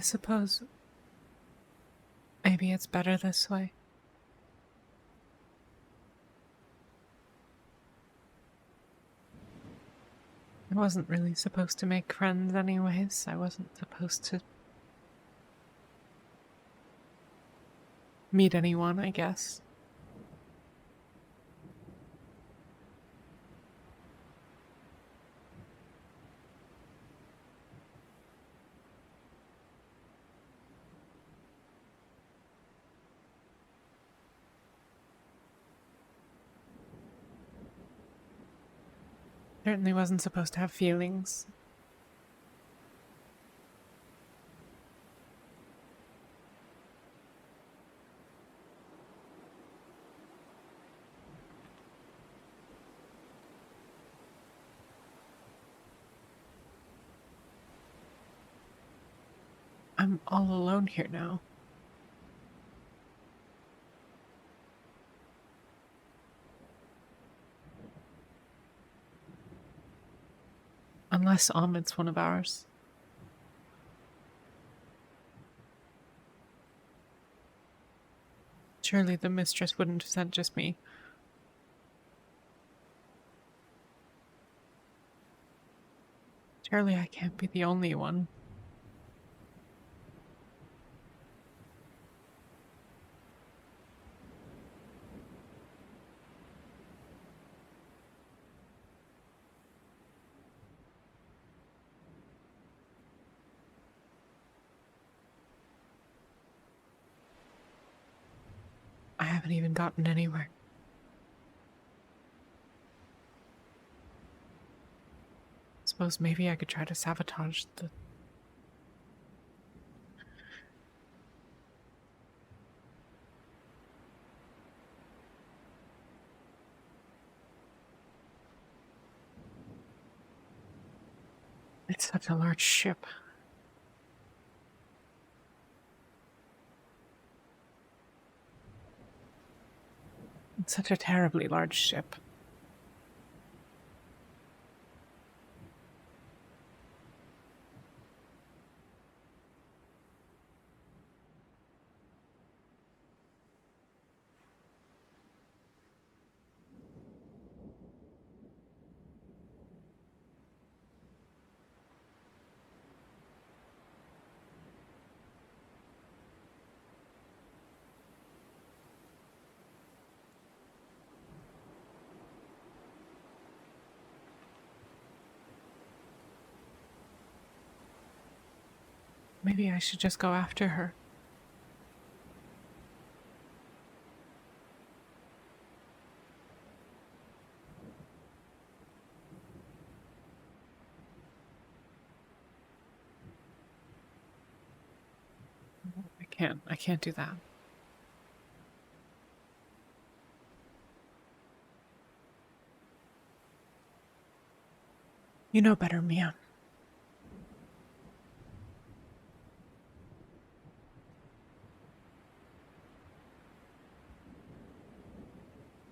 I suppose maybe it's better this way. I wasn't really supposed to make friends anyways. I wasn't supposed to meet anyone, I guess. Certainly wasn't supposed to have feelings. I'm all alone here now. Unless Ahmed's one of ours. Surely the mistress wouldn't have sent just me. Surely I can't be the only one. I haven't even gotten anywhere. Suppose maybe I could try to sabotage the... It's such a large ship. It's such a terribly large ship. Maybe I should just go after her. I can't do that. You know better, Mia.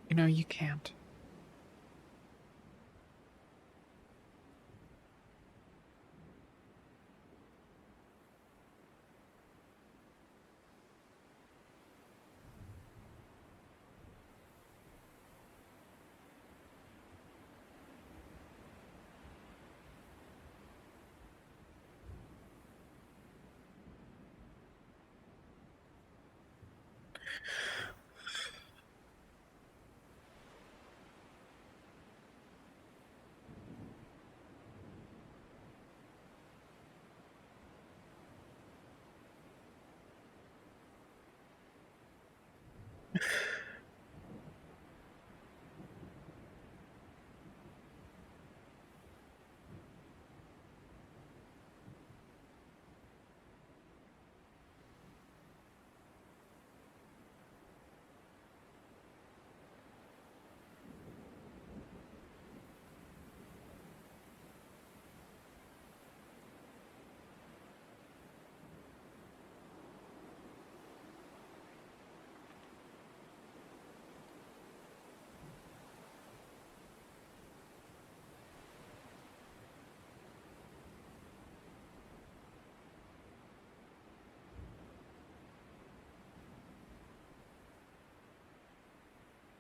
You know you can't.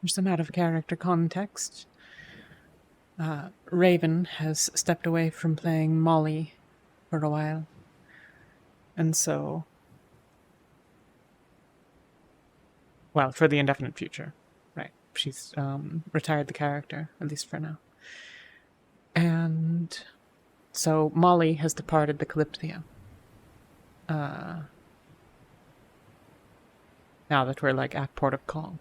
For some out of character context, Raven has stepped away from playing Molly for a while. And so, well, for the indefinite future, right? She's retired the character, at least for now. And so Molly has departed the Kalypsia. Now that we're like at port of call.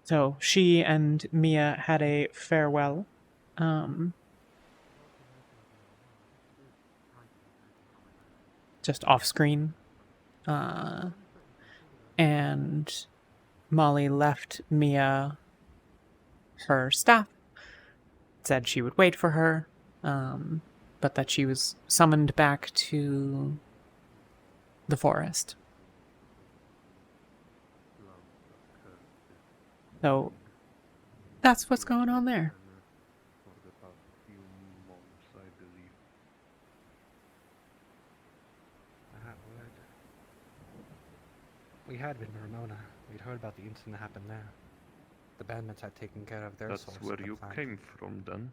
So she and Mia had a farewell. Just off screen. And Molly left Mia her staff, said she would wait for her, but that she was summoned back to the forest. So that's what's going on there. For the past few months, I believe. We had been to Ramona. We'd heard about the incident that happened there. The bandits had taken care of their That's source where of the you plant. came from, then?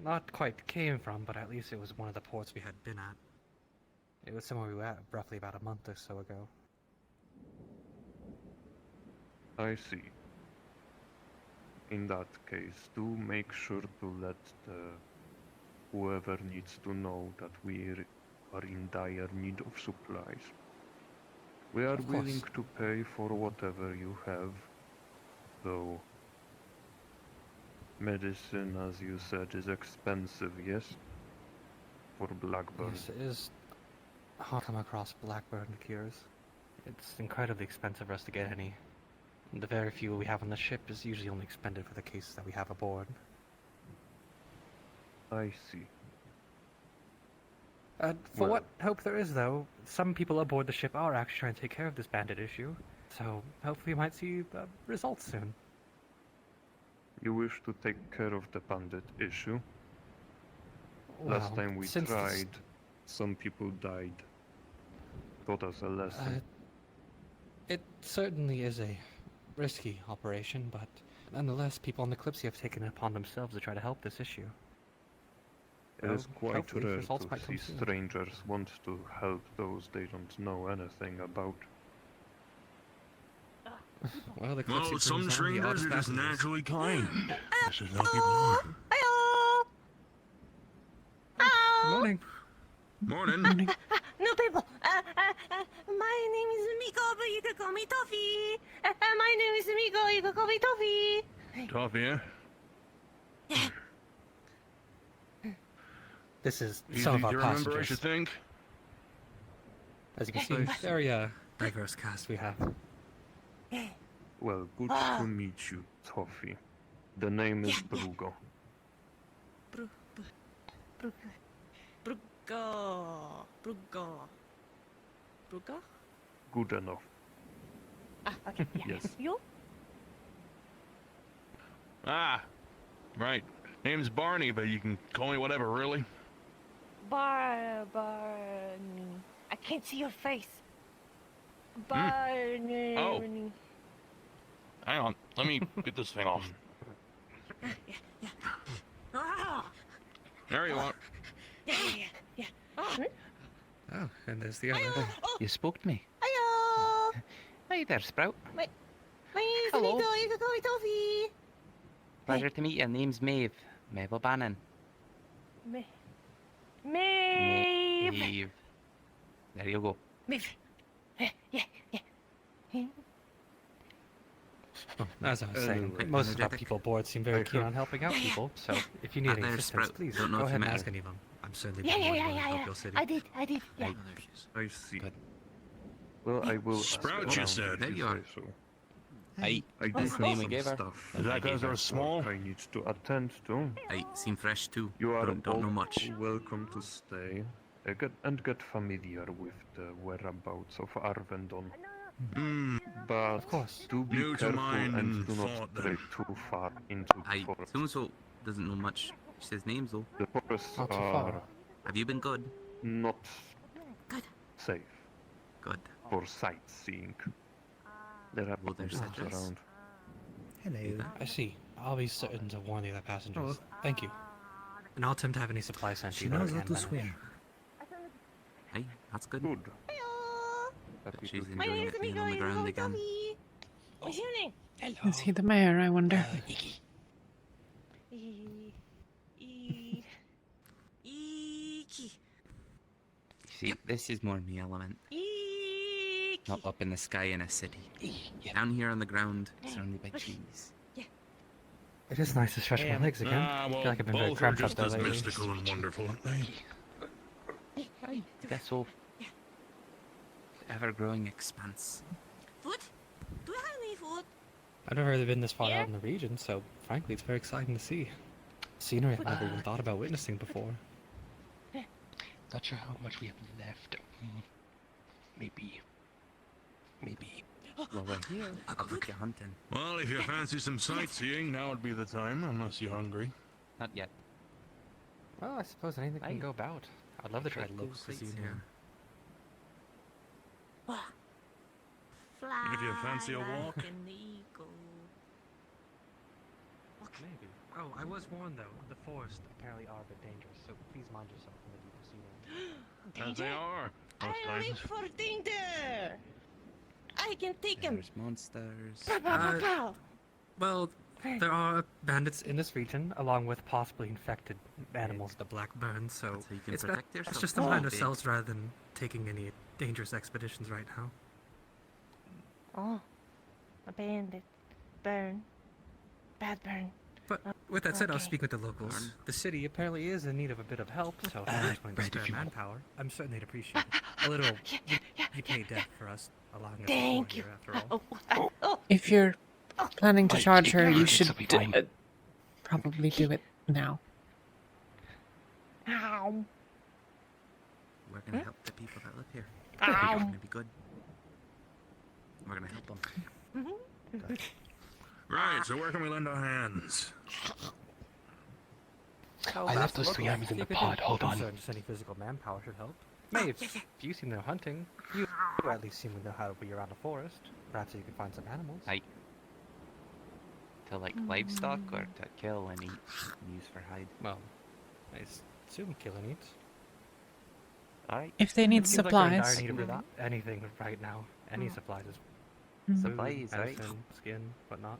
Not quite came from, but at least it was one of the ports we had been at. It was somewhere we were at roughly about a month or so ago. I see. In that case, do make sure to let whoever needs to know that we are in dire need of supplies. We are willing to pay for whatever you have, though medicine, as you said, is expensive, yes? For Blackburn. Yes, it is hard to come across Blackburn cures. It's incredibly expensive for us to get any. And the very few we have on the ship is usually only expended for the cases that we have aboard. I see. For what hope there is, though, some people aboard the ship are actually trying to take care of this bandit issue. So hopefully we might see results soon. You wish to take care of the bandit issue? Last time we tried, some people died. Taught us a lesson. It certainly is a risky operation, but nonetheless, people on the Kalypsia have taken it upon themselves to try to help this issue. It is quite hopefully rare results to might see come soon. strangers want to help those they don't know anything about. Well, Some strangers are just naturally kind. This is how people are. Morning. Morning. No people. My name is Miko, but you can call me Toffee. My name is Miko. You can call me Toffee. Tough, yeah? This is Easy some of to our remember, I passengers. should think. As you can see, very diverse cast we have. Well, good to meet you, Toffee. The name is Brugo. Brugo? Good enough. Okay, yeah. Yes. You? Ah, right. Name's Barney, but you can call me whatever, really. Barney. I can't see your face. Barney. Oh. Hang on, let me get this thing off. Ah, There you are. yeah. Oh, and there's the other. You spoke to me. Hello. Hi there, Sprout. My name is Hello. Miko. You can call me Toffee. Pleasure to meet you. Name's Maeve. Maeve O'Bannon. Maeve. Maeve. There you go. Maeve. Yeah. As I was saying, Anyway. most of our people aboard seem very keen on helping out people, so if you need any There's assistance, Sprout. please Don't know go if ahead you and met ask her. any of them. I'm certainly Yeah. willing to help your city. I did. Yeah. Right. There she is. I see. Good. Well, I will Sprout, ask you around said. if There you are. say so. Aye. I do That's have the name we some gave her. stuff Is that because they're small? I need to attend to. Aye. Seem fresh too. You are Don't all know much. welcome to stay get familiar with the whereabouts of Arvendon. Hmm. But Of course. do be New to careful mine and and do not thought stray then. too far into the Aye. forest. So doesn't know much. She says names though. The forests Not too are far. Have you been good? not Good. safe. Good. for sightseeing. There are Well, there's tourists settlers. around. Hello. I see. I'll be certain to warn the other passengers. Thank you. And I'll attempt to have any supplies sent to She you that knows I how can to manage. swim. Hey, that's good. Good. Hello. But Happy she's to see My enjoying name it is being Amigo. on the You can ground call me again. Toffee. What's your name? Hello. Is he the mayor, I wonder? Iggy. Eeky. See, this is more my element. Eeky. Not up in the sky in a city. Yeah. Down here on the ground, surrounded by trees. It is nice to stretch Yeah, my legs again. Ah, I well, feel like I've been very both are cramped up just there as lately. mystical and wonderful, aren't they? That's all. Ever-growing expanse. Food? Do you have any food? I've never really been this far Yeah? out in the region, so frankly, it's very exciting to see. Scenery I've never even thought about witnessing before. Not sure how much we have left. Maybe. Well, we're here. I'll take you hunting. Well, if you fancy some sightseeing, now would be the time, unless you're hungry. Not yet. Well, I suppose anything can Aye. go about. I'd love to try Cool local sights cuisine here. here. Fly If you fancy a like walk. an eagle. Maybe. Oh, I was warned though. The forest apparently are a bit dangerous, so please mind yourself in the deeper sea. As they are, most I live times. for danger. I can take him. There's monsters. Pow, pow, pow, pow. Well, there are bandits in this region, along with possibly infected animals, the black burn, so That's how you can it's, protect it's yourself just from to mind big. ourselves rather than taking any dangerous expeditions right now. Oh, a bandit. Burn. Bad burn. But with that said, I was Okay. speaking with the locals. Darn. The city apparently is in need of a bit of help, so if anyone's willing to right, if spare you want. manpower, I'm certain they'd appreciate it. A little decay debt for us allowing us Thank to you. here after all. Oh, If you're planning to Like, charge take her, your you time, should it'll be fine. probably do it now. ow. We're gonna help the people that live here. Ow. We're gonna be good. We're gonna help them. Right, so where can we lend our hands? I left those 3 items in the pod. Hold on. Just any physical manpower should help. Maeve, if you seem to know hunting, you at least seem to know how to be around a forest. Perhaps you could find some animals. Aye. To like livestock or to kill and eat and use for hide. Well, I assume kill and eat. Alright. If they need Seems like we're in dire supplies, need of anything right now. Any supplies is Mhm. food, Supplies, right? medicine, skin, whatnot.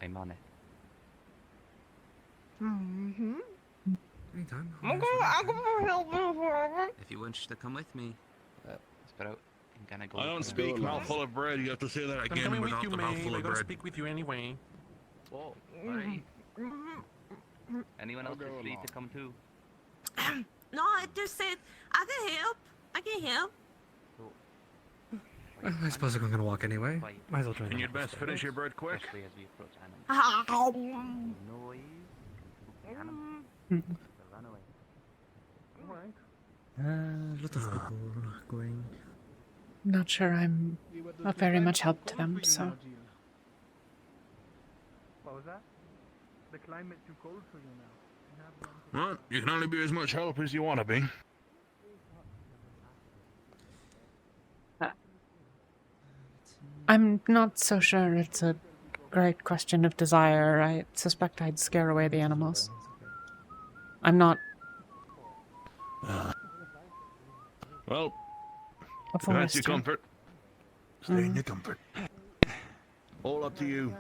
I'm on it. Mm-hmm. Anytime. I'm gonna help you forever. If you wish to come with me, spread out and kind of go. I don't with speak the- mouthful of bread. You have to say that I'm again coming with without you, the Maeve. mouthful I of gotta bread. speak with you anyway. Whoa, alright. Anyone else is free to come too? No, I just said I can help. I can help. I suppose I'm gonna walk anyway. Might as well join And the you'd best local finish your bread quick. Especially as we approach animals. Ow. Noise. The animals. Mhm. They'll run away. A lot of people going. Not sure I'm of very much help to them, so What was that? The climate too cold for you now. Well, you can only be as much help as you want to be. I'm not so sure it's a great question of desire. I suspect I'd scare away the animals. I'm not Well, a if that's your forester. comfort, stay in your comfort. All up to you.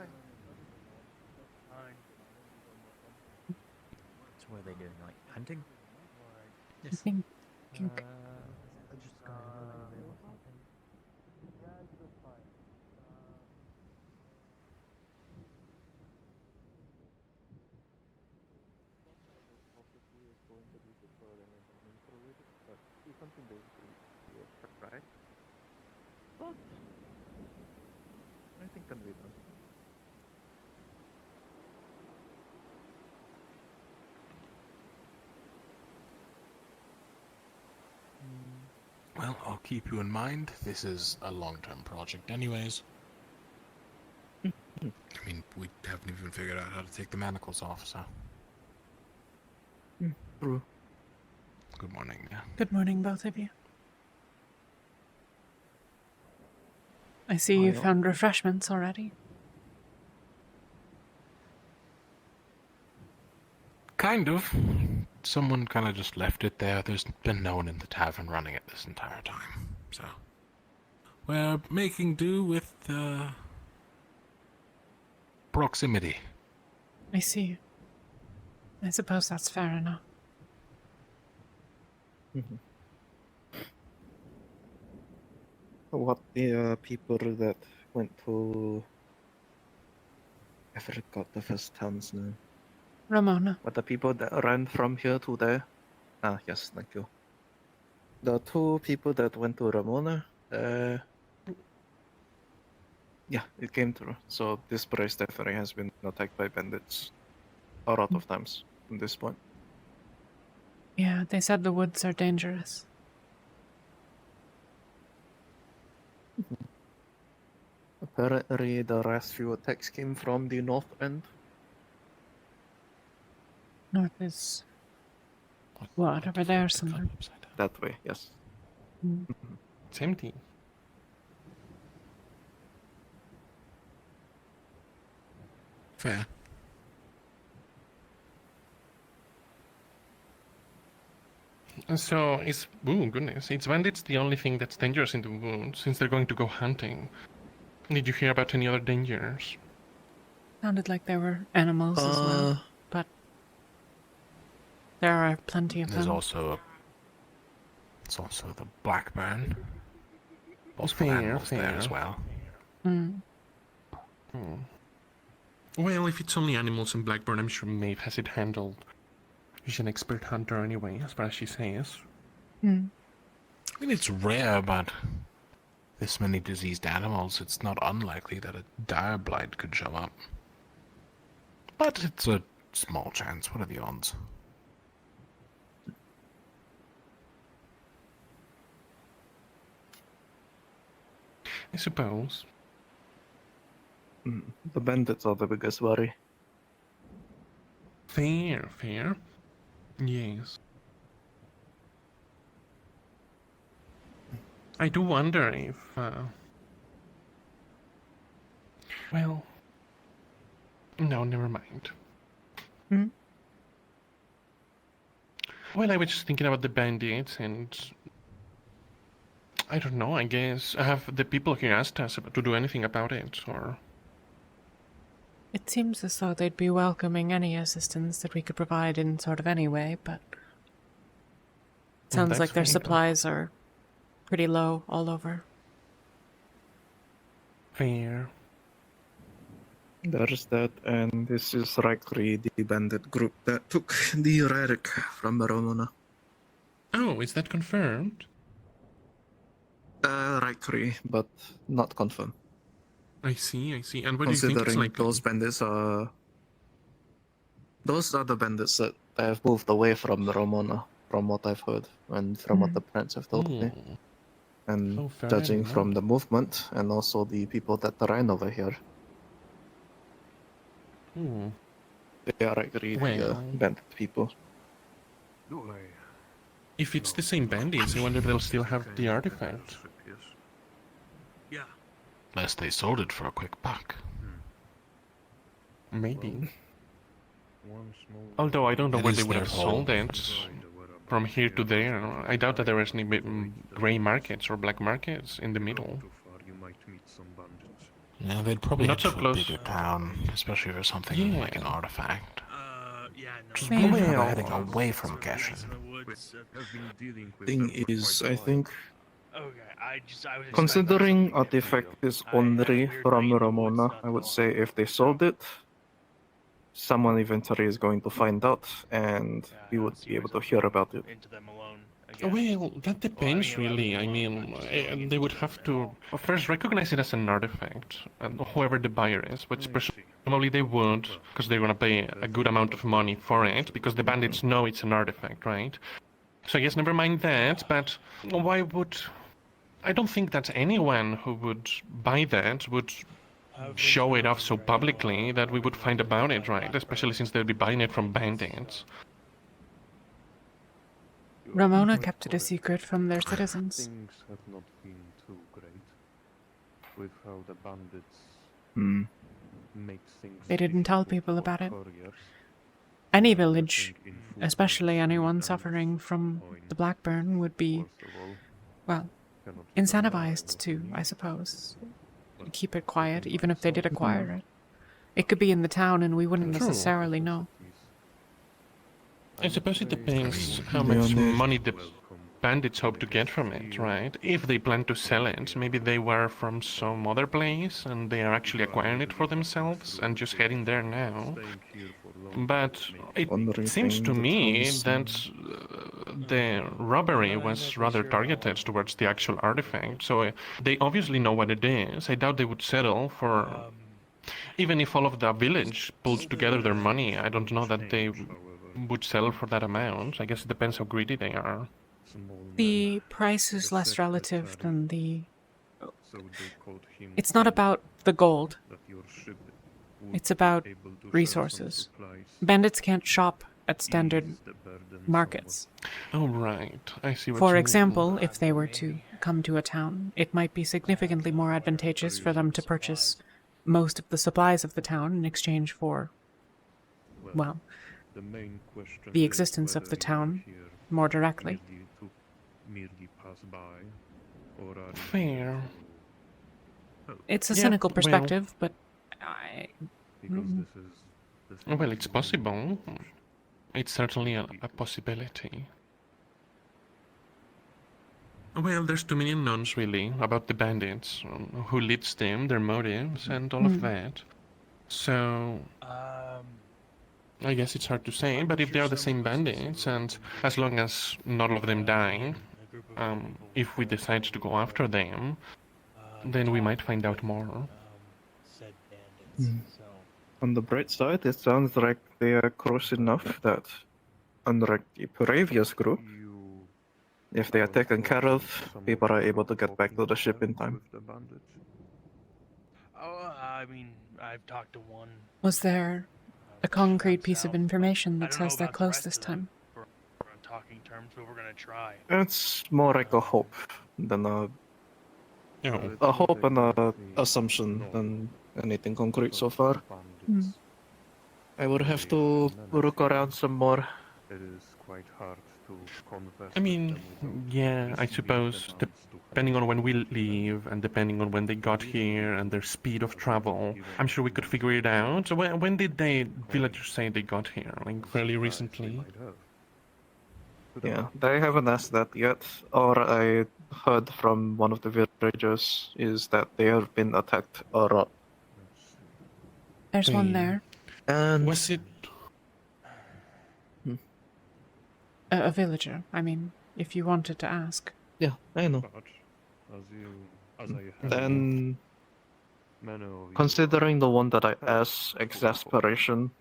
So what are they doing? Like hunting? I think I think can be done. Well, I'll keep you in mind. This is a long-term project anyways. I mean, we haven't even figured out how to take the manacles off, so... True. Good morning, yeah. good morning, both of you. I see you found refreshments already. Kind of. Someone kind of just left it there. There's been no one in the tavern running it this entire time. So we're making do with proximity. I see. I suppose that's fair enough. What the people that went to... I forgot the first town's name. Ramona. What the people that ran from here to there? Ah, yes, thank you. The two people that went to Ramona, yeah, it came through. So this place definitely has been attacked by bandits a lot of times from this point. Yeah, they said the woods are dangerous. Apparently the last few attacks came from the north end. North is... what, over there somewhere? That way, yes. Mm. It's empty. Fair. So, oh goodness, is bandits the only thing that's dangerous in the woods, since they're going to go hunting? Did you hear about any other dangers? Sounded like there were animals as well, but there are plenty of There's them. it's also the Blackburn. Also Fair, animals there fair. as well. Mm. Well, if it's only animals in Blackburn, I'm sure Maeve has it handled. She's an expert hunter anyway, as far as she says. Mm. I mean, it's rare, but this many diseased animals, it's not unlikely that a dire blight could show up. But it's a small chance. What are the odds? I suppose. The bandits are the biggest worry. Fair, fair. Yes. I do wonder if, well... No, never mind. Hmm? Well, I was just thinking about the bandits, and... I don't know, I guess... Have the people here asked us to do anything about it, or... It seems as though they'd be welcoming any assistance that we could provide in sort of any way, but... It sounds like their supplies are pretty low all over. Fair. There's that, and this is likely the bandit group that took the relic from Ramona. Oh, is that confirmed? Likely, but not confirmed. I see, I see. And what do you think it's Considering like? those bandits are... Those are the bandits that have moved away from Ramona, from what I've heard, and from what the parents have told me. And Oh, fair judging enough. from the movement, and also the people that ran over here, Hmm. they are likely Well. bandit people. If it's the same bandits, I wonder if they'll still have the artifact. Unless they sold it for a quick buck. Maybe. Although I don't know It where is they would their have fault. sold it. From here to there. I doubt that there was any grey markets or black markets in the middle. Yeah, they'd probably Not head so to close. a bigger town, especially for something Yeah. like an artifact. Just Fair. probably not heading away from Geshen. Thing is, I think, I was considering artifact is only from Ramona, I would say if they sold it, someone eventually is going to find out, and we would be able to hear about it. into them alone. Well, that depends really. I mean, they would have to first recognize it as an artifact, whoever the buyer is, which presumably they won't, because they're gonna pay a good amount of money for it, because the bandits know it's an artifact, right? So I guess never mind that, but why would... I don't think that anyone who would buy that would show it off so publicly that we would find about it, right? Especially since they'd be buying it from bandits. Ramona kept it a secret from their citizens. Things have not been too great. with how the bandits Hmm. make things They didn't tell difficult people for about it. couriers. Any I village, think in especially footnotes anyone and suffering from point, the Blackburn, would be, first of all, well, cannot incentivized survive to, in I it, suppose, but keep it quiet, second even if they did thought, acquire it. It could be in the town and we wouldn't True. necessarily know. I suppose it depends how The much only- money the bandits hope to get from it, right? If they plan to sell it, maybe they were from some other place and they are actually acquiring it for themselves and just heading there now. But it seems to me that the robbery was rather targeted towards the actual artifact, so they obviously know what it is. I doubt they would settle for... Even if all of the village pulls together their money, I don't know that they would sell for that amount. I guess it depends how greedy they are. The price is less relative than the... It's not about the gold. It's about resources. Bandits can't shop at standard markets. Oh, right. I see what For you example, mean. if they were to come to a town, it might be significantly more advantageous for them to purchase most of the supplies of the town in exchange for, well, the existence of the town more directly. Fair. It's a Yeah, cynical well- perspective, but I... Well, it's possible. It's certainly a possibility. Well, there's too many unknowns, really, about the bandits, who leads them, their motives, and all of that. So, I guess it's hard to say, but if they are the same bandits, and as long as not all of them die, if we decide to go after them, then we might find out more. On the bright side, it sounds like they are close enough that, unlike the previous group, if they are taken care of, people are able to get back to the ship in time. I mean, I've talked to one. Was there a concrete piece of information that says they're close this time? We're on talking terms, but we're gonna try. It's more like a hope than a hope and a assumption than anything concrete so far. I would have to look around some more. It is quite hard to converse I mean, with them yeah, I suppose, depending on when we leave and depending on when they got here and their speed of travel, I'm sure we could figure it out. So when did the villagers say they got here? Like, fairly recently? Yeah, they haven't asked that yet. All I heard from one of the villagers is that they have been attacked a lot. There's one there. And was it a villager, I mean, if you wanted to ask. Yeah, I know. Then, considering the one that I asked exasperation,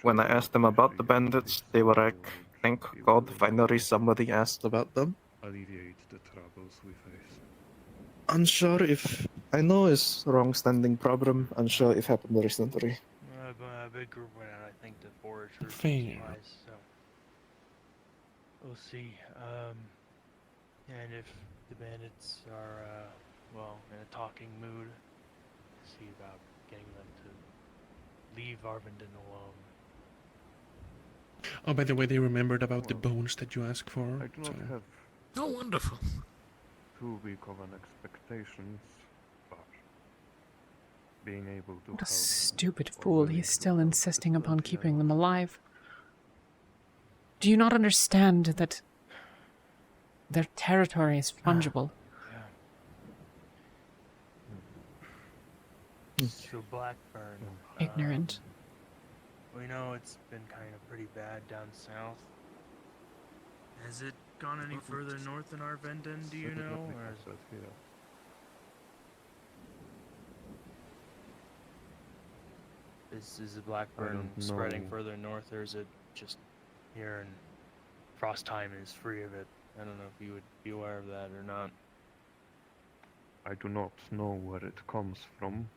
when I asked them about the bandits, they were like, thank God, finally somebody asked about them. Alleviate the troubles we face. Unsure if... I know it's wrong-standing problem, unsure if happened recently. A big group went out, I think, to forage for Fair. supplies, so we'll see. And if the bandits are, well, in a talking mood, see about getting them to leave Arvindon alone. Oh, by the way, they remembered about the bones that you asked for. I do not so- have Oh, wonderful. too big of an expectations, but being able to What a help stupid fool. He's still insisting upon keeping them alive. Do you not understand that their territory is fungible? So Blackburn. Ignorant. We know it's been kind of pretty bad down south. Has it gone any further north than Arvindon, do you know? Or is it... Is the Blackburn spreading know. further north, or is it just here and Frostheim is free of it? I don't know if you would be aware of that or not. I do not know where it comes from,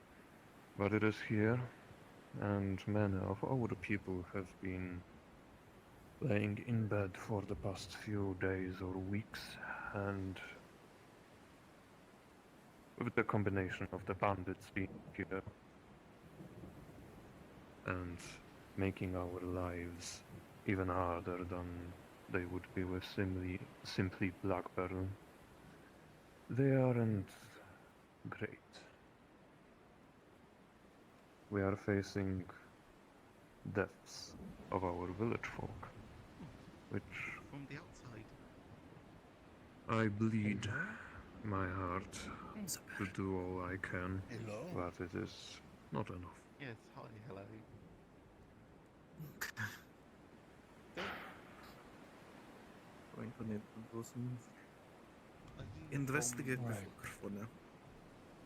but it is here, and many of our people have been laying in bed for the past few days or weeks, and with the combination of the bandits being here and making our lives even harder than they would be with simply Blackburn, they aren't great. We are facing deaths of our village folk, which From the outside. I bleed my heart to do all I can, Hello. but it is not enough. Yes, hi, hello. Going to need to do some investigate for now.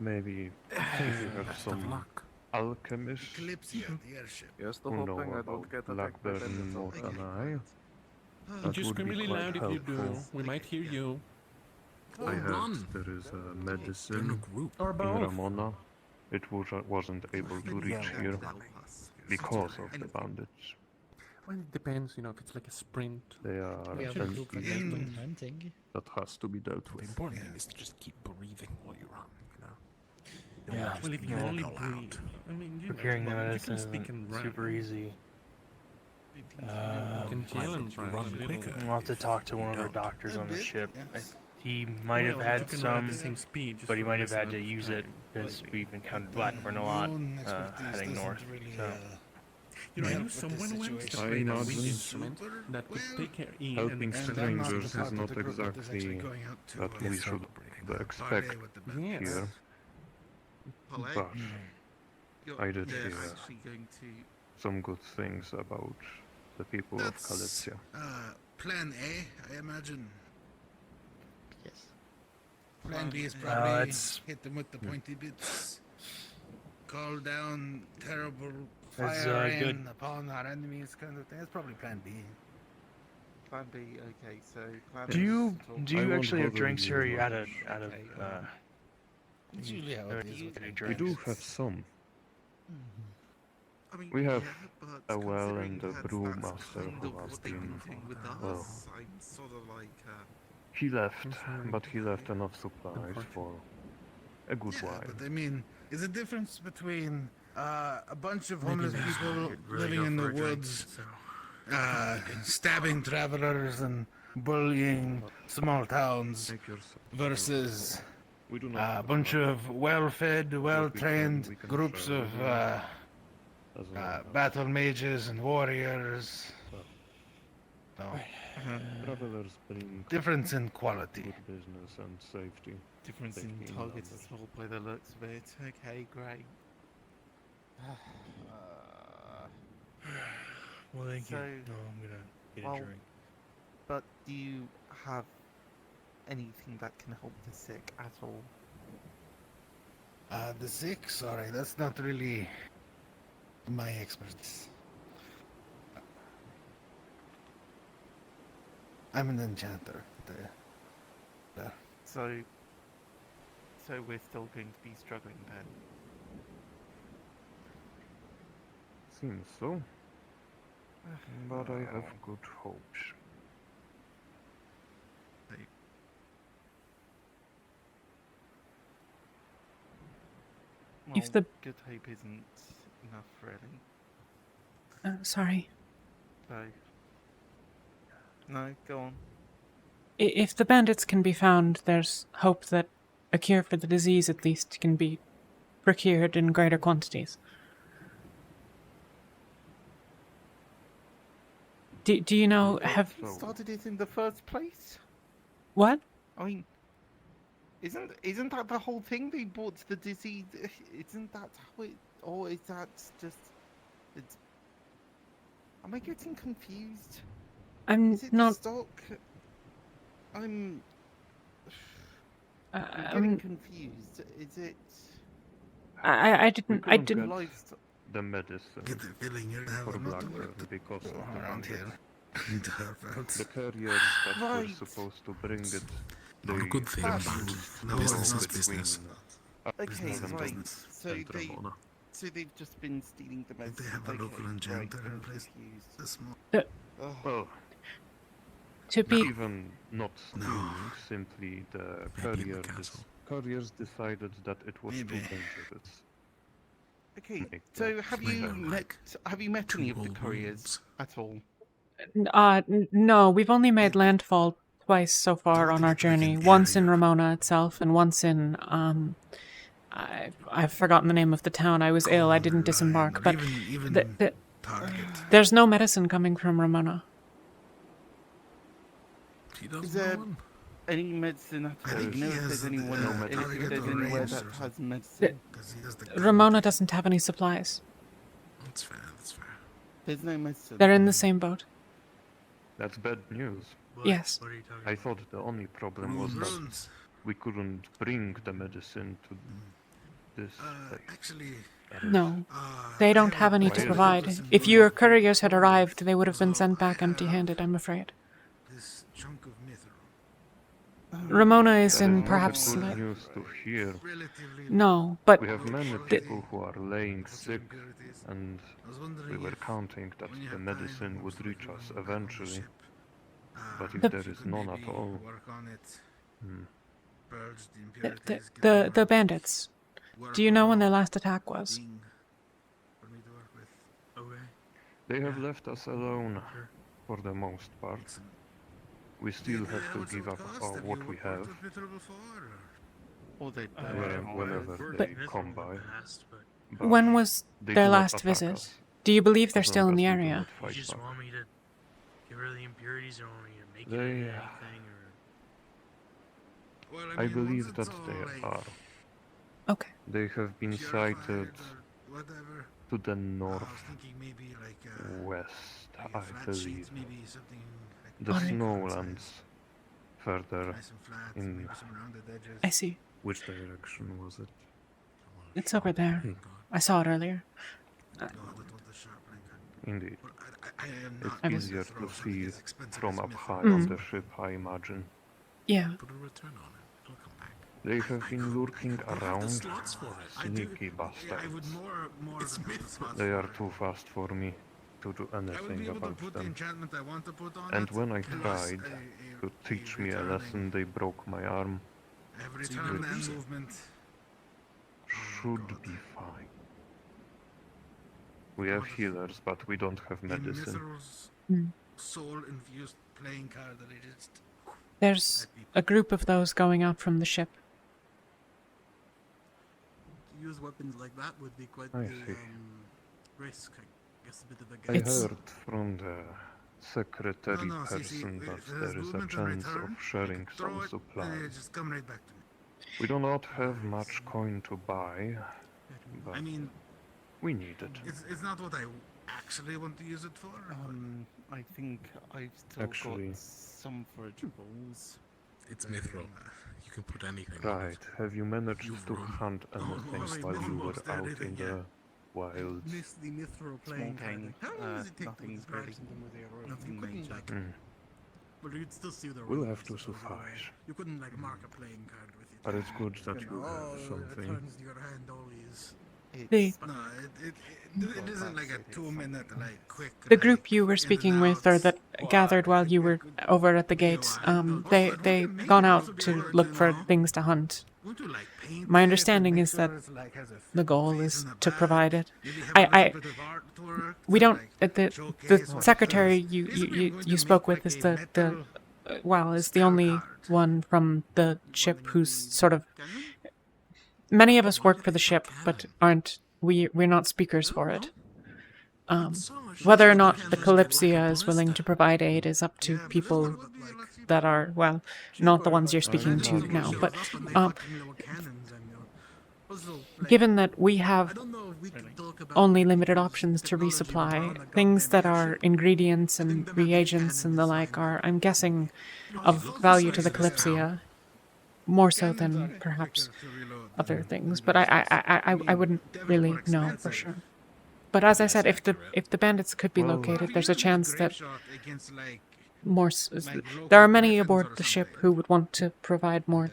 Maybe you have some alchemists Kalypsia, the airship. Yes, the who whole know thing I about don't get attacked by Blackburn bandits. more than I. You That just would scream be really quite loud if you do. helpful. We might hear you. I heard there is a medicine Or in both. Ramona. It wasn't able to reach here because of the bandits. Well, it depends, if it's like a sprint. They are We have a sent group evil in hunting. that has to be dealt The with. important thing is to just keep breathing while you run, Yeah. Well, if you can only breathe. I mean, Procuring the you medicine can speak isn't and run. super easy. You can kill and run quicker. We'll have to talk to one of our doctors on the ship. He might have Well, had you can run at the some, same speed, just but he for might have less had to amount of use time. it because we've encountered Blackburn a lot heading north. So. I knew someone once that I played a wind imagine instrument that could take care of helping and strangers is not exactly what we should expect Yes. here. But I did hear some good things about the people of Kalypsia. Plan A, I imagine. Yes. Plan B is No, probably it's- hit them with the pointy bits. Call down terrible That's, fire good. rain upon our enemies, kind of thing. That's probably Plan B. Plan B, okay, so plan Do you I actually won't have bother drinks you here? Or you much. out of It's usually how it is with We drinks. do have some. I mean, We have yeah, but a well considering and a that's brewmaster kind who of has what they've been, been doing with well, us, I'm sort of like, he left, sorry. but he left enough supplies for a good Yeah, while. but I mean, there's a difference between a bunch of homeless people living in the woods, stabbing travelers and bullying small towns, Make yourself versus we do a not bunch of well-fed, well-trained we can groups share of with you as long as battle mages and warriors. So, travelers bring difference in quality. good business and safety. difference in Safety in targets numbers. as well by the looks of it. Okay, great. Well, thank So, you. No, I'm gonna get well, a drink. But do you have anything that can help the sick at all? The sick, sorry, that's not really my expertise. I'm an enchanter. So we're still going to be struggling then. Seems so. But I have good hopes. Well, If the- good hope isn't enough, really. Sorry. So, no, go on. If the bandits can be found, there's hope that a cure for the disease at least can be procured in greater quantities. Do you know, have... Who started it in the first place? What? I mean, isn't that the whole thing? They brought the disease. Isn't that how it? Or is that just? It's. Am I getting confused? I'm Is it not... stock? I'm I'm... getting confused. Is it? I We didn't... couldn't get Livestock? the medicine Get the feeling you're gonna have for a lot of Blackburn work to because do of the around bandits. here. To help out. The carriers that were Right. supposed to bring it, Not a they good thing, That's- but No, business it's is between business. Okay, Business is right. business. So and they, Ramona. so they've just been stealing the medicine. They have a Okay, local right, enchanter I'm in place. confused. The small. Ugh. Well, To be... even not stealing, simply the Maybe in the carriers castle. couriers decided that it was too dangerous. Okay, Make so that have you met any of the old couriers at all? No, we've only made landfall twice so far on our journey. Once in Ramona itself, and once in I've forgotten the name of the town. I was ill. I didn't disembark, but there's no medicine coming from Ramona. Is there any medicine at all? You know if there's anyone, if there's anywhere that has medicine? Ramona doesn't have any supplies. That's fair, that's fair. There's no medicine. They're in the same boat. That's bad news. Yes. I thought the only problem was that we couldn't bring the medicine to this place. Actually, No, they don't have any to provide. If your couriers had arrived, they would have been sent back empty-handed, I'm afraid. this chunk of mithril. Ramona is That in not perhaps... good news to hear. No, but... We have many people who are laying sick, and we were counting that the medicine would reach us eventually. But if there is none at all... The bandits. Do you know when their last attack was? They have left us alone, for the most part. We still have to give up what we have, Or they whenever they come by. But When was they their do not last attack visit? us, Do you believe they're as still long in as the we do area? not You fight just back. want me to get rid of the impurities, or want me to make it They, into anything, or... I believe that they are. Okay. They have been sighted to the north west, I believe. The Alright. snowlands further in... I see. Which direction was it? It's over there. I saw it earlier. Indeed. I It's was- easier to see from up high Mm. on the ship, I imagine. Yeah. Put a return on it. It'll come back. They have been lurking Have the around, slots for it. sneaky bastards. They are too fast for me to do anything about them. And when I tried to teach me a lesson, they broke my arm. Every turn and movement. Should be fine. We have healers, but we don't have medicine. Hmm. Soul-infused playing card that I just... There's a group of those going out from the ship. To use weapons like that would be quite I the see. risk. I guess a bit of a I gamble. heard from the secretary person that there is a chance of sharing some supplies. Just come right back to me. We do not have much coin to buy, but I mean, we need it. it's not what I actually want to use it for. I think I've still Actually- got some forageables. It's mithril. You can put anything. Right, have you managed to hunt anything wait, while you were almost out everything, in yeah. the wilds? Miss the mithril playing card. game. Like, how long does it take to Nothing describe really. something with the Nothing You couldn't major. like, Mm. but you'd still see the We'll rules have to of the way. suffice. You couldn't like mark a playing card with it. But it's good that You you know, have it something. returns to your hand always. The No, it isn't like a 2-minute like quick. the group you were speaking with, or that gathered while you were over at the gates, they gone out to look for things to hunt. My understanding is that the goal is to provide it. We don't. The secretary you spoke with is is the only one from the ship who's sort of. Many of us work for the ship, but we're not speakers for it. Whether or not the Kalypsia is willing to provide aid is up to people that are, well, not the ones you're speaking to now. But given that we have only limited options to resupply, things that are ingredients and reagents and the like are, I'm guessing, of value to the Kalypsia, more so than perhaps other things. But I wouldn't really know for sure. But as I said, if the bandits could be located, there's a chance that there are many aboard the ship who would want to provide more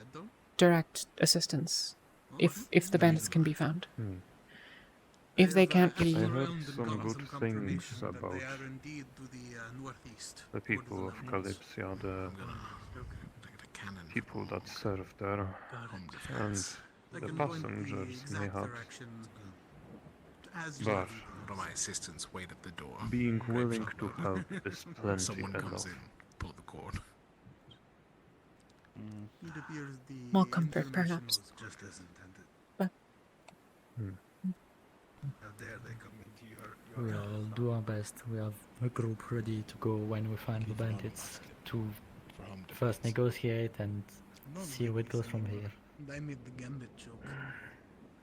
direct assistance if the bandits can be found. If they can't I be... heard some good things about the people of Kalypsia, people that serve there, and the passengers may have. But one of my assistants wait at the door. being willing to help is plenty Someone comes enough. in, pull the cord. It appears the More comfort, information perhaps. was just as intended. But How dare they come into your We'll do our best. We have a group ready to go when we find the bandits to first negotiate and see where it goes from here. They made the gambit joke.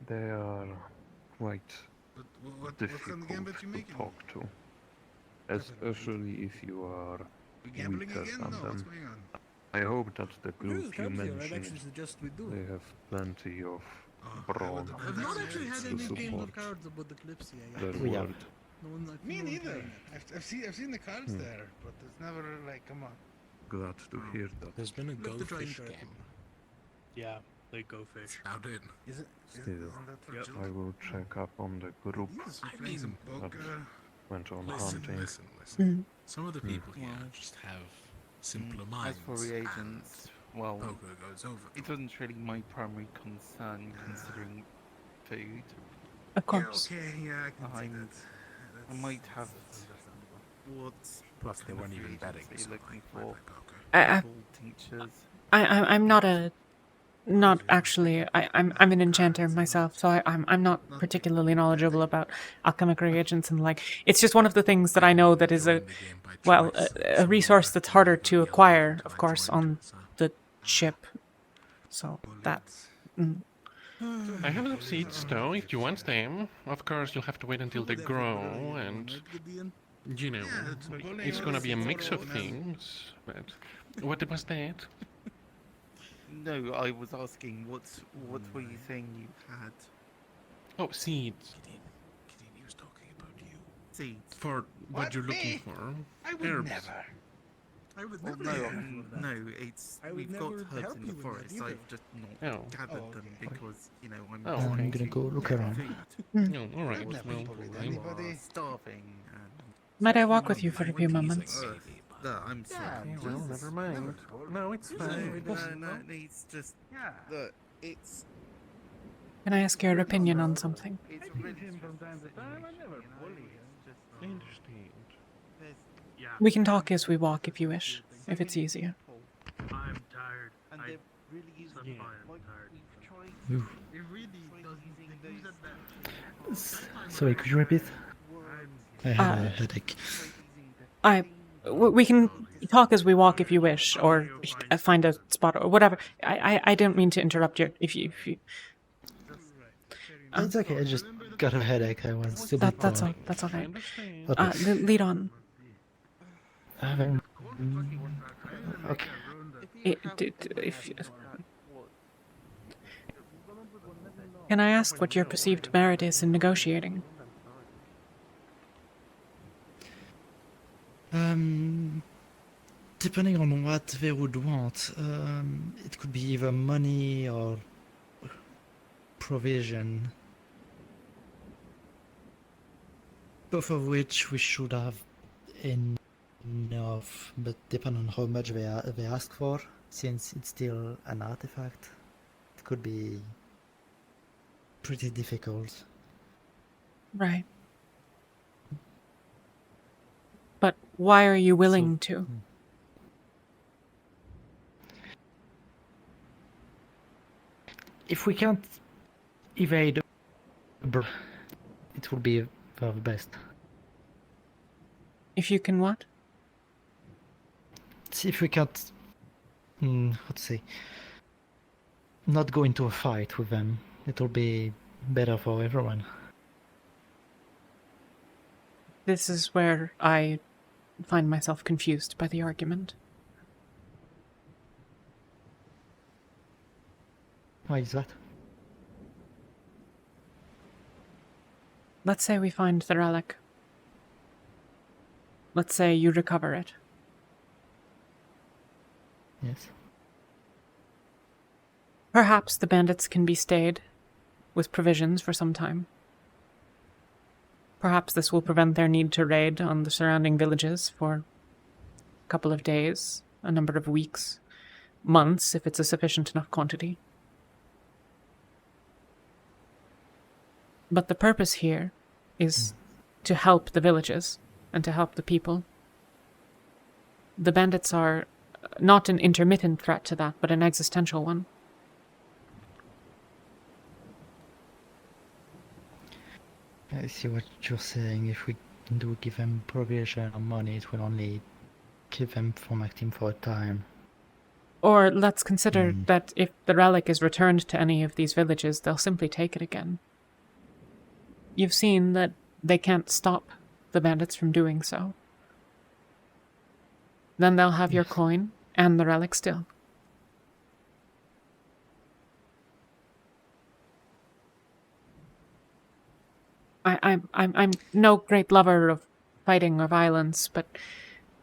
They are quite But what kind difficult of gambit you to making? talk to, especially if you are We gambling weaker again? than No, what's them. going on? I hope that the group you Kalypsia, I'd mentioned, actually suggest we do. they have plenty of I brawn I've not actually had to any game support of cards about the Kalypsia yet. their We have. word. No one, like, Me no one neither. playing it. I've seen the cards there, but it's never like, come on. Glad to hear that. There's been a Look, the Go Fish train game. Yeah, they go fish. Out in. Is it? Still, Isn't that for children? I will check up on the group Yes, we're playing some that poker. went on Listen, hunting. listen. Some of the people here Well, just have simpler As minds. for reagents, well, poker goes over. it wasn't really my primary concern considering food. of course. Yeah, okay, yeah, I can see I'm- that. I might have what Plus, they weren't even betting. are you so looking why for? play poker? Herbal tinctures. I'm not actually. I'm an enchanter myself, so I'm not particularly knowledgeable about alchemic reagents and like. It's just one of the things that I know that is a a resource that's harder to acquire, of course, on the ship. So that's. I have some seeds though, if you want them. Of course, you'll have to wait until they grow, and you know, it's gonna be a mix of things. But what was that? No, I was asking what were you saying you had? Oh, seeds. He was talking about you. Seeds. For what you're looking for. I would Herbs. never. I would Well, never no, help you with that. no, it's I would we've got never herbs help in you the with that forest. either. I've just not Oh. gathered them okay. because you know I'm. Oh, I'm okay. gonna go look around. No, alright, Lots of well, people who anybody- are starving and. Might I walk with you for a few moments? No, I'm sorry. well, never mind. No, it's No, fine. no, it's just Yeah. that it's. Can I ask your opinion on something? It's I really beat him from time to time. I never bully him. I understand. Yeah, We can talk as we walk if you wish, if it's easier. I'm tired. And I there really is I'm Yeah. fine. I'm like tired. we've tried. Ooh. It really doesn't. Who's at that? Sorry, could you repeat? I had a headache. We can talk as we walk if you wish, or find a spot or whatever. I don't mean to interrupt you. If you It's okay, I just got a headache. I was still that's all. bit, That's all I right. understand. Okay. Lead on. Okay. If can I ask what your perceived merit is in negotiating? Depending on what they would want, it could be either money or provision. Both of which we should have enough, but depending on how much they ask for, since it's still an artifact, it could be pretty difficult. Right. But why are you willing to? If we can't evade, it will be the best. If you can what? See if we can't, how to say, not go into a fight with them. It will be better for everyone. This is where I find myself confused by the argument. Why is that? Let's say we find the relic. Let's say you recover it. Yes. Perhaps the bandits can be stayed with provisions for some time. Perhaps this will prevent their need to raid on the surrounding villages for a couple of days, a number of weeks, months if it's a sufficient enough quantity. But the purpose here is to help the villages and to help the people. The bandits are not an intermittent threat to that, but an existential one. I see what you're saying. If we do give them provision or money, it will only keep them from acting for a time. Or let's consider that if the relic is returned to any of these villages, they'll simply take it again. You've seen that they can't stop the bandits from doing so. Then they'll have your coin and the relic still. I'm no great lover of fighting or violence, but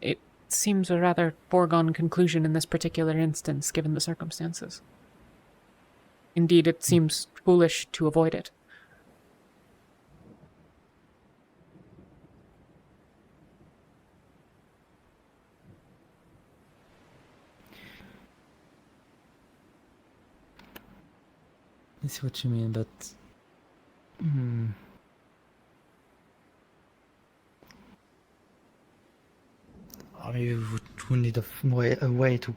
it seems a rather foregone conclusion in this particular instance, given the circumstances. Indeed, it seems foolish to avoid it. I see what you mean, but we would need a way to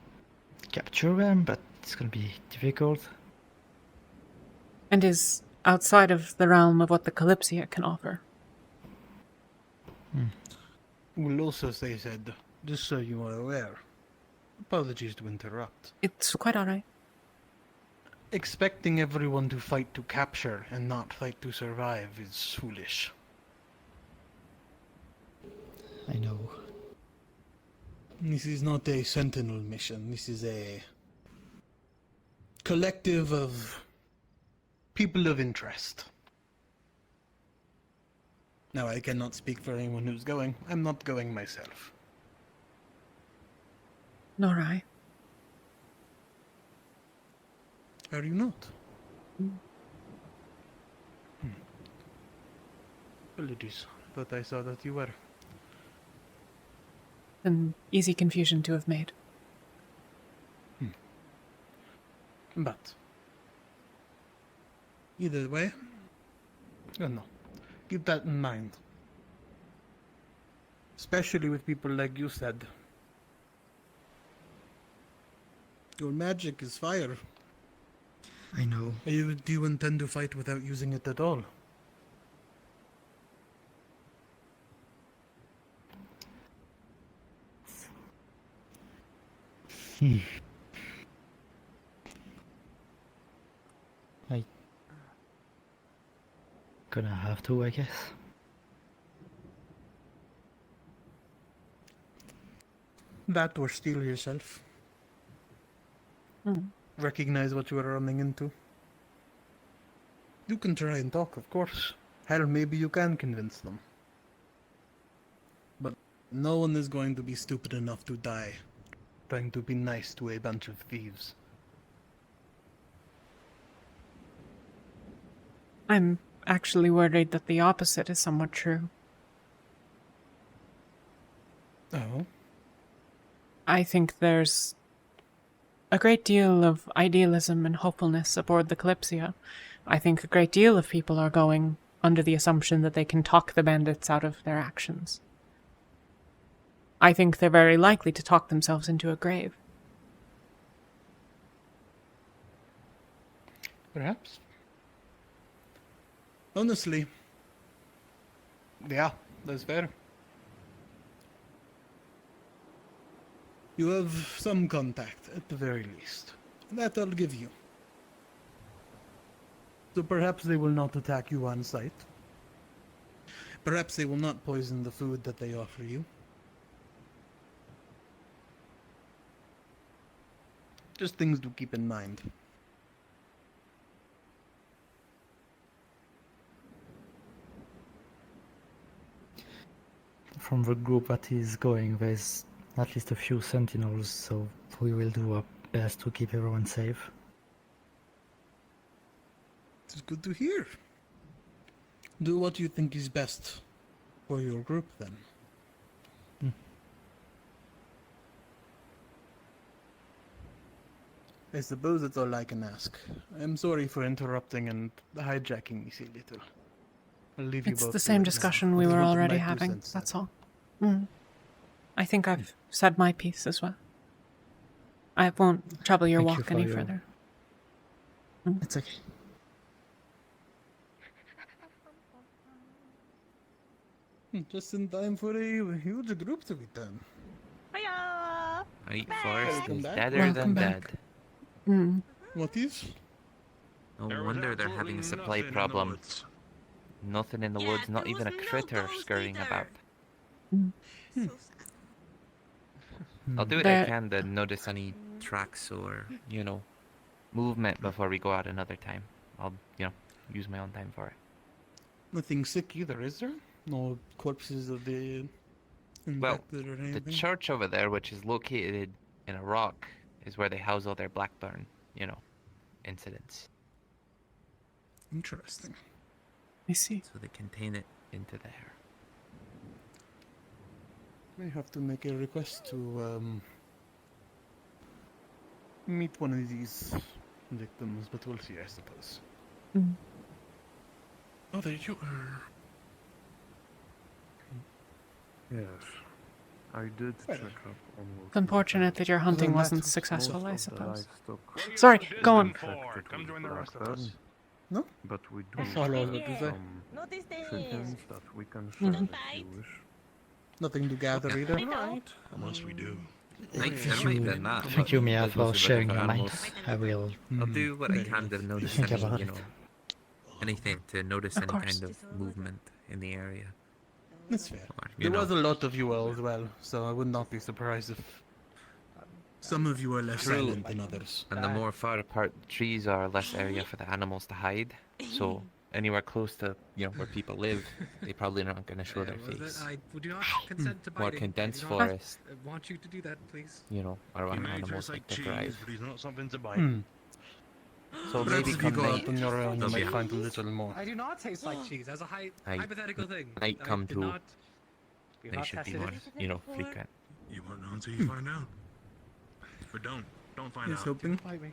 capture them, but it's gonna be difficult. And is outside of the realm of what the Kalypsia can offer. Will also say said, just so you are aware. Apologies to interrupt. It's quite alright. Expecting everyone to fight to capture and not fight to survive is foolish. I know. This is not a sentinel mission. This is a collective of people of interest. Now, I cannot speak for anyone who's going. I'm not going myself. Nor I. Are you not? Apologies. Thought I saw that you were. An easy confusion to have made. But either way, no. Keep that in mind. Especially with people like you said. Your magic is fire. I know. Do you intend to fight without using it at all? Gonna have to, I guess. That or steal yourself. Recognize what you are running into. You can try and talk, of course. Hell, maybe you can convince them. But no one is going to be stupid enough to die trying to be nice to a bunch of thieves. I'm actually worried that the opposite is somewhat true. Oh? I think there's a great deal of idealism and hopefulness aboard the Kalypsia. I think a great deal of people are going under the assumption that they can talk the bandits out of their actions. I think they're very likely to talk themselves into a grave. Perhaps. Honestly. Yeah, that's fair. You have some contact, at the very least. That I'll give you. So perhaps they will not attack you on sight. Perhaps they will not poison the food that they offer you. Just things to keep in mind. From the group that is going, there's at least a few sentinels, so we will do our best to keep everyone safe. It's good to hear. Do what you think is best for your group, then. I suppose that's all I can ask. I'm sorry for interrupting and hijacking me, silly little. I'll leave you It's both the to same it now. discussion I we just were wanted already my 2 having, cents that's said. all. I think I've said my piece as well. I won't trouble your Thank you walk for any your- further. It's okay. Just in time for a huge group to return. Hiya! Right, forest Welcome is back. deader Welcome than back. dead. What is? No wonder they're having a supply problem. Nothing in the Yeah, woods, not there even a was no critter ghost scurrying either. about. So sad. I'll do what I can to notice any tracks or, movement before we go out another time. I'll, use my own time for it. Nothing sick either, is there? No corpses of the Well, infected or the anything? church over there, which is located in a rock, is where they house all their Blackburn, incidents. Interesting. I see. So they contain it into there. May have to make a request to meet one of these victims, but we'll see, I suppose. Oh, there you are. Yes, I did check up on what It's unfortunate that your hunting Well, wasn't that's successful, I most of the suppose. livestock Sorry, go on. infected Come with join the rest of Blackburn, us. No? but we do I'll follow have what you say. some Notice this. chickens that we can share if you wish. Nothing to gather either. Unless we do. Thank that. Thank you, Mia, for sharing your mind. animals. I will. I'll do what I can to notice Think any, about it. anything to notice Of any course. kind of movement in the area. That's fair. Or, There was a lot of you all as well, so I would not be surprised if some of you are less silent than others. And the more far apart the trees are, less area for the animals to hide. So anywhere close to, where people live, they probably aren't going to show their face. I would not consent to More biting. condensed I do not forest, want you to do that, please. are He where may animals taste like like to cheese, thrive. but he's not something to bite. So Perhaps maybe if you come go out night, on your own, you there'll be might a find a little more. I do not taste like cheese. As a hypothetical thing. night come did to, not, we have they not should be tested more, it. frequent. You won't know until you find out. But don't find He's out. hoping. Bite me.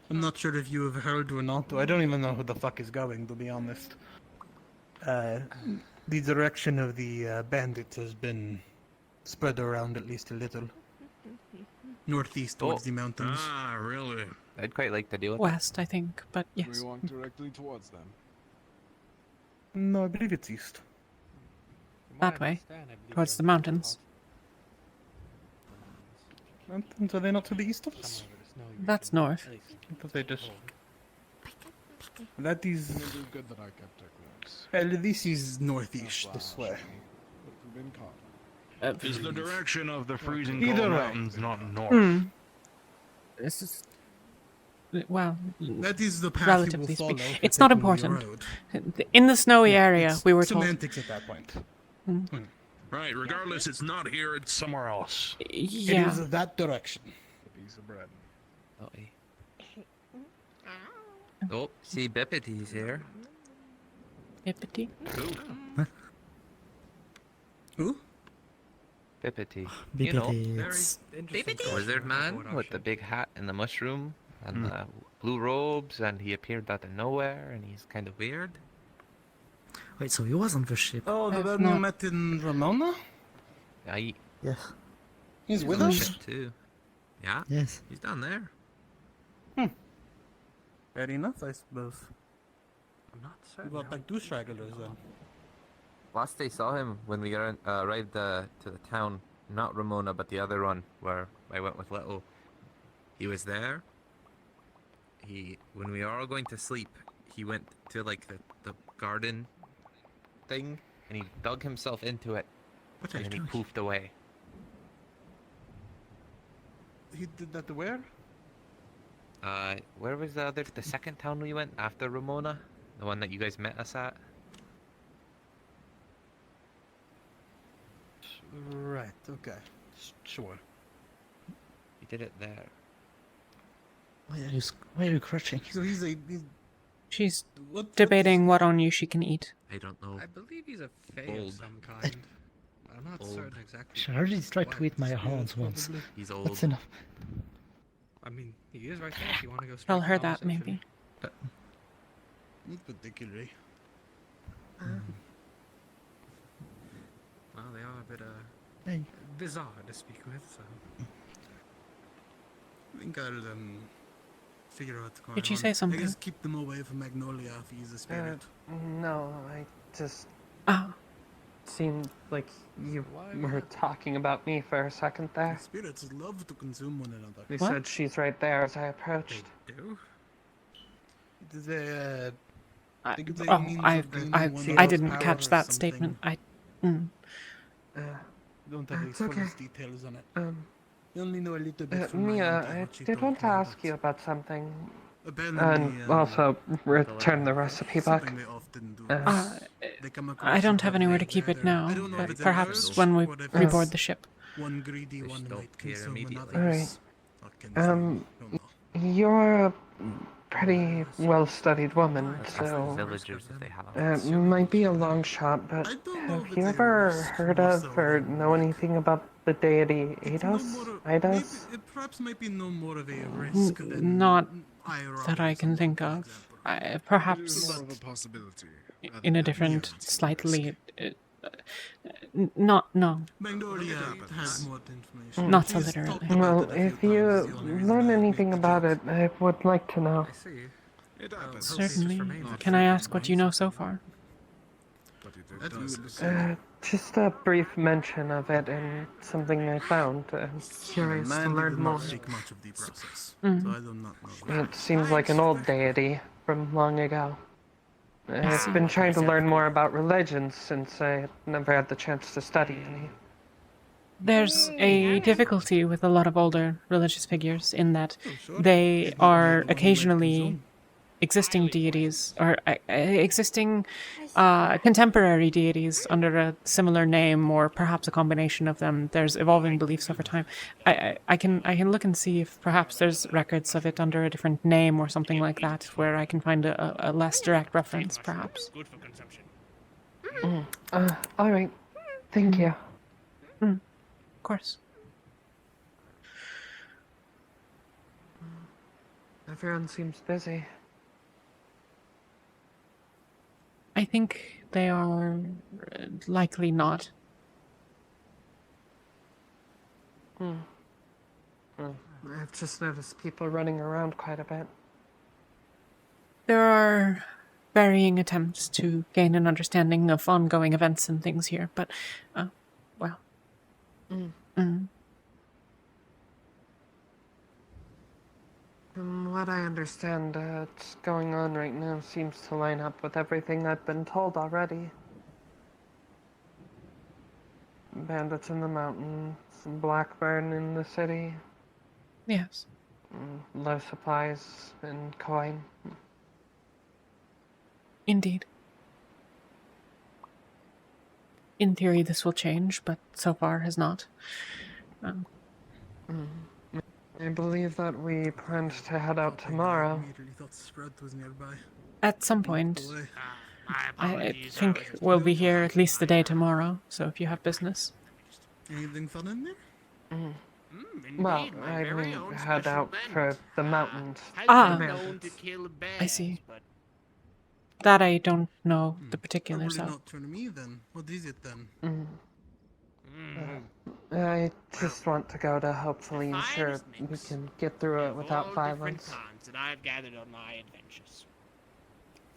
I'm not sure if you have heard or not, though. I don't even know who the fuck is going, to be honest. The direction of the bandits has been spread around at least a little. Northeast towards the mountains. Ah, really? I'd quite like to do it. West, I think, but yes. We walk directly towards them. No, I believe it's east. That way, towards the mountains. Mountains, are they not to the east of us? That's north. I thought they just... That is... It is good that I kept our close. Well, this is northeast, this way. But we've been caught. Is the direction of the freezing Either cold way. mountains not north? This is... Well, That is the path relatively you will follow. speaking. if It's you're not taking the important. road. In the snowy area, It's we were told. semantics at that point. Right, regardless, it's not here, it's somewhere else. Yeah. It is that direction. A piece of bread. Oh, see, Bippity's here. Bippity? Who? Bippity. BPT, it's Wizard man with the big hat and the mushroom and the blue robes, and he appeared out of nowhere, and he's kind of weird. Wait, so he was on the ship? Oh, the That's one you not- met in Ramona? Yeah, Yes. He's with on us? ship too. Yeah, Yes. he's down there. Fair enough, I suppose. I'm not We certain. got like two stragglers then. Last I saw him when we arrived to the town, not Ramona, but the other one where I went with Little. He was there. When we were all going to sleep, he went to like the garden thing, and he dug himself into it, What and then he poofed away. He did that to where? Where was the second town we went after Ramona? The one that you guys met us at? Right, okay. Sure. He did it there. Why are you crouching? So he's She's debating what on you she can eat. I don't know. I believe he's a fae Old. of some kind. I'm not Old. certain exactly. I already tried to what. eat my horns once. He's old. That's enough. I mean, he is right there if you want to go straight Tell to her that, conversation. maybe. Not particularly. Well, they are a bit, Hey. bizarre to speak with, so... I think I'll figure out what's going on. Did you say something? I guess keep them away from Magnolia if he's a spirit. No, I just Oh. seemed like you were talking about me for a second there. Spirits love to consume one another. They said she's right there as I approached. They do? It is a I didn't power catch or that something. statement. Don't have the It's okay. fullest details on it. You only know a little bit from Mia, my I what she did told want to me, ask but you about something. apparently, And also return the recipe book. something they often do. They come I across don't it have when anywhere they to keep it gather. now, I don't know if but it's a perhaps curse when we or if reboard it's the ship. one greedy one stop might here consume immediately. another's. What can say? Don't know. You're a pretty well-studied woman, Let's ask the so villagers if they have. it might be a long shot, but have you ever heard of or know anything about the deity Eidos? Eidos? It perhaps might be no more of a risk than Not Iron that I can think of. Perhaps More of a possibility. in a different, slightly... no. Magnolia has more information. Not so He's literally. talked about Well, it a few if you times, the only reason learn I anything make the about joke. it, I would like to know. I see. It happens. Certainly. Can I ask what you know so far? But it That we does. will see. Just a brief mention of it and something I found. Curious to Man learn did more. not speak much of the process, Mhm. so I do not know. It seems like an old deity from long ago. I've see. been trying to learn more about religions since I never had the chance to study any. There's a difficulty with a lot of older religious figures in that they are occasionally existing deities or existing contemporary deities under a similar name or perhaps a combination of them. There's evolving beliefs over time. I can look and see if perhaps there's records of it under a different name or something like that where I can find a less direct reference perhaps. Good for consumption. Alright. Thank you. Of course. Everyone seems busy. I think they are likely not. I've just noticed people running around quite a bit. There are varying attempts to gain an understanding of ongoing events and things here, but, well. From what I understand, what's going on right now seems to line up with everything I've been told already. Bandits in the mountains, Blackburn in the city. Yes. Low supplies and coin. Indeed. In theory, this will change, but so far has not. I believe that we planned to head out tomorrow. Immediately thought Sprout was nearby. At some point, Boy. I think we'll be here at least the day tomorrow, so if you have business. Anything fun in there? Well, I will head out for the mountains. I see. That I don't know the particulars Probably of. not for me then. What is it then? I just want to go to hopefully ensure we can get through it without violence. That I've gathered on my adventures.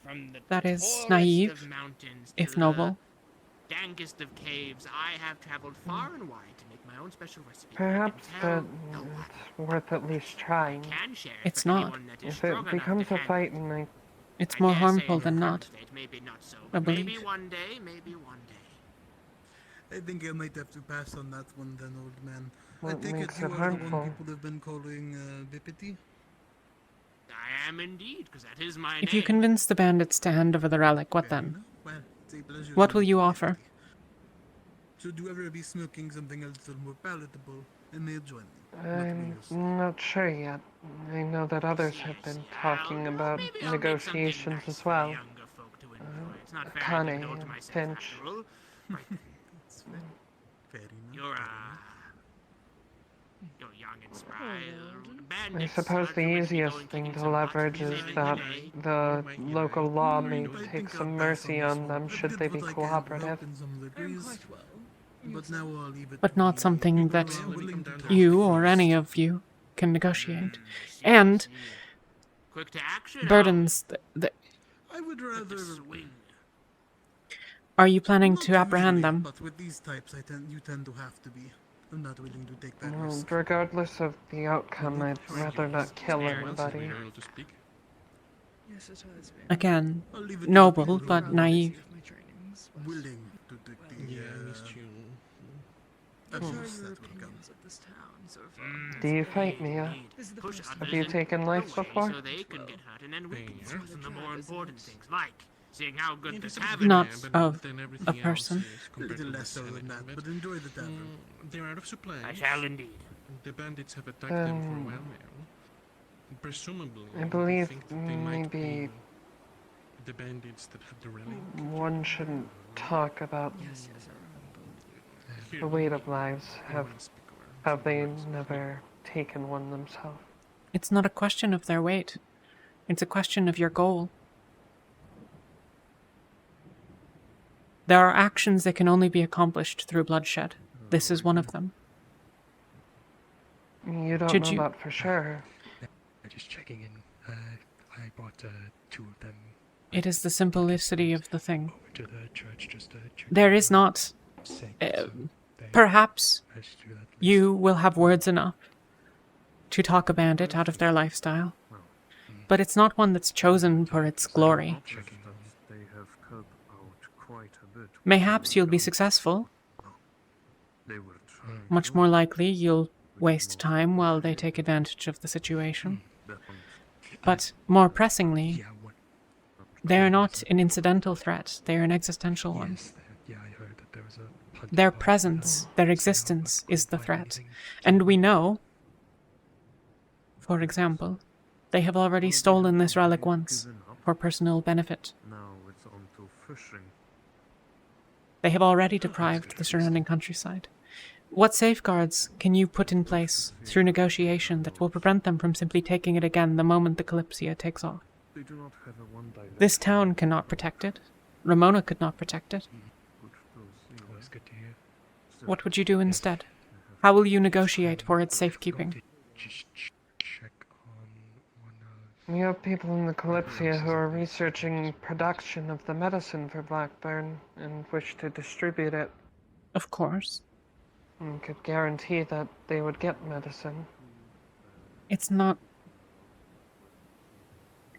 From the That is tallest naive, of mountains to if noble. the dankest of caves, I have traveled far and wide to make my own special recipe. Perhaps, but it's worth at least trying. Can share It's for not. anyone that is If strong it enough becomes to a handle fight it. and I... It's I more dare say harmful in than your not. current state, maybe not so. I But maybe believe. one day, maybe one day. I think I might have to pass on that one then, old man. I What take it makes you it are the harmful? one people have been calling Bippity? I am indeed, because that is my If name. you convince the bandits to hand over the relic, what Fair then? enough. Well, it's a pleasure What to will meet you offer? Should you ever be smoking something a little more palatable, I may join you. I'm not sure yet. I know that others have been talking about negotiations as well. It's not fair I Connie give it all to and myself, Finch. after all. Right. Fair enough. You're, You're young and spry. I Bandits suppose aren't the you ready to go easiest and thing kick in to some butt? leverage is that the local law may take some mercy on them should they be cooperative. But now I'll leave it But to not the something people that who are willing to talk you to or us. any of you can negotiate. And Quick to action. burdens I would rather. are you planning Not to apprehend usually, them? But with these types, you tend to have to be. I'm not willing to take that Well, risk. regardless of the outcome, I'd rather not kill anybody. Again, I'll leave it to the noble people who but are naive. willing to take the abuse that will come. Do you fight, Mia? Have you taken life before? So they can get hurt, and then we can focus on the more important things, like seeing how good the tavern Not is. of a person. A little less so than that, but enjoy the tavern. They're out of supplies. I shall indeed. The bandits have attacked them for a while now. Presumably, I believe think that they might be maybe the bandits that have the relic. one shouldn't talk about the weight of lives. Have they never taken one themselves? It's not a question of their weight. It's a question of your goal. There are actions that can only be accomplished through bloodshed. This is one of them. You don't Should know you- that for sure. Just checking in. I brought 2 of them It is the simplicity of the thing. to the church just to check. There is not. Perhaps you will have words enough to talk a bandit out of their lifestyle, but it's not one that's chosen for its glory. They have cut out quite a bit. Mayhaps you'll be successful. They were trying. Much more likely you'll waste time while they take advantage of the situation. But more pressingly, they are not an incidental threat, they are an existential one. Yeah, I heard that there was a Their presence, their existence is the threat. And we know, for example, they have already stolen this relic once, for personal benefit. Now it's on to fishing. They have already deprived the surrounding countryside. What safeguards can you put in place through negotiation that will prevent them from simply taking it again the moment the Kalypsia takes off? They do not have a one-direction. This town cannot protect it. Ramona could not protect it. Always good to hear. What would you do instead? How will you negotiate for its safekeeping? Just check on one We have people in the Kalypsia who are researching production of the medicine for Blackburn and wish to distribute it. Of course. And could guarantee that they would get medicine. It's not...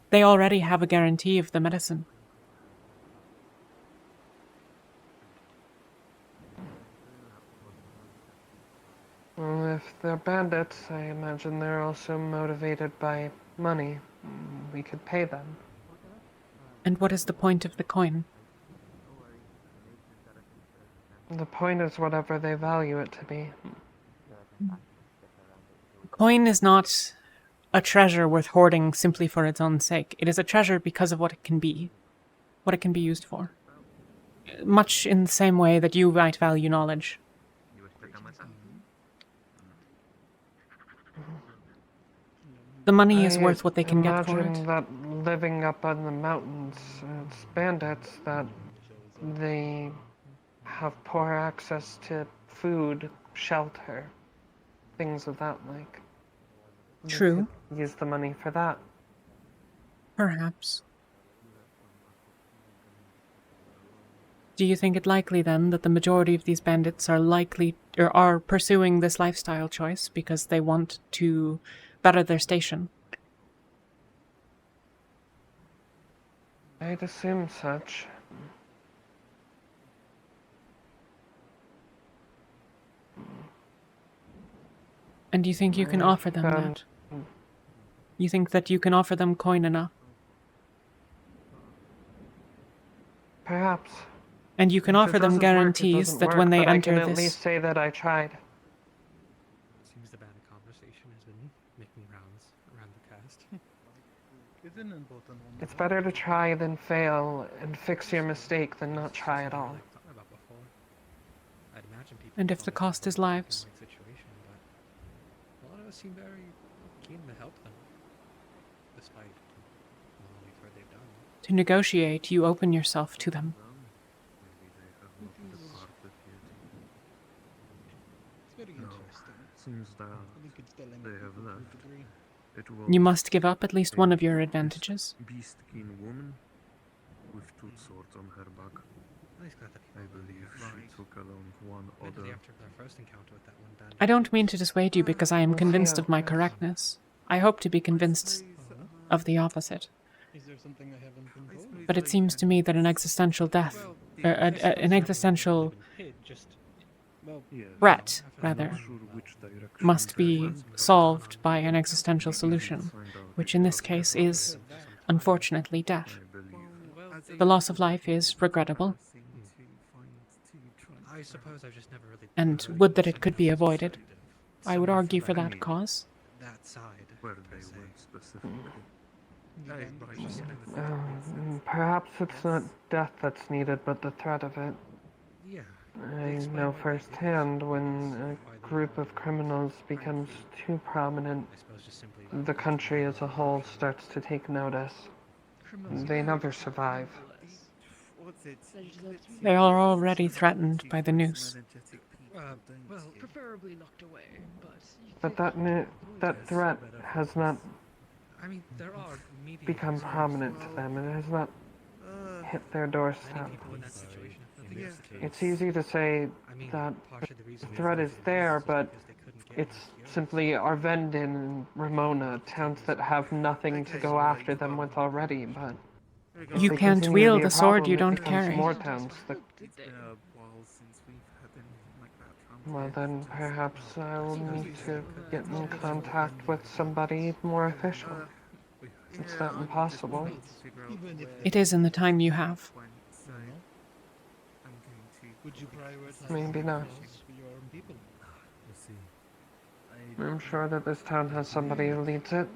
They already have a guarantee of the medicine. Well, if they're bandits, I imagine they're also motivated by money. We could pay them. And what is the point of the coin? The point is whatever they value it to be. Coin is not a treasure worth hoarding simply for its own sake. It is a treasure because of what it can be. What it can be used for. Much in the same way that you might value knowledge. The money is worth what they can get for Imagine it. that living up on the mountains, it's bandits that they have poor access to food, shelter, things of that like. They True. could use the money for that. Perhaps. Do you think it likely then that the majority of these bandits are likely or are pursuing this lifestyle choice because they want to better their station? I'd assume such. And do you think you can offer them that? You think that you can offer them coin enough? Perhaps. And you can If offer it them doesn't work, it guarantees doesn't that work, when they but I enter can at this... least say that I tried. Seems the bad conversation has been making rounds around the cast. It's better to try than fail, and fix your mistake than not try at all. And if the cost is lives? seem very keen to help them, despite all we've heard they've done. To negotiate, you open yourself to them. It's very interesting. Since I think it's telling they that have people left, could agree. it You was must give up at least one of your this advantages. beast-kin woman with two swords on her back. Well, he's glad that I believe she took along one Immediately other. after their first encounter with that one bandit. I don't mean to dissuade you because I am We'll see convinced how of my it goes. correctness. I hope to be convinced of the opposite. Is there something I haven't been told? But it seems to me that an existential death, or an existential threat, rather, must be solved by an existential solution, which in this case is, unfortunately, death. The loss of life is regrettable, I suppose I've just never really. and would that it could be avoided. I would argue for that cause. That side. Where they went specifically. Perhaps it's not death that's needed, but the threat of it. Yeah. I know firsthand when a group of criminals becomes too prominent, the country as a whole starts to take notice. They never survive. They are already threatened by the noose. Well, preferably locked away, But that threat has not I mean, there are become prominent to them. It has not hit their doorstep. people in that situation. It's easy to say that the threat is there, but it's simply Arvendin and Ramona, towns that have nothing to go after them with already, but... if You they can't continue to wield be a the sword you problem, it don't becomes carry. more towns that... Well then, perhaps I will need to get in contact with somebody more official. It's not impossible. It is in the time you have. Would you prioritize Maybe not. your own people? I'm sure that this town has somebody who leads it.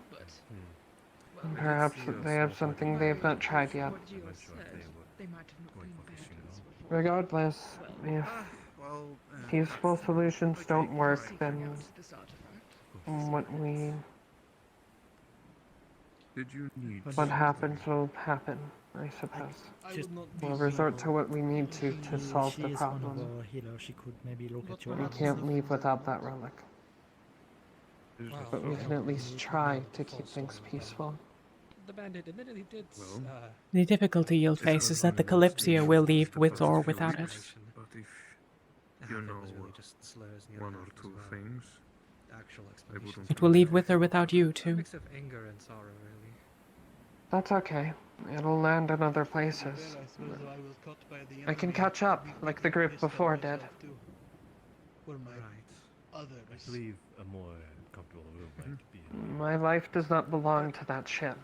And perhaps that they have something they've not tried yet. Regardless, if peaceful solutions don't work, then what happens will happen, I suppose. We'll resort to what we need to solve the problem. She could maybe look at your We can't leave without that relic. But we can at least try to keep things peaceful. The bandit admittedly did. The difficulty you'll face is that the Kalypsia will leave with or without it. But if you know one or two things, I wouldn't. It will leave with or without you, A too. mix of anger and sorrow, really. That's okay. It'll land in other places. I can catch up, like the group before did. Where my others. I believe a more comfortable room might be. My life does not belong to that ship.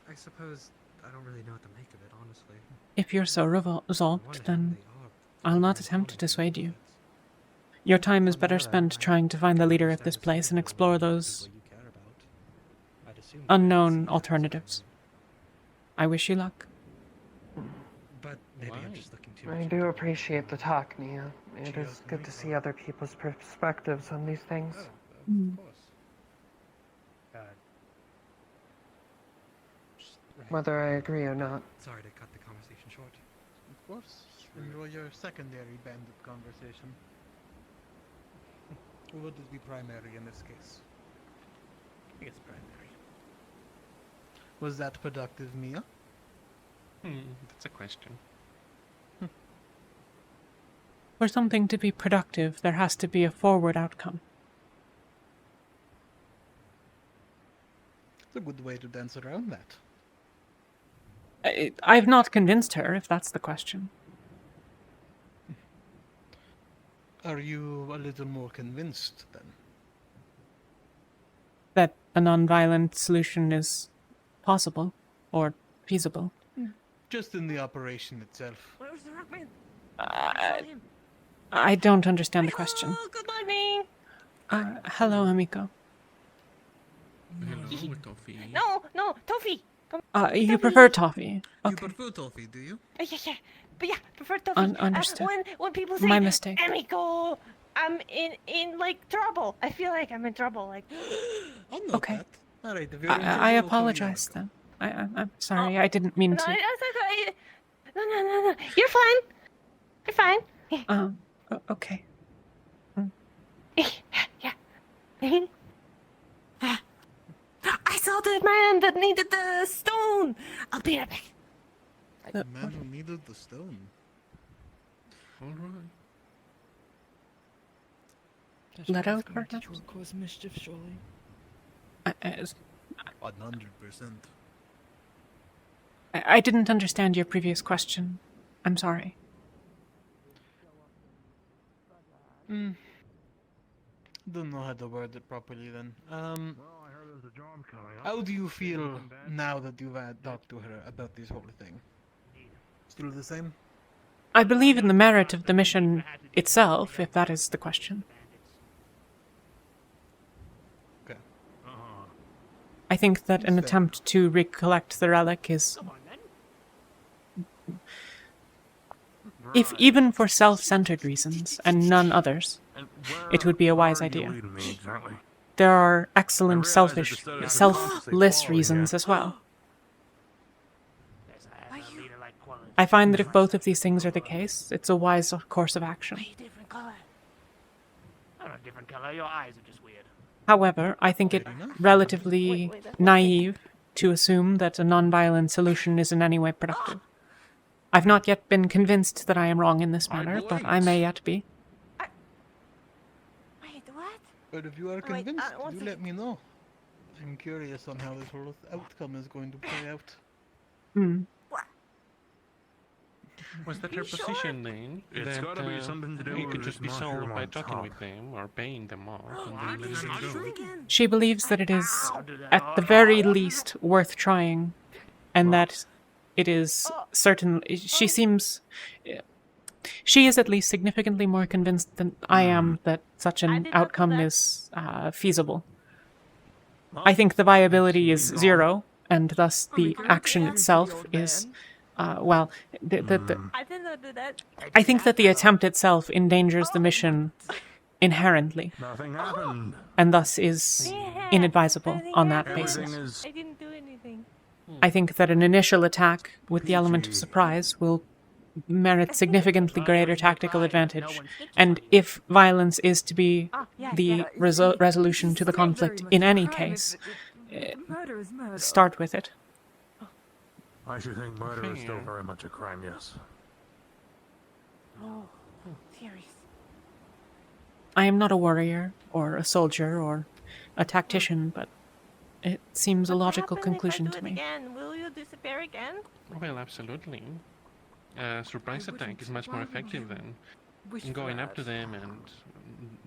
I suppose I don't really know what to make of it, honestly. If you're so resolved, then I'll not attempt to dissuade you. Your time is better spent trying to find the leader of this place and explore those unknown alternatives. I wish you luck. But maybe I'm just looking too much. I do appreciate the talk, Nia. It is good to see other people's perspectives on these things. Mm. Whether I agree or not. Sorry to cut the conversation short. Of course. Enjoy your secondary bandit conversation. Or would it be primary in this case? I think it's primary. Was that productive, Mia? That's a question. For something to be productive, there has to be a forward outcome. It's a good way to dance around that. I've not convinced her, if that's the question. Are you a little more convinced then? That a non-violent solution is possible, or feasible. Just in the operation itself. Where's the rockman? I don't understand the question. Oh, good morning. Hello, amico. Hello, Toffee. No, Toffee. You prefer toffee? You Okay. prefer toffee, do you? Yeah. But yeah, prefer Toffee. Understood. When people say My mistake. amico, I'm in like trouble. I feel like I'm in trouble. Like. I'll note Okay. that. All right. If you're in I trouble, apologize then. I'm sorry. I didn't mean No, to. no. You're fine. You're fine. Okay. Yeah. I saw the man that needed the stone. I'll be right back. The man who needed the stone. Alright. Leto, Going to perhaps? cause mischief, surely. 100%. I didn't understand your previous question. I'm sorry. Don't know how to word it properly then. How do you feel now that you've talked to her about this whole thing? Still the same? I believe in the merit of the mission itself, if that is the question. Okay. I think that an attempt to recollect the relic is... If even for self-centered reasons, and none others, it would be a wise idea. There are excellent selfless reasons as well. I find that if both of these things are the case, it's a wise course of action. Different color. I'm a different color. Your eyes are just weird. However, I think it relatively naive to assume that a non-violent solution is in any way productive. I've not yet been convinced that I am wrong in this matter, but I may yet be. Wait, what? But if you are convinced, do let me know. I'm curious on how this whole outcome is going to play out. Was that her position then? It's that, gotta be something to do it with could just be this solved by mushroom on talking top. with them or paying them off and then letting them go. She believes that it is, at the very least, worth trying, and that it is certainly... She seems... She is at least significantly more convinced than I am that such an outcome is feasible. I think the viability is zero, and thus the action itself is... well, I did not do that. I think that the attempt itself endangers the mission inherently, Nothing happened. and thus is inadvisable on that basis. I didn't do anything. I think that an initial attack with the element of surprise will merit significantly greater tactical advantage, and if violence is to be the resolution to the conflict in any case, Murder is murder. start with it. I should think murder is still very much a crime, yes. Oh, serious. I am not a warrior, or a soldier, or a tactician, but it seems a logical conclusion to me. Again? Will you disappear again? Well, absolutely. Surprise attack is much more effective than going up to them and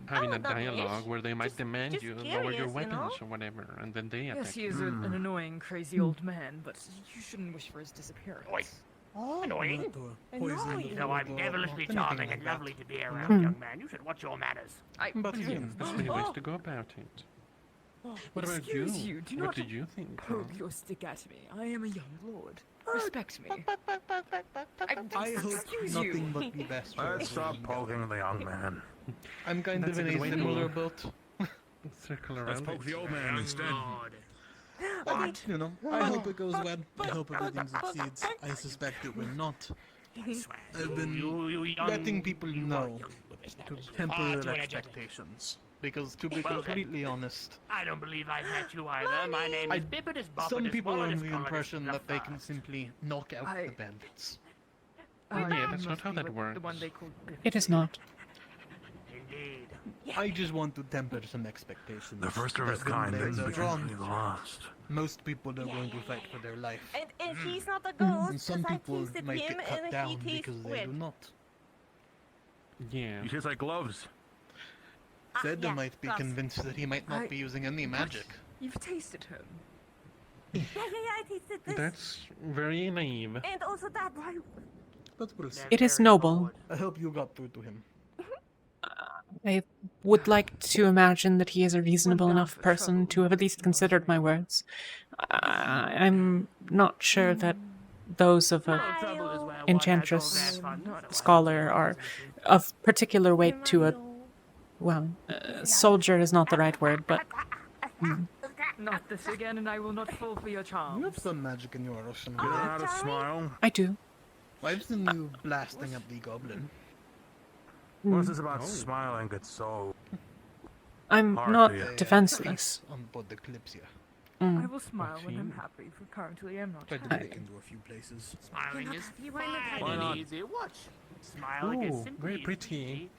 having a dialogue where they might demand you lower your weapons or whatever, and then they attack Yes, he is an annoying, crazy old man, but you shouldn't wish for his disappearance. Annoying? Annoying. You know, I'm devilishly charming and lovely to be around, Hmm. young man. You should watch your manners. But yes, there's many ways to go about it. What about you? Excuse you, do What not did you think? poke your stick at me. I am a young lord. Respect me. I hope Excuse nothing you. but the best for Let's stop poking the young man. I'm kind That's of a in good a way to similar go. boat. Circle Let's around poke it. the old man instead. But, you know, I hope it goes well. I hope everything succeeds. I suspect it will not. I've been letting people know to temper their expectations. Because to be completely honest, I don't believe I've met you either. My name is Bippidus Boppidus. some people are under the Bollidus, impression Collidus, that they can simply knock out the bandits. Yeah, that's not how that works. It is not. Indeed. I just want to temper some expectations. The first of that its when kind blades didn't are become drawn, the last. most people are going to fight for their life. And he's not a ghost, And some 'cause I people tasted might him get cut and down he tastes because they weird. do not. Yeah. You taste like gloves. Zed yeah, might be gloves. convinced that he might not be using any magic. You've tasted him. Yeah, I tasted this. That's very naive. And also that. But we'll see. It is noble. I hope you got through to him. I would like to imagine that he is a reasonable enough person to have at least considered my words. I'm not sure that those of a enchantress scholar are of particular weight to a well, soldier is not the right word, but Not this again, and I will not fall for your charms. You have some magic in your Russian. You know how to smile? I do. I've seen you blasting at the goblin. What's this about smiling? It's so. I'm hard not to get. defenseless. On board the Kalypsia. I will smile when I'm happy, for currently I'm not Tried to happy. break into a few places. Smiling is Why not? fun not? and easy. Watch. Smile like Ooh, a simple very easy pretty.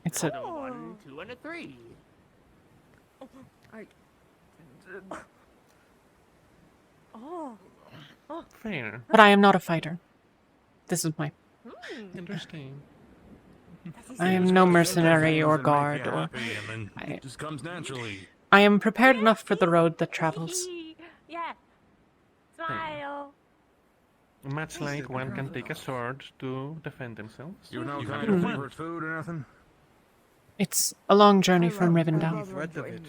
It's a a 1, 2, and a 3. Oh. Fair. but I am not a fighter. This is my. Interesting. I am no mercenary or Things that make guard you or. happy and then it just comes naturally. I am prepared enough for the road that travels. Yeah. Smile. Much like one can take a sword to defend themselves. You know, have kind your of fun. favorite food or nothing? It's a long journey from Rivendell. We've read of it.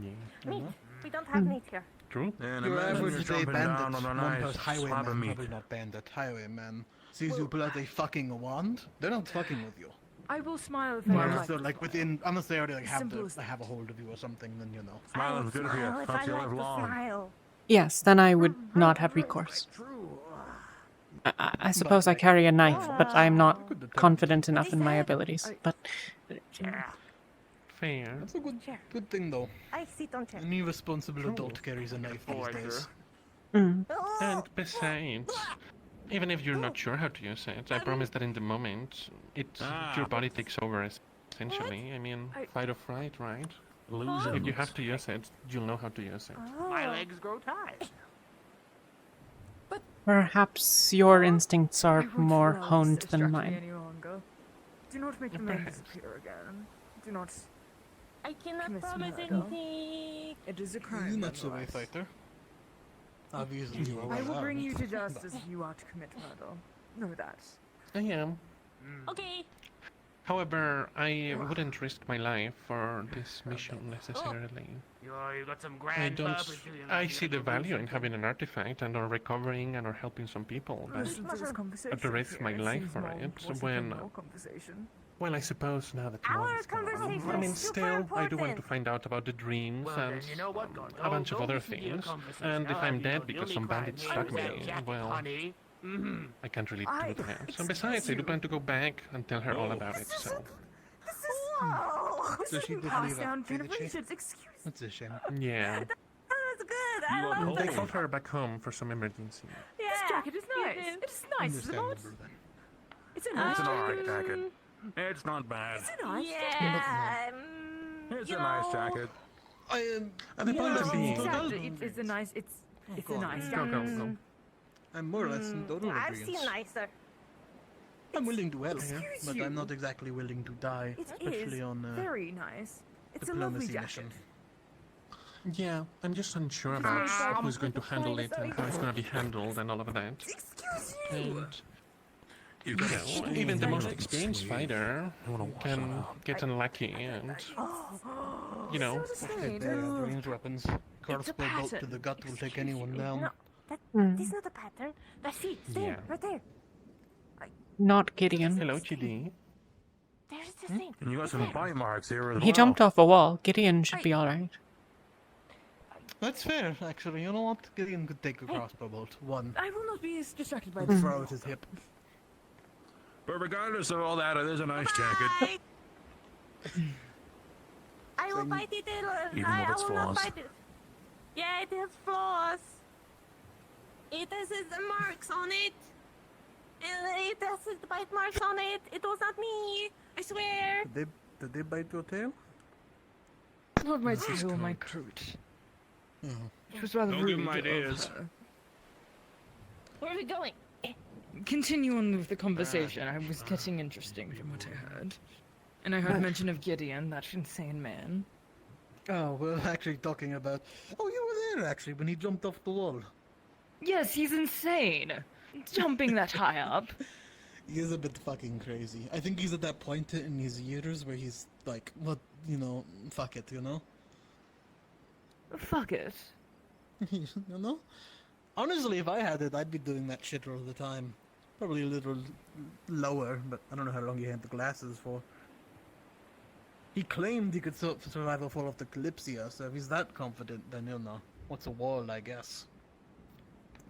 Yeah. Meat. We don't have meat here. True. And Your imagine you're average day jumping down bandit, on a one nice plus slab of highwayman, meat. probably not bandit, highwayman, sees you pull out a fucking wand, they're not fucking with you. I will smile if I Unless like. they're like within, unless they already like have Simple the, as they have a hold of you or something, then you know. Smiling's good for you. Smile if Helps I you like live to long. smile. Yes, then I would not have recourse. I suppose I carry a knife, but I am not confident enough in my abilities. But Fair. That's a good thing though. I sit on chair. Any responsible adult carries a knife these days. And besides, even if you're not sure how to use it, I promise that in the moment, your body takes over essentially. I mean, fight or flight, right? If you have to use it, you'll know how to use it. My legs grow tired. perhaps your instincts I are won't more allow this honed to than distract me mine. any longer. Do not make the man disappear again. Do not. I cannot commit promise murder. anything. It is a crime. You're not so way nonetheless. fighter. Obviously you are I will well bring you armed. to justice if you are to commit murder. Know that. I am. Okay. However, I wouldn't risk my life for this mission necessarily. You got some I grand don't. purpose to you. I see the value in having an artifact and or recovering and or helping some people, but Listen to this conversation to risk my here. It life seems for more it important when. than your conversation. Well, I suppose now that Our Molly's gone. conversation I mean, is super still, I do want to important. find out about the dreams Well, then, and you know what? a bunch of Go other listen to your things. conversation. And if I'll I'm have dead you because only some cry bandit near struck that me, jacket, well, honey. I can't really I- do that. So besides, I do plan to go back and tell her all about it. So Whoa. So she did Pass leave down after, did she? generations. Excuse me. That's a shame. yeah, That's good. I love they it. called her back home for some emergency. Yeah. This jacket is nice. It is nice, is it not? Understandable then. It's a nice It's an jacket. alright jacket. It's not bad. It's a nice Yeah. It's you a nice know, jacket. I am. And the point of being, Exactly. It's a nice. It's a nice go, jacket. go. I'm more or less in total I've agreement. seen nicer. I'm willing to help, Excuse but you. I'm not exactly willing to die, It especially is on very nice. It's a lovely diplomacy jacket. mission. Yeah, I'm just unsure It's about made by who's going to handle it and how it's going to be handled and all of that. Excuse you. And you know, even the most experienced fighter can get unlucky and you know. Dismayed. They have ranged weapons. Crossbow bolt to pattern. the gut will take anyone down. No, this is not a pattern. That's it. There, Yeah. right there. Not Gideon. Hello, Chidi. There's the thing. And you got some bite marks here as He well. jumped off a wall. Gideon should be alright. That's fair, actually. You know what? Gideon could take a crossbow bolt. One. I will not be as distracted by And this. throw at his hip. But regardless of all that, it is a nice jacket. I will bite it. Even I with its will not flaws. bite it. Yeah, it has flaws. It has its marks on it. It has its bite marks on it. It was not me. I swear. Did they bite your tail? Not my tail, my coat. Oh. It was rather Don't rude give him of ideas. her. Where are we going? Continue on with the conversation. I was getting interesting from what I heard. And I heard mention of Gideon, that insane man. Oh, we're actually talking about... Oh, you were there, actually, when he jumped off the wall. Yes, he's insane. Jumping that high up. He is a bit fucking crazy. I think he's at that point in his years where he's like, what, you know, fuck it, you know? Fuck it. You know? Honestly, if I had it, I'd be doing that shit all the time. Probably a little lower, but I don't know how long you had the glasses for. He claimed he could survive a fall of the Kalypsia, so if he's that confident, then you know, what's a wall, I guess.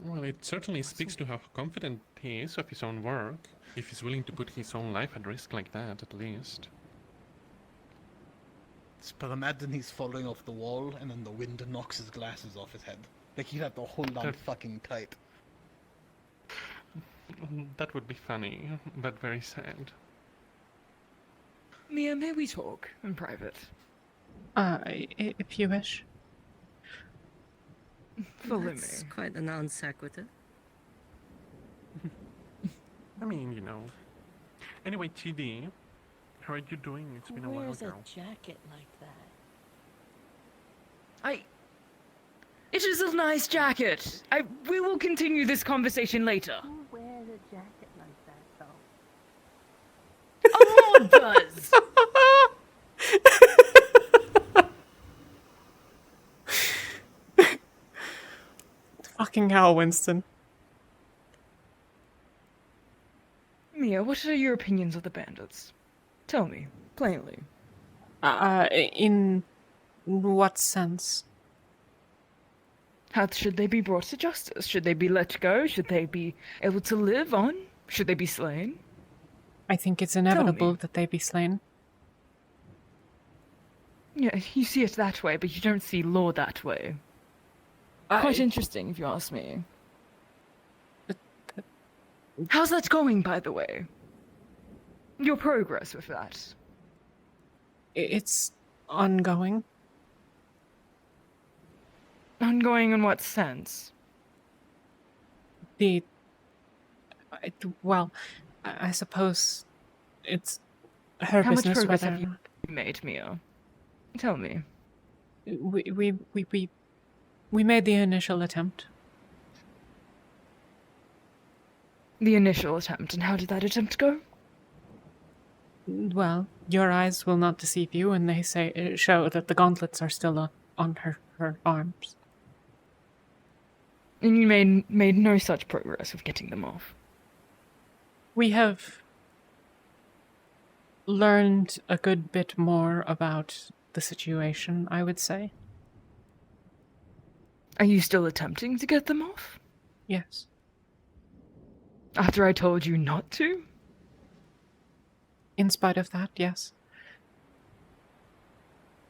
Well, it certainly speaks to how confident he is of his own work, if he's willing to put his own life at risk like that, at least. But imagine he's falling off the wall, and then the wind knocks his glasses off his head. Like he'd have to hold on fucking tight. That would be funny, but very sad. Mia, may we talk in private? If you wish. Follow me. That's quite a non sequitur. I mean, you know. Anyway, TD, how are you doing? It's been a while, Wears a girl. jacket like that? It is a nice jacket. We will continue this conversation later. Who wears a jacket like that, though? Oh, does. Fucking hell, Winston. Mia, what are your opinions of the bandits? Tell me, plainly. In what sense? How should they be brought to justice? Should they be let go? Should they be able to live on? Should they be slain? I think it's inevitable that they be slain. Yeah, you see it that way, but you don't see law that way. Quite interesting, if you ask me. How's that going, by the way? Your progress with that? It's ongoing. Ongoing in what sense? Well, I suppose it's her How much business progress whether have you made, Mia? Tell me. We made the initial attempt. The initial attempt, and how did that attempt go? Well, your eyes will not deceive you, and they show that the gauntlets are still on her arms. And you made no such progress with getting them off. We have learned a good bit more about the situation, I would say. Are you still attempting to get them off? Yes. After I told you not to? In spite of that, yes.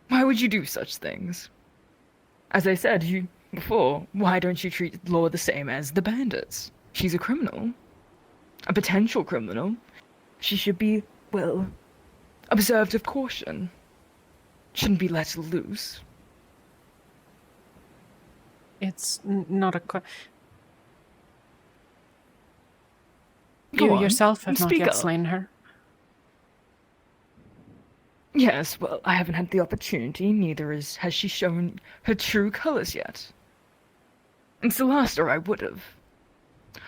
Why would you do such things? As I said before, why don't you treat Law the same as the bandits? She's a criminal. A potential criminal. She should be, well, observed with caution. Shouldn't be let loose. It's not a... Go You on, yourself have not speak yet up. slain her. Yes, well, I haven't had the opportunity, neither has she shown her true colors yet. In Celasta, I would have.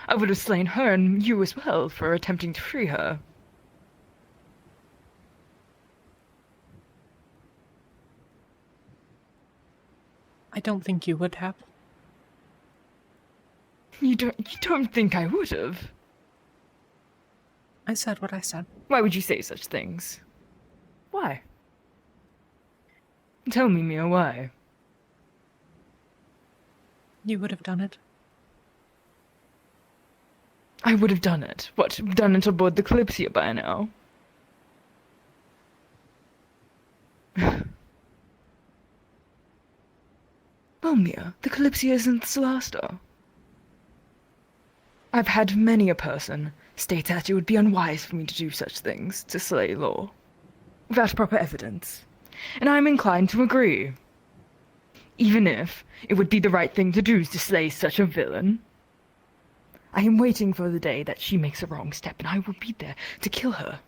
I would have slain her and you as well for attempting to free her. I don't think you would have. You don't think I would have? I said what I said. Why would you say such things? Why? Tell me, Mia, why? You would have done it. I would have done it. What, done it aboard the Kalypsia by now? Well, Mia, the Kalypsia isn't Celasta. I've had many a person state that it would be unwise for me to do such things, to slay Law, without proper evidence, and I'm inclined to agree. Even if it would be the right thing to do to slay such a villain. I am waiting for the day that she makes a wrong step, and I will be there to kill her.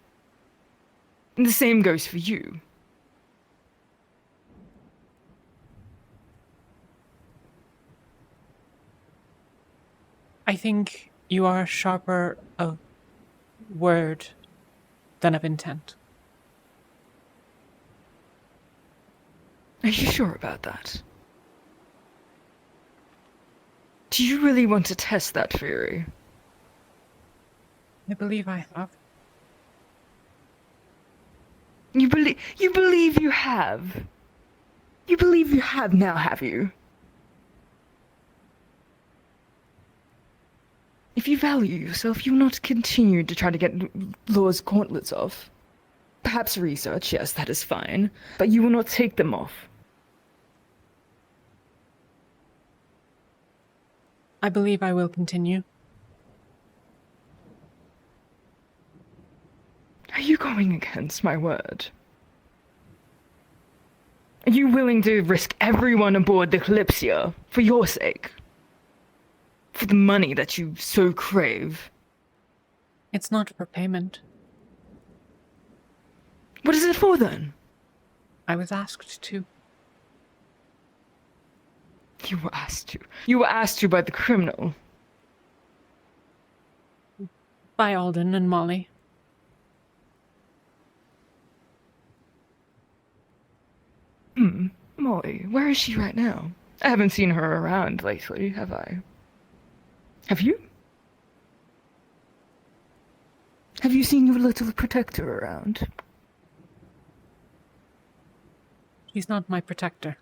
And the same goes for you. I think you are sharper of word than of intent. Are you sure about that? Do you really want to test that theory? I believe I have. You believe you have? You believe you have now, have you? If you value yourself, you will not continue to try to get Law's gauntlets off. Perhaps research, yes, that is fine, but you will not take them off. I believe I will continue. Are you going against my word? Are you willing to risk everyone aboard the Kalypsia for your sake? For the money that you so crave? It's not for payment. What is it for then? I was asked to. You were asked to. You were asked to by the criminal. By Alden and Molly. Molly, where is she right now? I haven't seen her around lately, have I? Have you? Have you seen your little protector around? She's not my protector.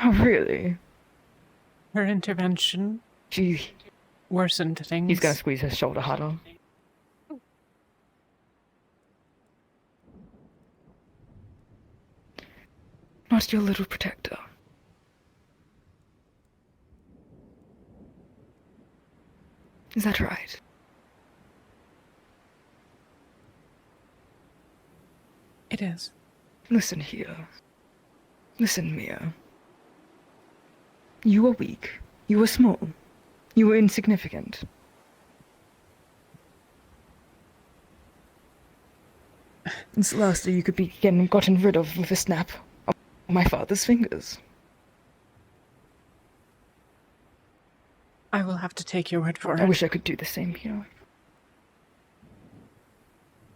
Oh, really? Her intervention worsened things. He's gonna squeeze his shoulder harder. Not your little protector. Is that right? It is. Listen here. Listen, Mia. You are weak. You are small. You are insignificant. This last you could be gotten rid of with a snap of my father's fingers. I will have to take your word for it. I wish I could do the same here.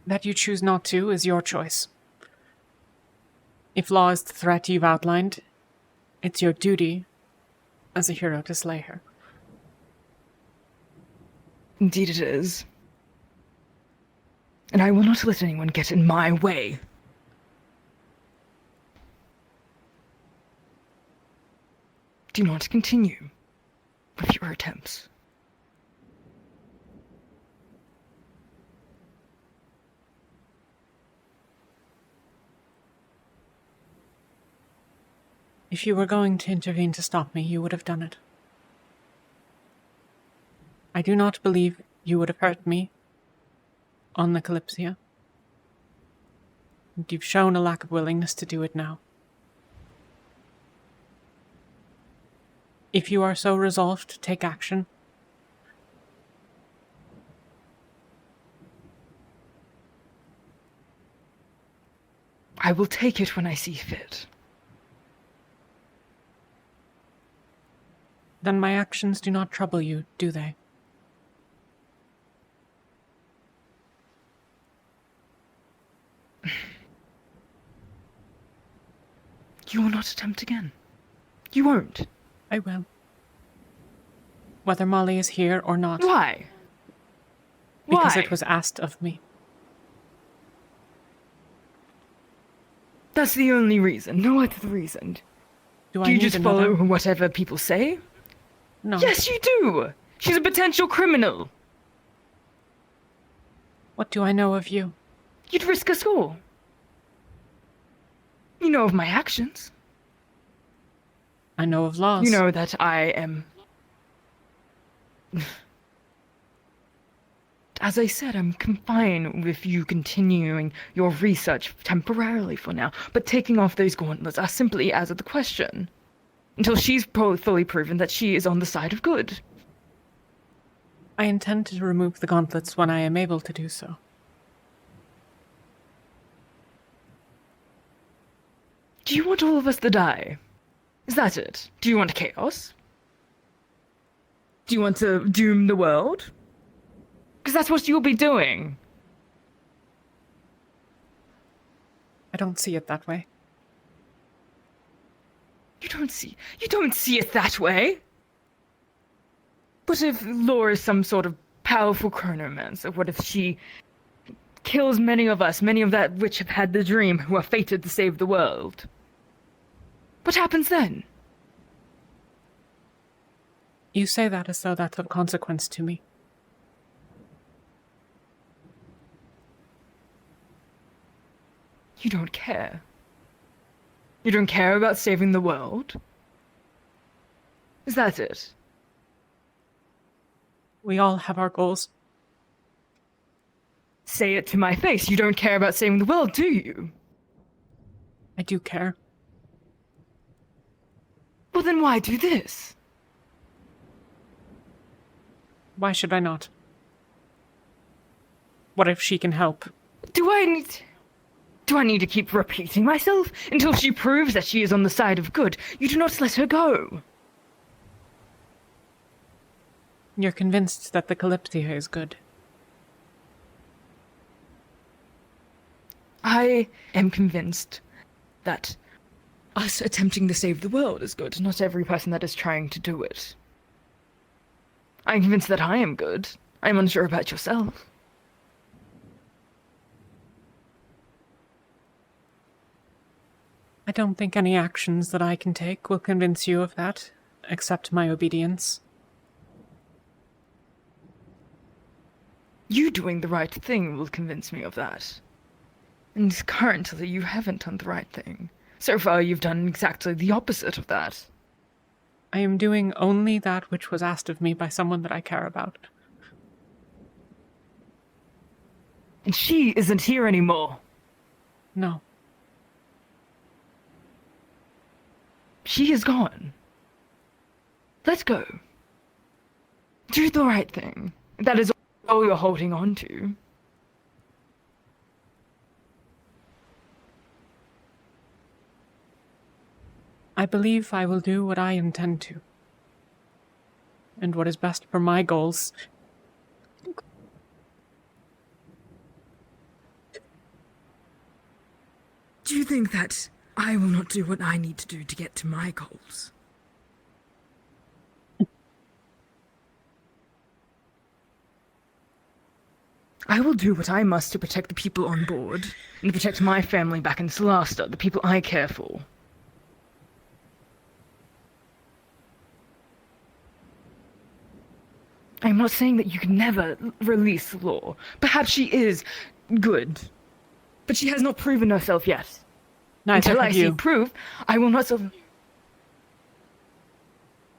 That you choose not to is your choice. If Law is the threat you've outlined, it's your duty as a hero to slay her. Indeed it is. And I will not let anyone get in my way. Do not continue with your attempts. If you were going to intervene to stop me, you would have done it. I do not believe you would have hurt me on the Kalypsia. And you've shown a lack of willingness to do it now. If you are so resolved to take action, I will take it when I see fit. then my actions do not trouble you, do they? You will not attempt again. You won't. I will. Whether Molly is here or not. Why? Because Why? it was asked of me. That's the only reason. No other reason. Do you need just another? follow whatever people say? No. Yes, you do! She's a potential criminal! What do I know of you? You'd risk us all. You know of my actions. I know of laws. You know that I am... As I said, I'm fine with you continuing your research temporarily for now, but taking off those gauntlets are simply out of the question. Until she's fully proven that she is on the side of good. I intend to remove the gauntlets when I am able to do so. Do you want all of us to die? Is that it? Do you want chaos? Do you want to doom the world? Because that's what you'll be doing. I don't see it that way. You don't see it that way? But if Law is some sort of powerful chronomancer? What if she kills many of us, many of that which have had the dream, who are fated to save the world? What happens then? You say that as though that's of consequence to me. You don't care. You don't care about saving the world? Is that it? We all have our goals. Say it to my face. You don't care about saving the world, do you? I do care. Well, then why do this? Why should I not? What if she can help? Do I need to keep repeating myself until she proves that she is on the side of good? You do not let her go. You're convinced that the Kalypsia is good. I am convinced that us attempting to save the world is good, not every person that is trying to do it. I'm convinced that I am good. I'm unsure about yourself. I don't think any actions that I can take will convince you of that, except my obedience. You doing the right thing will convince me of that. And currently you haven't done the right thing. So far you've done exactly the opposite of that. I am doing only that which was asked of me by someone that I care about. And she isn't here anymore. No. She is gone. Let's go. Do the right thing. That is all you're holding on to. I believe I will do what I intend to. And what is best for my goals. Do you think that I will not do what I need to do to get to my goals? I will do what I must to protect the people on board, and to protect my family back in Solasta, the people I care for. I'm not saying that you can never release Law. Perhaps she is good, but she has not proven herself yet. Neither Until I have see you. proof, I will not.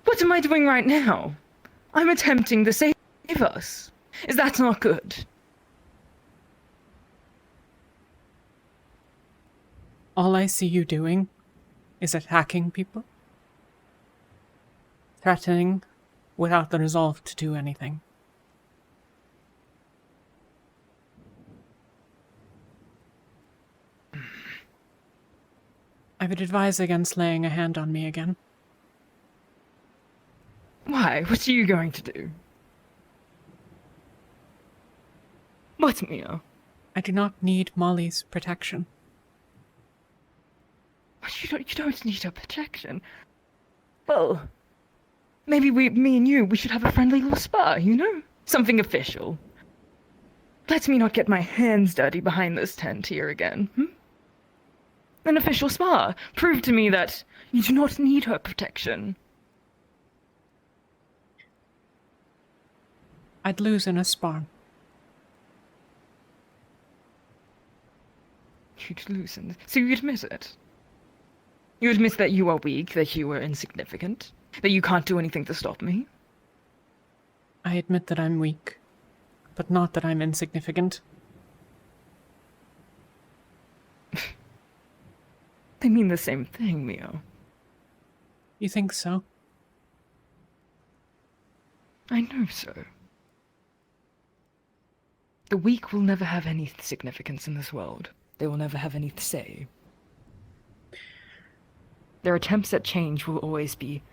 What am I doing right now? I'm attempting to save us. Is that not good? All I see you doing is attacking people. Threatening without the resolve to do anything. I would advise against laying a hand on me again. Why? What are you going to do? What, Mia? I do not need Molly's protection. You don't need her protection. Well, maybe me and you, we should have a friendly little spa, you know? Something official. Let me not get my hands dirty behind this tent here again, An official spa. Prove to me that you do not need her protection. I'd lose in a spar. You'd lose in... So you admit it? You admit that you are weak, that you are insignificant, that you can't do anything to stop me? I admit that I'm weak, but not that I'm insignificant. They mean the same thing, Mio. You think so? I know so. The weak will never have any significance in this world. They will never have any say. Their attempts at change will always be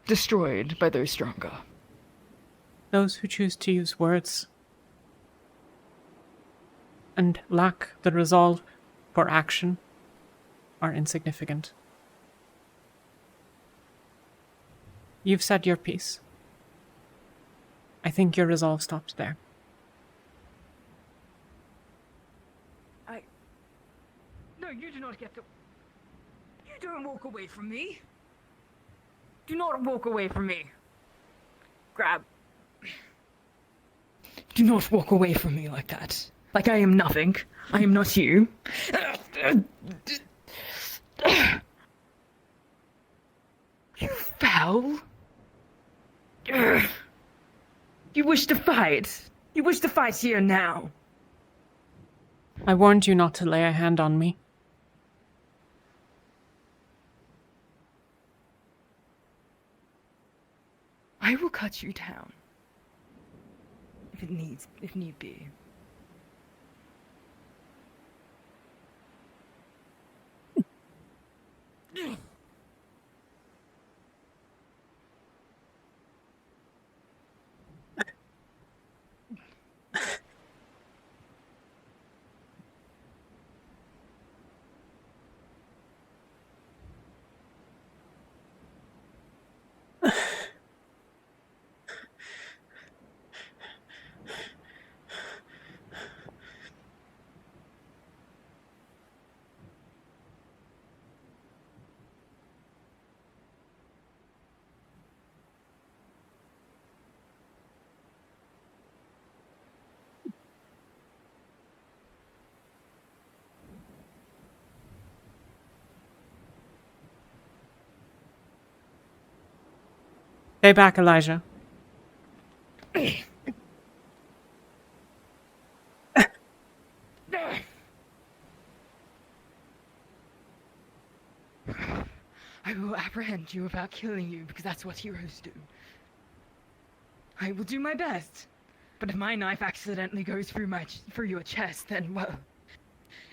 destroyed by those stronger. Those who choose to use words and lack the resolve for action are insignificant. You've said your piece. I think your resolve stopped there. No, you do not get to... You don't walk away from me. Do not walk away from me. Grab. Do not walk away from me like that. Like I am nothing. I am not you. You foul. You wish to fight. You wish to fight here now. I warned you not to lay a hand on me. I will cut you down. If need be. Stay back, Elijah. I will apprehend you without killing you, because that's what heroes do. I will do my best. But if my knife accidentally goes through your chest, then, well,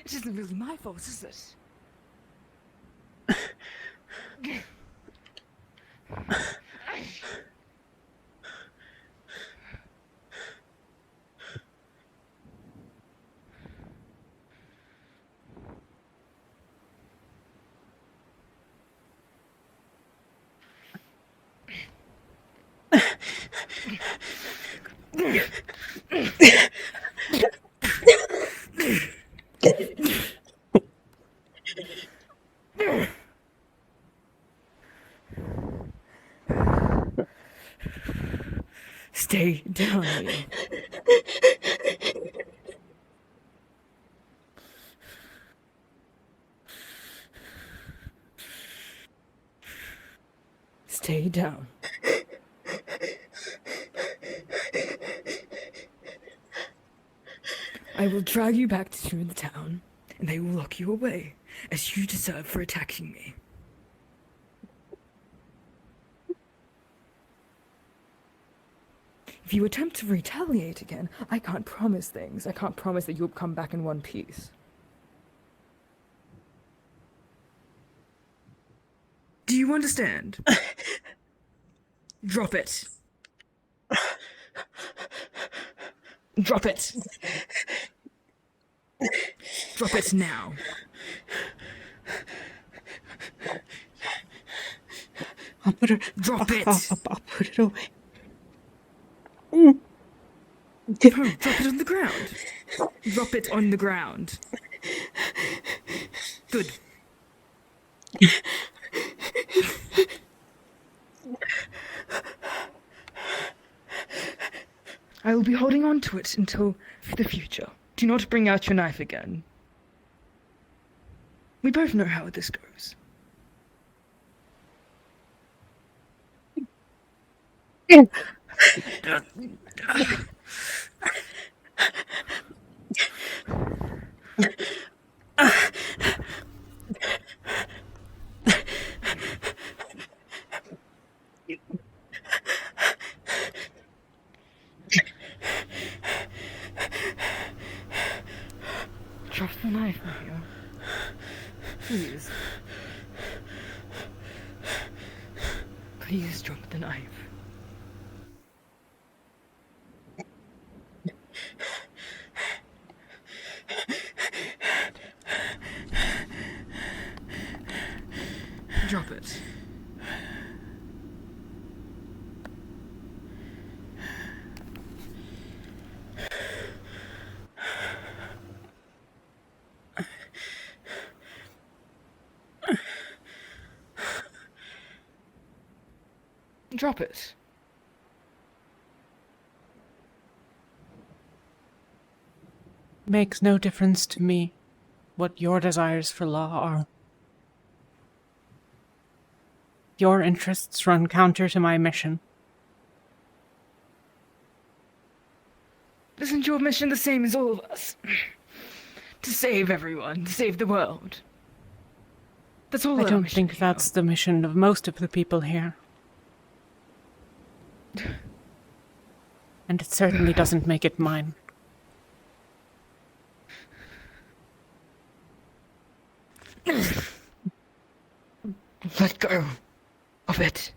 it isn't really my fault, is it? Stay down, Lee. Stay down. I will drag you back to the town, and they will lock you away, as you deserve for attacking me. If you attempt to retaliate again, I can't promise things. I can't promise that you'll come back in one piece. Do you understand? Drop it. Drop it. Drop it now. I'll put it. Drop it. I'll put it away. No, drop it on the ground. Drop it on the ground. Good. I will be holding on to it until the future. Do not bring out your knife again. We both know how this goes. Drop the knife, Mario. Please. Please drop the knife. Drop it. drop it. Makes no difference to me what your desires for law are. Your interests run counter to my mission. Isn't your mission the same as all of us? To save everyone, to save the world. That's all I our don't mission think that's the mission of most of the people here. And it certainly doesn't make it mine. Let go of it.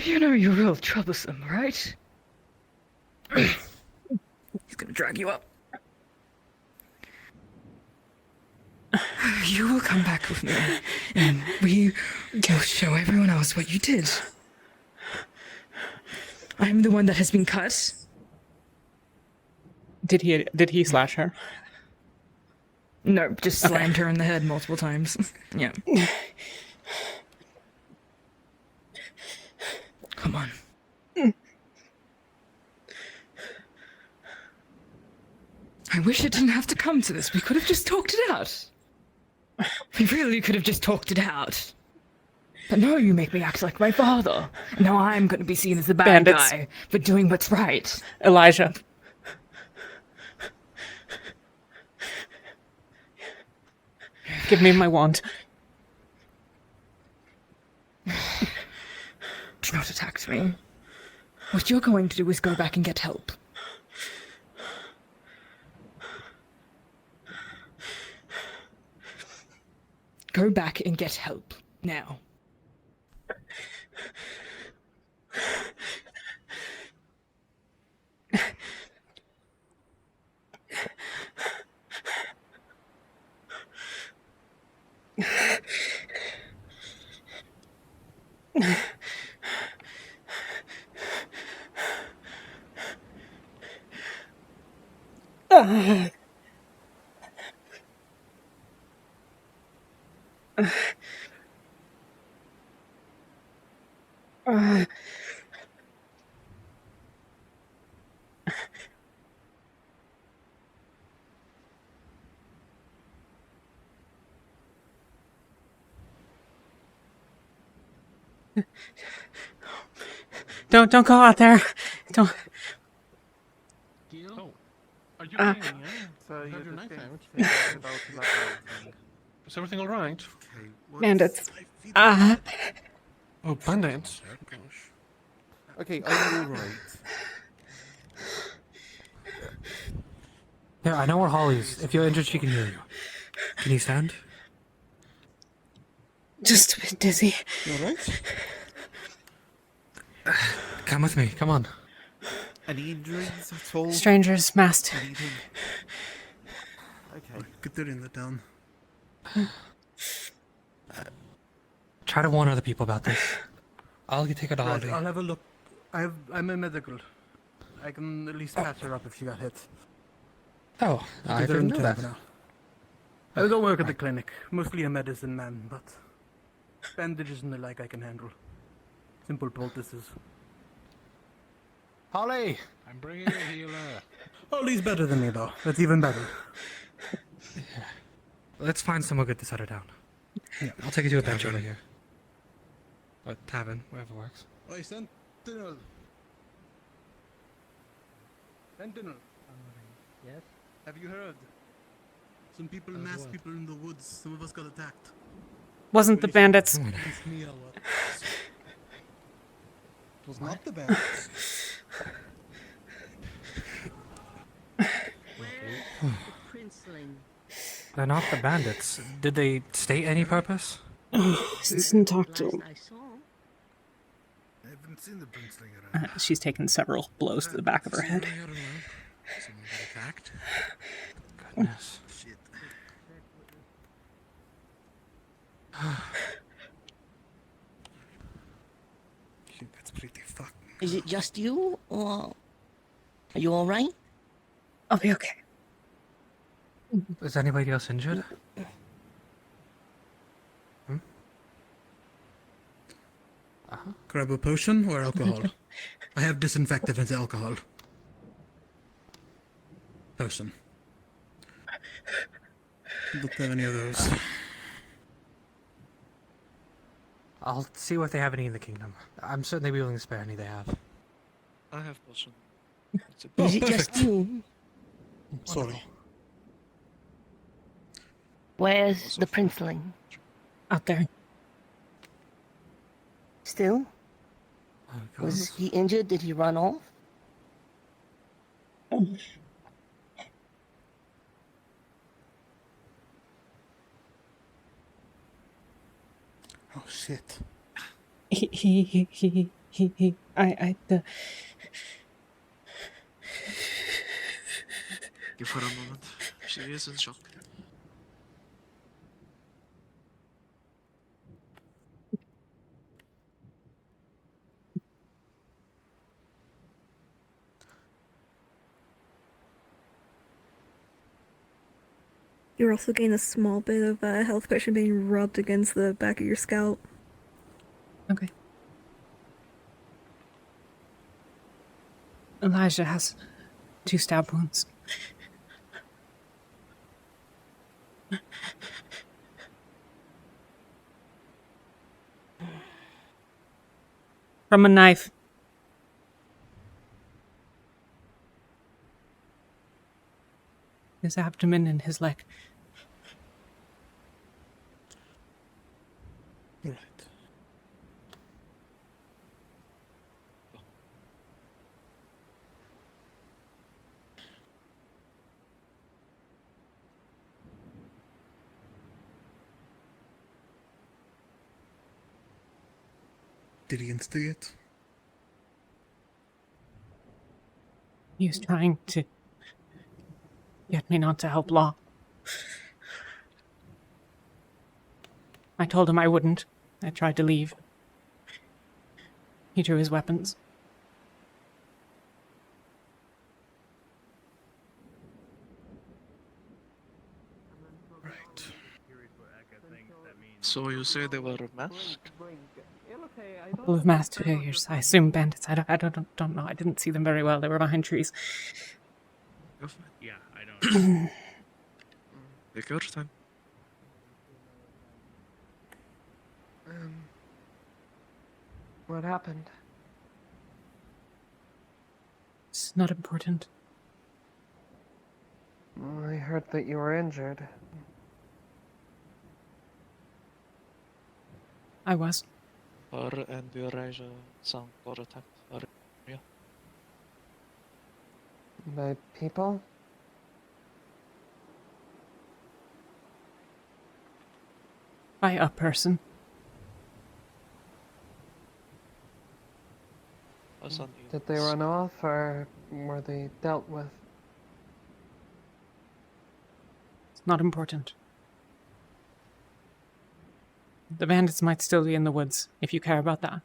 You know you're real troublesome, right? He's gonna drag you up. You will come back with me, and we will show everyone else what you did. I'm the one that has been cut. Did he slash her? No, just slammed her in the head multiple times. Yeah. Come on. I wish it didn't have to come to this. We could have just talked it out. We really could have just talked it out. But no, you make me act like my father. Now I'm going to be seen as the bad Bandits. guy for doing what's right. Elijah. Give me my wand. Do not attack me. What you're going to do is go back and get help. Go back and get help. Now. Don't go out there. Don't. Oh, are you Uh, okay? So Is you're your knife just out? thinking about leveling. Is everything all right? Bandits. Oh, bandits. Okay, are you alright? Yeah, I know where Holly is. If you're injured, she can hear you. Can you stand? Just a bit dizzy. You alright? Come with me. Come on. Any injuries at all? Strangers masked. Anything? Okay. Get that in the town. Try to warn other people about this. I'll take it all Right, day. I'll have a look. I'm a medical. I can at least patch her up if she got hit. Oh, I Get her in didn't know town that. for now. I'll go work at the clinic. Mostly a medicine man, but bandages and the like I can handle. Simple poultices. Holly! I'm bringing a healer. Holly's better than me, though. That's even better. Let's find somewhere good to set her down. Yeah. I'll take you to a bench over here. Or tavern, wherever works. Oi, Sentinel! Sentinel! Yes? Have you heard? Some people masked people in the woods. Some of us got attacked. Wasn't the bandits. It's me, what? It was not the bandits. Princeling. They're not the bandits. Did they state any purpose? Didn't talk to him. I saw. I haven't seen the princeling around. She's taken several blows to the back of her head. Someone got attacked. Goodness. Shit. That's pretty fucking Is it just you, or are you all right? I'll be okay. Is anybody else injured? Grab a potion or alcohol? I have disinfectant and alcohol. Potion. Don't have any of those. I'll see what they have any in the kingdom. I'm certain they'll be willing to spare any they have. I have potion. Is it just you? Sorry. Where's the princeling? Out there. Still? Was he injured? Did he run off? Oh shit. Give her a moment. She is in shock. You're also getting a small bit of health potion being rubbed against the back of your scalp. Okay. Elijah has 2 stab wounds. From a knife. His abdomen and his leg. Right. Did he instigate? He was trying to get me not to help Law. I told him I wouldn't. I tried to leave. He drew his weapons. So you say they were masked? A couple of masked figures. I assume bandits. I don't know. I didn't see them very well. They were behind trees. Yeah, I don't. Take your time. What happened? It's not important. I heard that you were injured. I was. Her and Elijah sound for attack. Yeah. By people? By a person. Did they run off, or were they dealt with? It's not important. The bandits might still be in the woods, if you care about that.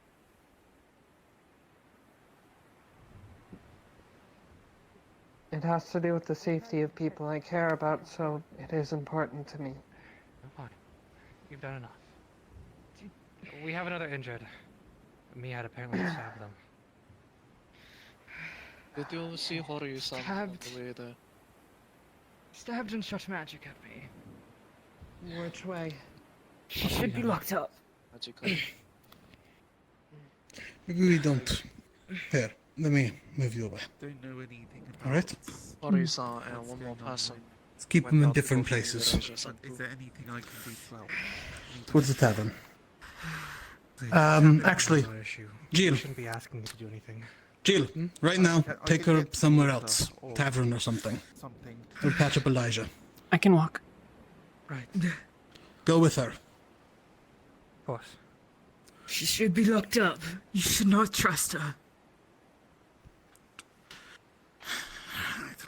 It has to do with the safety of people I care about, so it is important to me. Fine. You've done enough. We have another injured. Me had apparently stabbed them. Did you see Horii-san on the way there? Stabbed and shot magic at me. Which way? She should be locked up. Magically. We don't. Here, let me move you away. Don't know anything about Alright? Horii-san and one more person. Let's keep them in different places. Is there anything I can do to help? Towards the tavern. Actually, Jill. Shouldn't be asking you to do anything. Jill, right now, take her somewhere else. Tavern or something. Or patch up Elijah. I can walk. Right. Go with her. Of course. She should be locked up. You should not trust her.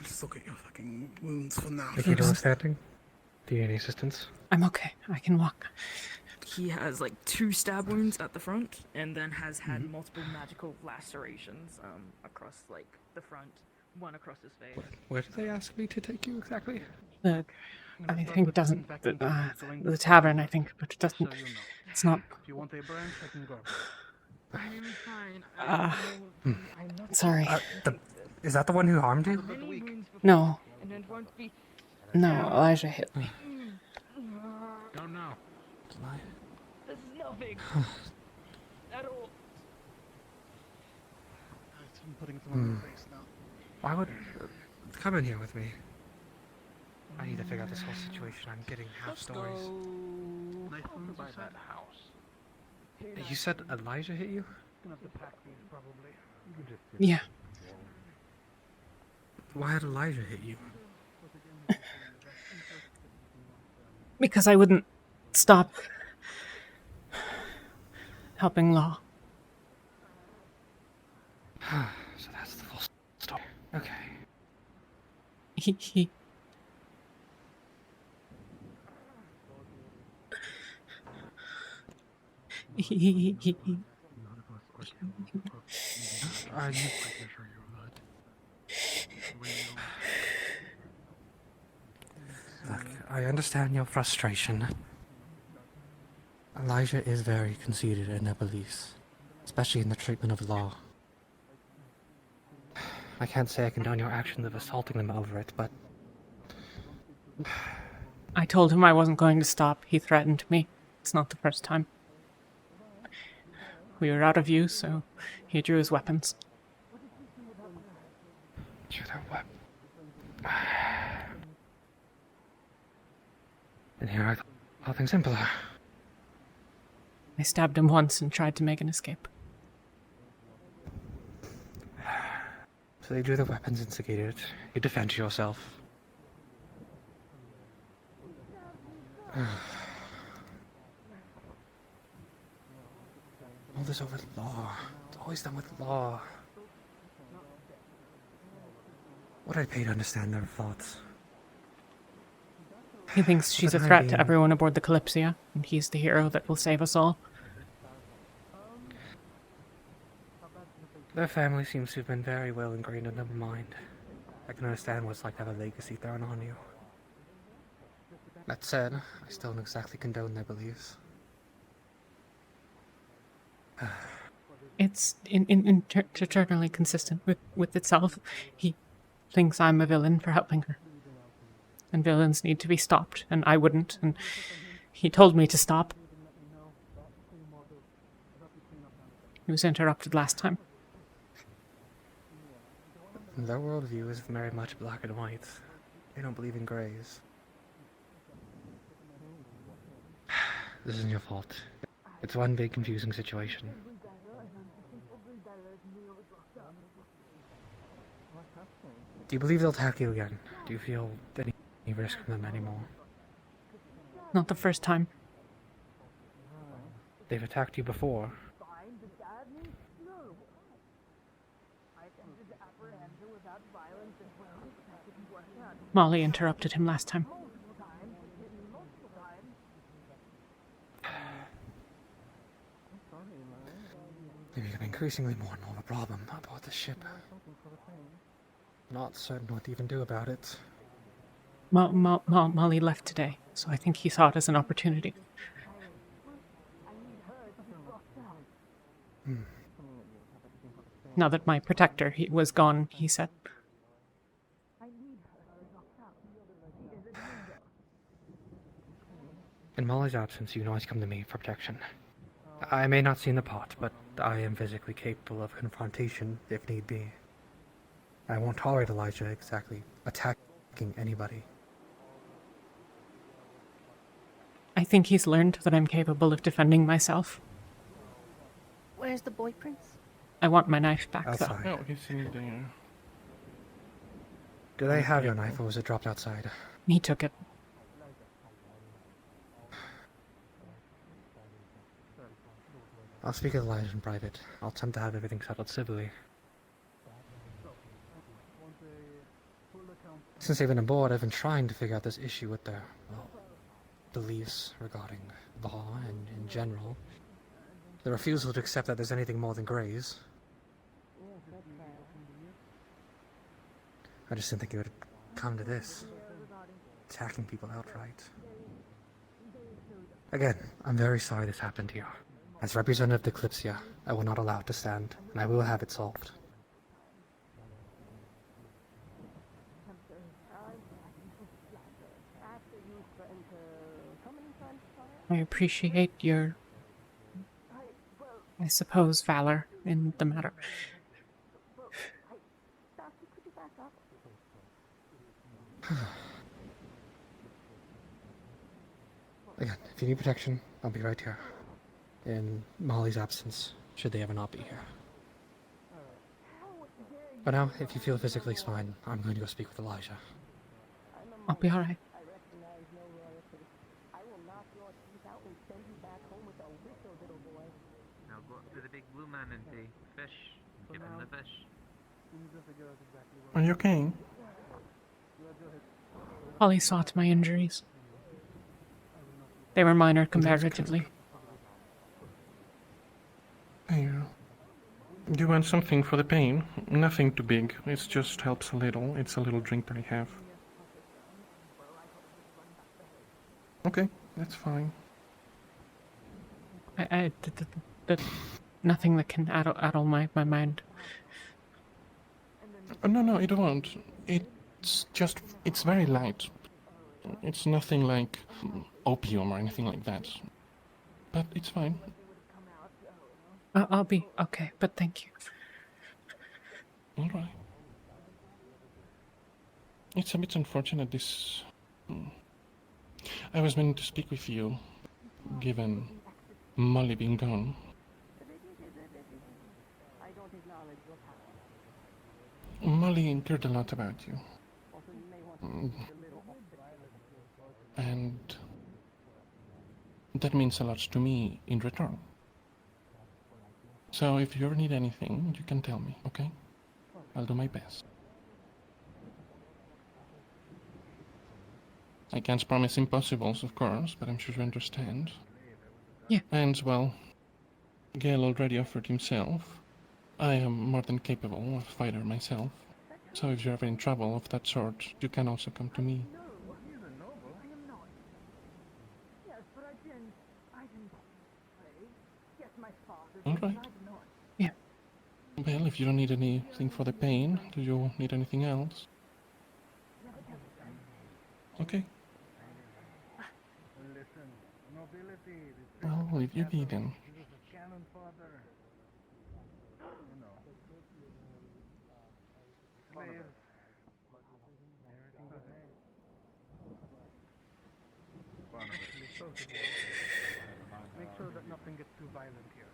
Let's look at your fucking wounds for now. If you don't standing, do you need any assistance? I'm okay. I can walk. he has like 2 stab wounds at the front, and then has had multiple magical lacerations across like the front, one across his face. Where did they ask me to take you exactly? I think it doesn't. The tavern, I think, but it doesn't. It's not. If you want a branch, I can grab it. I'm fine. Sorry. Is that the one who harmed you? No. And it won't be. No, Elijah hit me. No, no. This is nothing. At all. I'm putting some on your face now. Why would... come in here with me. I need to figure out this whole situation. I'm getting half stories. Nice one by that house. You said Elijah hit you? Gonna have to pack these probably. Yeah. Why had Elijah hit you? Because I wouldn't stop helping Law. So that's the full story. Okay. He Are you... Look, I understand your frustration. Elijah is very conceited in their beliefs, especially in the treatment of Law. I can't say I condone your actions of assaulting them over it, but... I told him I wasn't going to stop. He threatened me. It's not the first time. We were out of view, so he drew his weapons. Drew their weapons. And here I thought things simpler. I stabbed him once and tried to make an escape. So they drew their weapons, instigated it. You defend yourself. All this over Law. It's always done with Law. What did I pay to understand their thoughts? He thinks she's a threat to everyone aboard the Kalypsia, and he's the hero that will save us all. Their family seems to have been very well ingrained in their mind. I can understand what it's like to have a legacy thrown on you. That said, I still don't exactly condone their beliefs. It's internally consistent with itself. He thinks I'm a villain for helping her. And villains need to be stopped, and I wouldn't, and he told me to stop. He was interrupted last time. Their worldview is very much black and white. They don't believe in grays. This isn't your fault. It's one big confusing situation. Do you believe they'll attack you again? Do you feel any risk from them anymore? Not the first time. They've attacked you before. Molly interrupted him last time. They're becoming increasingly more and more of a problem aboard the ship. Not certain what to even do about it. Molly left today, so I think he saw it as an opportunity. Now that my protector was gone, he said. In Molly's absence, you can always come to me for protection. I may not see in the pot, but I am physically capable of confrontation if need be. I won't tolerate Elijah exactly attacking anybody. I think he's learned that I'm capable of defending myself. Where's the boy prince? I want my knife back, Outside. though. Oh, he's in there. Did I have your knife or was it dropped outside? He took it. I'll speak with Elijah in private. I'll attempt to have everything settled civilly. Since they've been aboard, I've been trying to figure out this issue with their, well, beliefs regarding law and in general. The refusal to accept that there's anything more than grays. I just didn't think it would come to this. Attacking people outright. Again, I'm very sorry this happened here. As representative of Kalypsia, I will not allow it to stand, and I will have it solved. I appreciate your, I suppose, valor in the matter. Again, if you need protection, I'll be right here. In Molly's absence, should they ever not be here. But now, if you feel physically fine, I'm going to go speak with Elijah. I'll be alright. Now go up to the big blue man and say, fish. Give him the fish. Are you okay? Holly saw to my injuries. They were minor comparatively. Here. Do you want something for the pain? Nothing too big. It just helps a little. It's a little drink that I have. Okay, that's fine. Nothing that can addle my mind. No, it won't. It's just, it's very light. It's nothing like opium or anything like that. But it's fine. I'll be okay, but thank you. Alright. It's a bit unfortunate this... I was meaning to speak with you, given Molly being gone. Molly cared a lot about you. And that means a lot to me in return. So if you ever need anything, you can tell me, okay? I'll do my best. I can't promise impossibles, of course, but I'm sure you understand. Yeah. And, well, Gale already offered himself. I am more than capable of fighter myself. So if you're ever in trouble of that sort, you can also come to me. Alright. Yeah. Well, if you don't need anything for the pain, do you need anything else? Okay. Well, leave you be then. Make sure that nothing gets too violent here.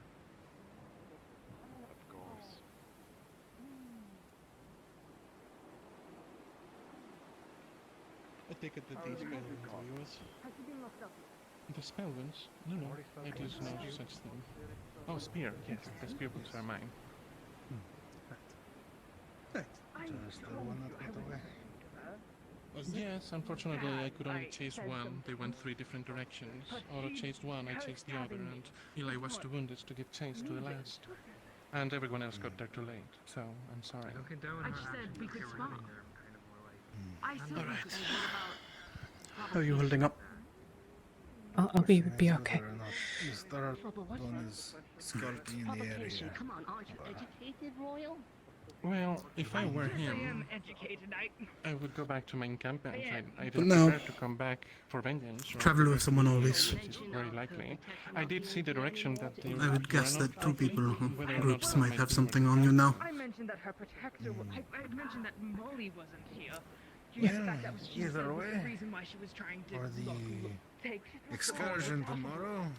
Of course. I take it that these guys are yours. The spell wounds? No, it is no such thing. Oh, spear, yes, the spear wounds are mine. Just the one that got away. Yes, unfortunately I could only chase one. They went 3 different directions. Or I chased one, I chased the other, and Eli was too wounded to give chase to the last. And everyone else got there too late, so I'm sorry. I just said we could swap. I said we could swap. How are you holding up? I'll be okay. Mr. Don is skulking in the area. Come on, aren't you educated, Royal? Well, if I were I am him, educated. I would go back to my encampment. I But didn't now- prepare to come back for vengeance. or- Travel with someone always. Which is very likely. I did see the direction that they I would guess were that 2 people whether or groups not might have be something on you now. I mentioned that her protector. I mentioned that Molly wasn't here. Due Yeah, to the fact that she either said was way, the reason why she was trying to for the take excursion tomorrow,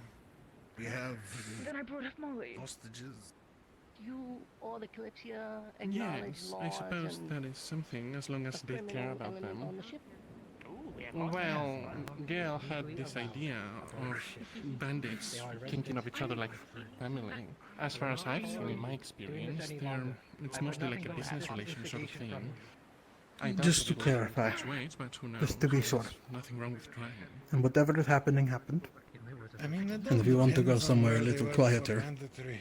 we have Then I brought up Molly. hostages. You or the Kalypsia acknowledge Yes, laws I suppose and that is something, as long as a they care criminal about element them. on the ship? Well, Gail had this idea of bandits thinking of each other like family. As far as I've seen in my experience, it's mostly like a business relation sort of thing. I doubt Just that to it'll go clarify, which ways, but who knows? just to be sure. There's nothing wrong with trying. And whatever is happening, happened. I mean, that And if you want to go depends on somewhere a where they little work quieter, for mandatory.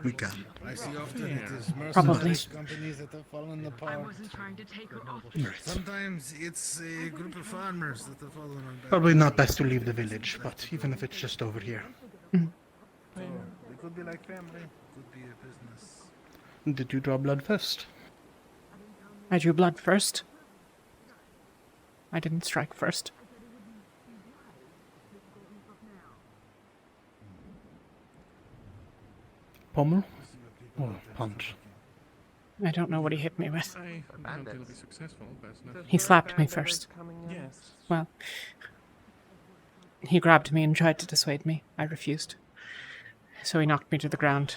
we can. I see often it is Probably. mercenary companies that have fallen apart. trying to take her off. Right. Sometimes it's a group of farmers that have fallen on bad. Probably not best to leave the village, but even if it's just over here. So, it could be like family, could be a business. Did you draw blood first? I drew blood first. I didn't strike first. Pommel? Or punch? I don't know what he hit me with. I don't think it'll be successful, but it's not. He slapped me first. Yes. Well, he grabbed me and tried to dissuade me. I refused. So he knocked me to the ground.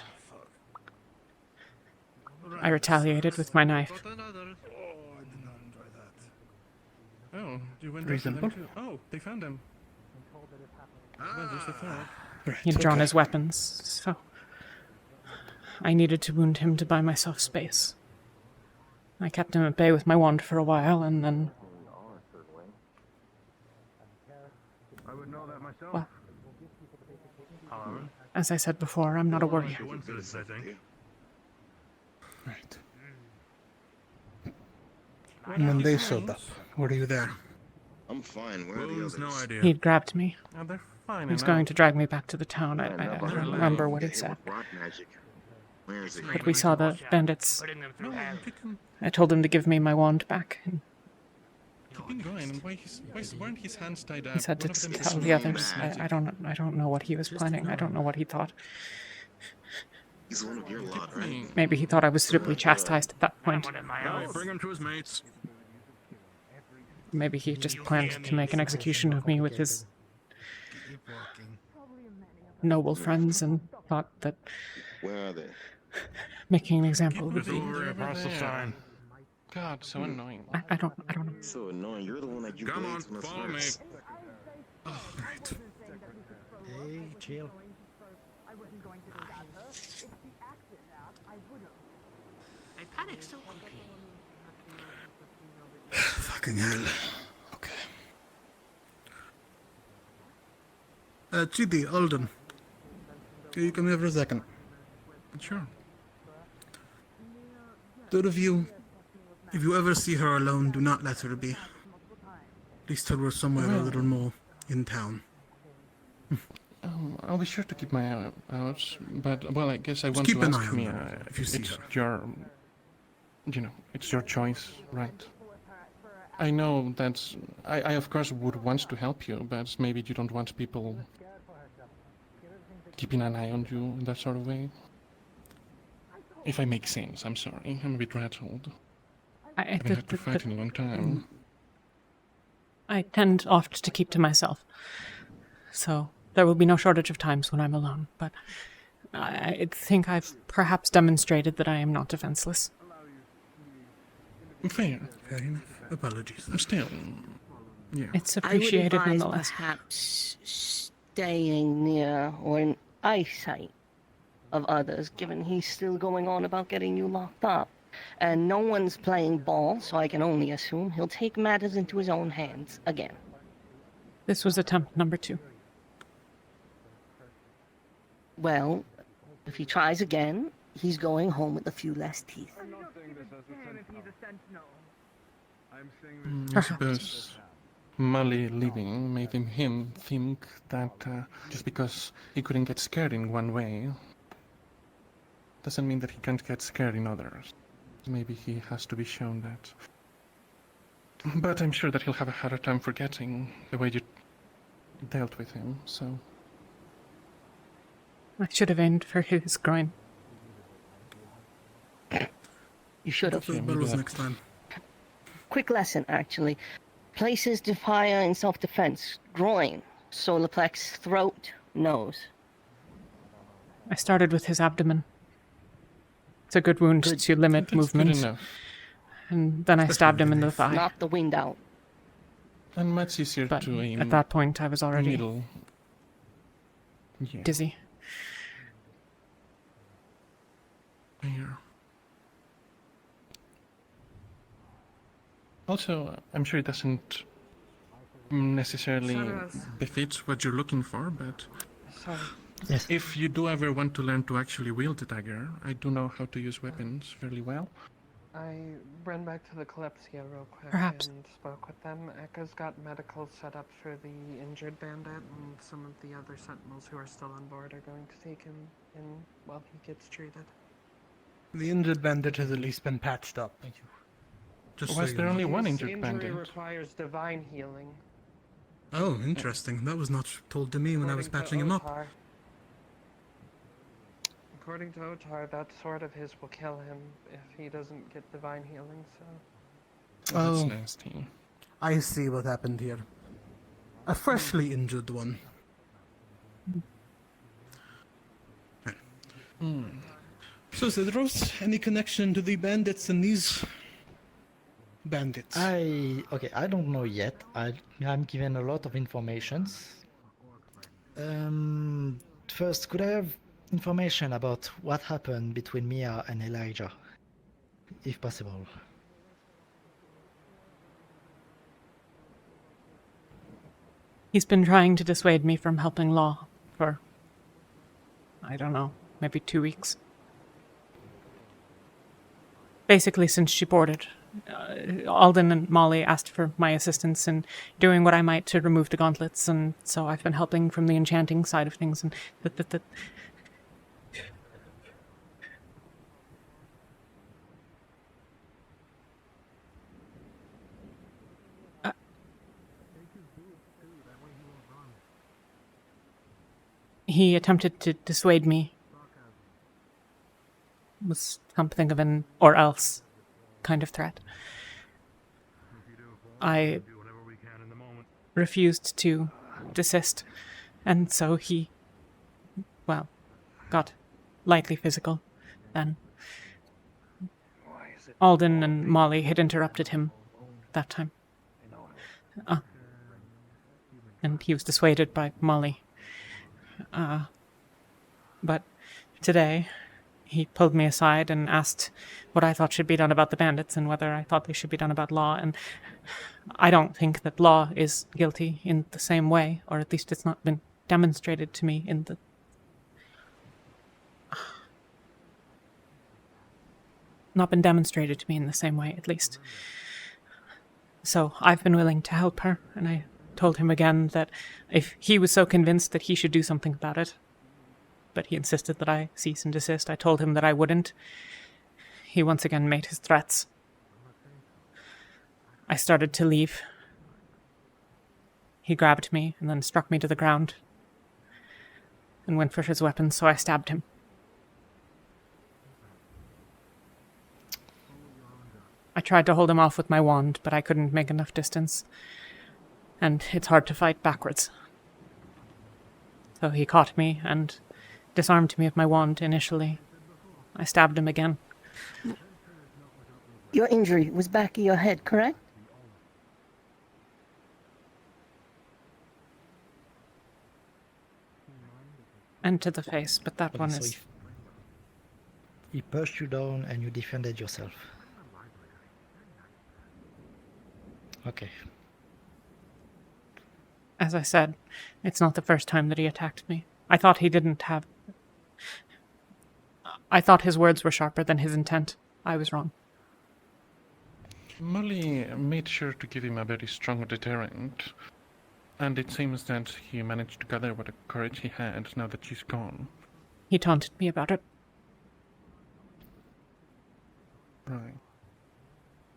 I retaliated with my knife. Oh, you went Very after them simple. too. Oh, they found him. Well, just a thought. Right, He'd drawn okay. his weapons, so I needed to wound him to buy myself space. I kept him at bay with my wand for a while, and then... I would know that myself. Well, as I said before, I'm not a warrior. Right. And when they showed up, were you there? I'm fine. Where are the others? No idea. He'd grabbed me. Oh, they're fine. He was going to drag me back to the town. I don't remember what it said. Rock magic. Where is it? But we saw the bandits. Putting them through No, hell. pick him. I told him to give me my wand back, and Keep him going. And why weren't his hands tied up? he said to One of them tell is the others. magic. I don't know what he was planning. I don't know what he thought. He's one of your lot, right? Maybe he thought I was suitably chastised at that point. Alright, bring him to his mates. Maybe he just planned to make an execution of me with his noble friends and thought that Where are they? making an example would be... Over across the sign. God, so annoying. I don't know. So annoying. You're the one that you Come on, blades when it's follow me. worse. Right. Hey, chill. I panicked so quickly. Fucking hell. Okay. Chidi, Alden. Can you come here for a second? Sure. Third of you, if you ever see her alone, do not let her be. At least tell her somewhere a little more in town. I'll be sure to keep my eye out, but, well, I guess I want keep to an ask eye on Mia, her if you see it's her. your, it's your choice, right? I know that I of course would want to help you, but maybe you don't want people keeping an eye on you in that sort of way. If I make sense, I'm sorry, I'm a bit rattled. I haven't had to fight in a long time. I tend oft to keep to myself. So there will be no shortage of times when I'm alone, but I think I've perhaps demonstrated that I am not defenseless. Fair. Fair enough. Apologies. Still, yeah. It's appreciated I would advise nonetheless. perhaps staying near or in eyesight of others, given he's still going on about getting you locked up. And no one's playing ball, so I can only assume he'll take matters into his own hands again. This was attempt number 2. Well, if he tries again, he's going home with a few less teeth. I suppose Molly leaving made him think that just because he couldn't get scared in one way, doesn't mean that he can't get scared in others. Maybe he has to be shown that. But I'm sure that he'll have a harder time forgetting the way you dealt with him, so... I should have aimed for his groin. You should have. Next time. Quick lesson, actually. Places to fire in self-defense. Groin, solar plex, throat, nose. I started with his abdomen. It's a good wound to limit movement. enough. And then I stabbed him in the thigh. Knock the wind out. And much easier But to aim at that point, I was already middle. Yeah. dizzy. Here. Also, I'm sure it doesn't necessarily Shadows. befit what you're looking for, but Sorry. Yes. if you do ever want to learn to actually wield the dagger, I do know how to use weapons fairly well. I ran back to the Kalypsia real quick Perhaps. and spoke with them. Ekka's got medical set up for the injured bandit, and some of the other sentinels who are still on board are going to take him in while he gets treated. The injured bandit has at least been patched up. Thank you. Just Was so there you know. only one His injured injury bandit? requires divine healing. Oh, interesting. That was not told to me when I was patching him up. According to Otar, that sword of his will kill him if he doesn't get divine healing, so... Oh, that's Oh. nasty. I see what happened here. A freshly injured one. So, Cedros, any connection to the bandits and these bandits? I don't know yet. I'm given a lot of informations. First, could I have information about what happened between Mia and Elijah, if possible? He's been trying to dissuade me from helping Law for, I don't know, maybe 2 weeks. Basically, since she boarded. Alden and Molly asked for my assistance in doing what I might to remove the gauntlets, and so I've been helping from the enchanting side of things, and he attempted to dissuade me. Was something of an or else kind of threat. I refused to desist, and so he, well, got lightly physical then. Alden and Molly had interrupted him that time. And he was dissuaded by Molly. But today, he pulled me aside and asked what I thought should be done about the bandits and whether I thought they should be done about Law. And I don't think that Law is guilty in the same way, or at least it's not been demonstrated to me in the... Not been demonstrated to me in the same way, at least. So I've been willing to help her, and I told him again that if he was so convinced that he should do something about it, but he insisted that I cease and desist. I told him that I wouldn't. He once again made his threats. I started to leave. He grabbed me and then struck me to the ground and went for his weapon, so I stabbed him. I tried to hold him off with my wand, but I couldn't make enough distance. And it's hard to fight backwards. So he caught me and disarmed me with my wand initially. I stabbed him again. Your injury was back of your head, correct? And to the face, but that one So is... he pushed you down and you defended yourself. Okay. As I said, it's not the first time that he attacked me. I thought he didn't have... I thought his words were sharper than his intent. I was wrong. Molly made sure to give him a very strong deterrent, and it seems that he managed to gather what courage he had now that she's gone. He taunted me about it. Right.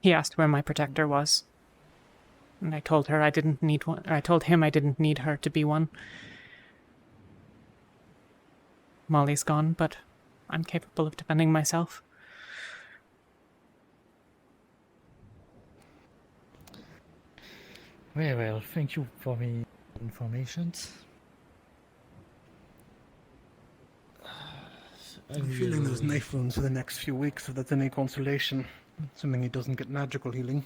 He asked where my protector was. And I told her I didn't need one. Or I told him I didn't need her to be one. Molly's gone, but I'm capable of defending myself. Very well, thank you for the informations. I'm feeling those knife wounds for the next few weeks, if that's any consolation. Assuming he doesn't get magical healing.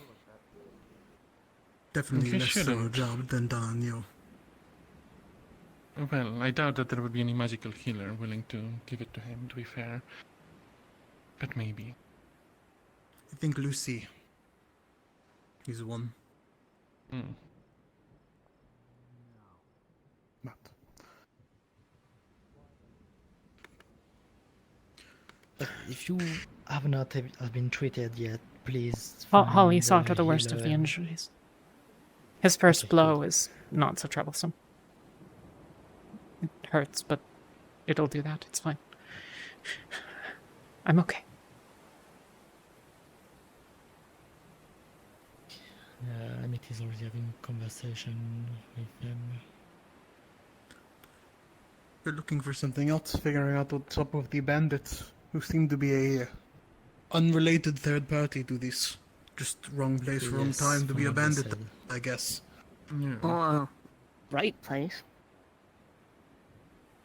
Definitely He less thorough shouldn't. job than done on you. Well, I doubt that there would be any magical healer willing to give it to him, to be fair. But maybe. I think Lucy He's one. Hmm. But if you have not have been treated yet, please Holly find saw a to the worst of the healer. injuries. His first blow is not so troublesome. It hurts, but it'll do that. It's fine. I'm okay. Amit is already having conversation with them. We're looking for something else, figuring out what's up with the bandits, who seem to be a unrelated third party to this. Just wrong place, wrong Yes, time to be a from what they bandit, said. I guess. Or right place.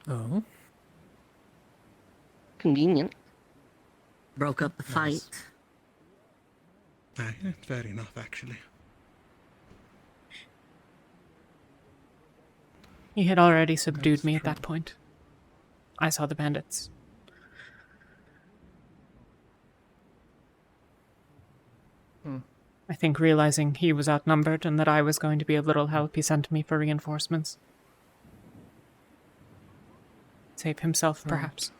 Oh? Convenient. Broke up the fight. Aye, fair enough, actually. He had already subdued me at that point. I saw the bandits. I think realizing he was outnumbered and that I was going to be of little help, he sent me for reinforcements. Save himself, perhaps.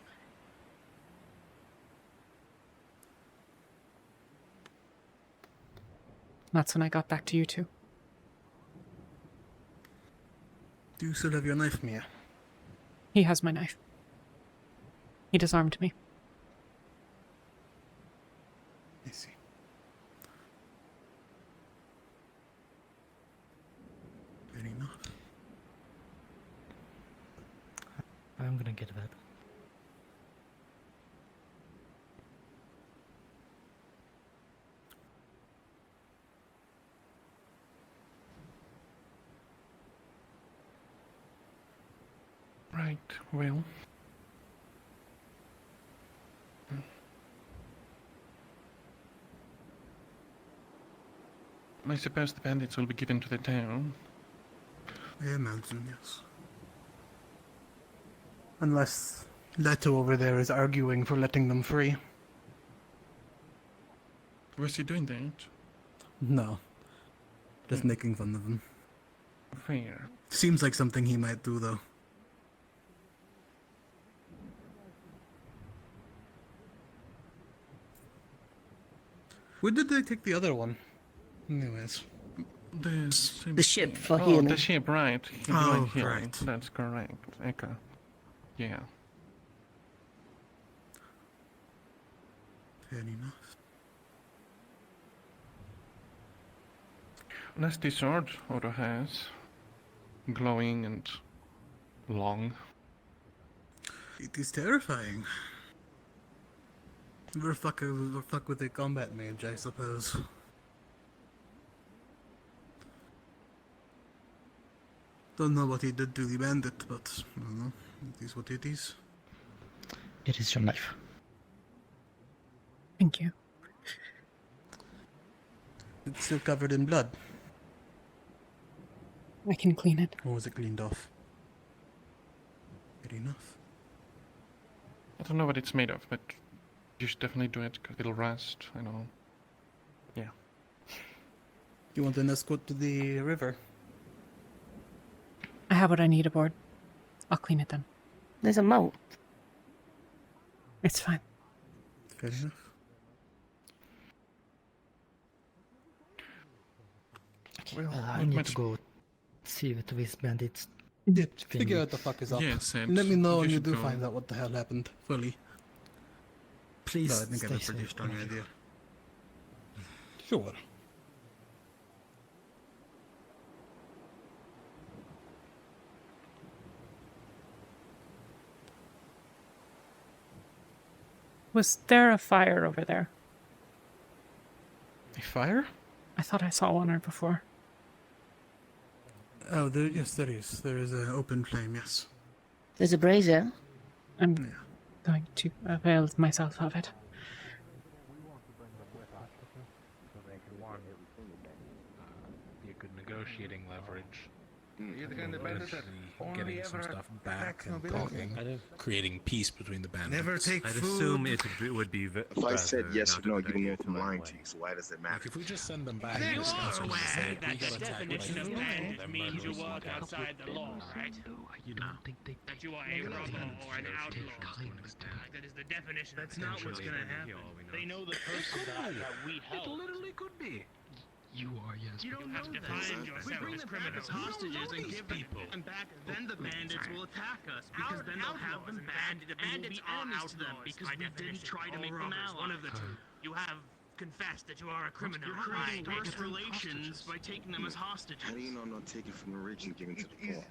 That's when I got back to you two. Do you still have your knife, Mia? He has my knife. He disarmed me. I see. Fair enough. I'm gonna get that. Right, well. I suppose the bandits will be given to the town. I imagine, yes. Unless Leto over there is arguing for letting them free. Was he doing that? No. Just making fun of them. Fair. Seems like something he might do, though. Where did they take the other one? Anyways. The ship for Oh, healing. the ship, right. Oh, Healing. right. That's correct. Echo. Yeah. Fair enough. Nasty sword Odo has. Glowing and long. It is terrifying. We're fuck with a combat mage, I suppose. Don't know what he did to the bandit, but I don't know. It is what it is. It is your knife. Thank you. It's still covered in blood. I can clean it. Or was it cleaned off? Fair enough. I don't know what it's made of, but you should definitely do it because it'll rust. I know. Yeah. You want an escort to the river? I have what I need aboard. I'll clean it then. There's a moat. It's fine. Fair enough. Well, I need to go see what these bandits. Yeah, thing figure is. out the fuck is up. Yes, And let me know when you should do go. find out what the hell happened fully. Please No, I think I have a stay pretty safe. strong idea. Sure. Was there a fire over there? A fire? I thought I saw one right before. Oh, yes, there is. There is an open flame, yes. There's a brazier. I'm going to avail myself of it. Be a good negotiating leverage. You're the kind of bandit that only getting some ever stuff back attacks and nobility. talking, creating peace between the bandits. Never take I'd food. assume it would be If I said rather yes or not no, a you good don't know idea if to I'm run lying away. to you, so why does it matter? Like if we just send them back, You the scouts are will just say, aware that "We got the attacked by definition of some bandit they're means you murderers work and outside the law, right? You don't think they That you are a rebel or an outlaw. That is the definition. That's not what's gonna happen. They know the person that we helped. It literally could be. You are, yes. You don't have defined yourself as criminals. Hostages and give them back, then the bandits will attack us because then they'll have them back The and we'll bandits be are enemies to them outlaws because by we didn't definition, try to or make them robbers, allies. one of the two. You have confessed that you are a criminal. You're creating worse relations by taking them as hostages. How do you know I'm not taking from the rich and giving to the poor?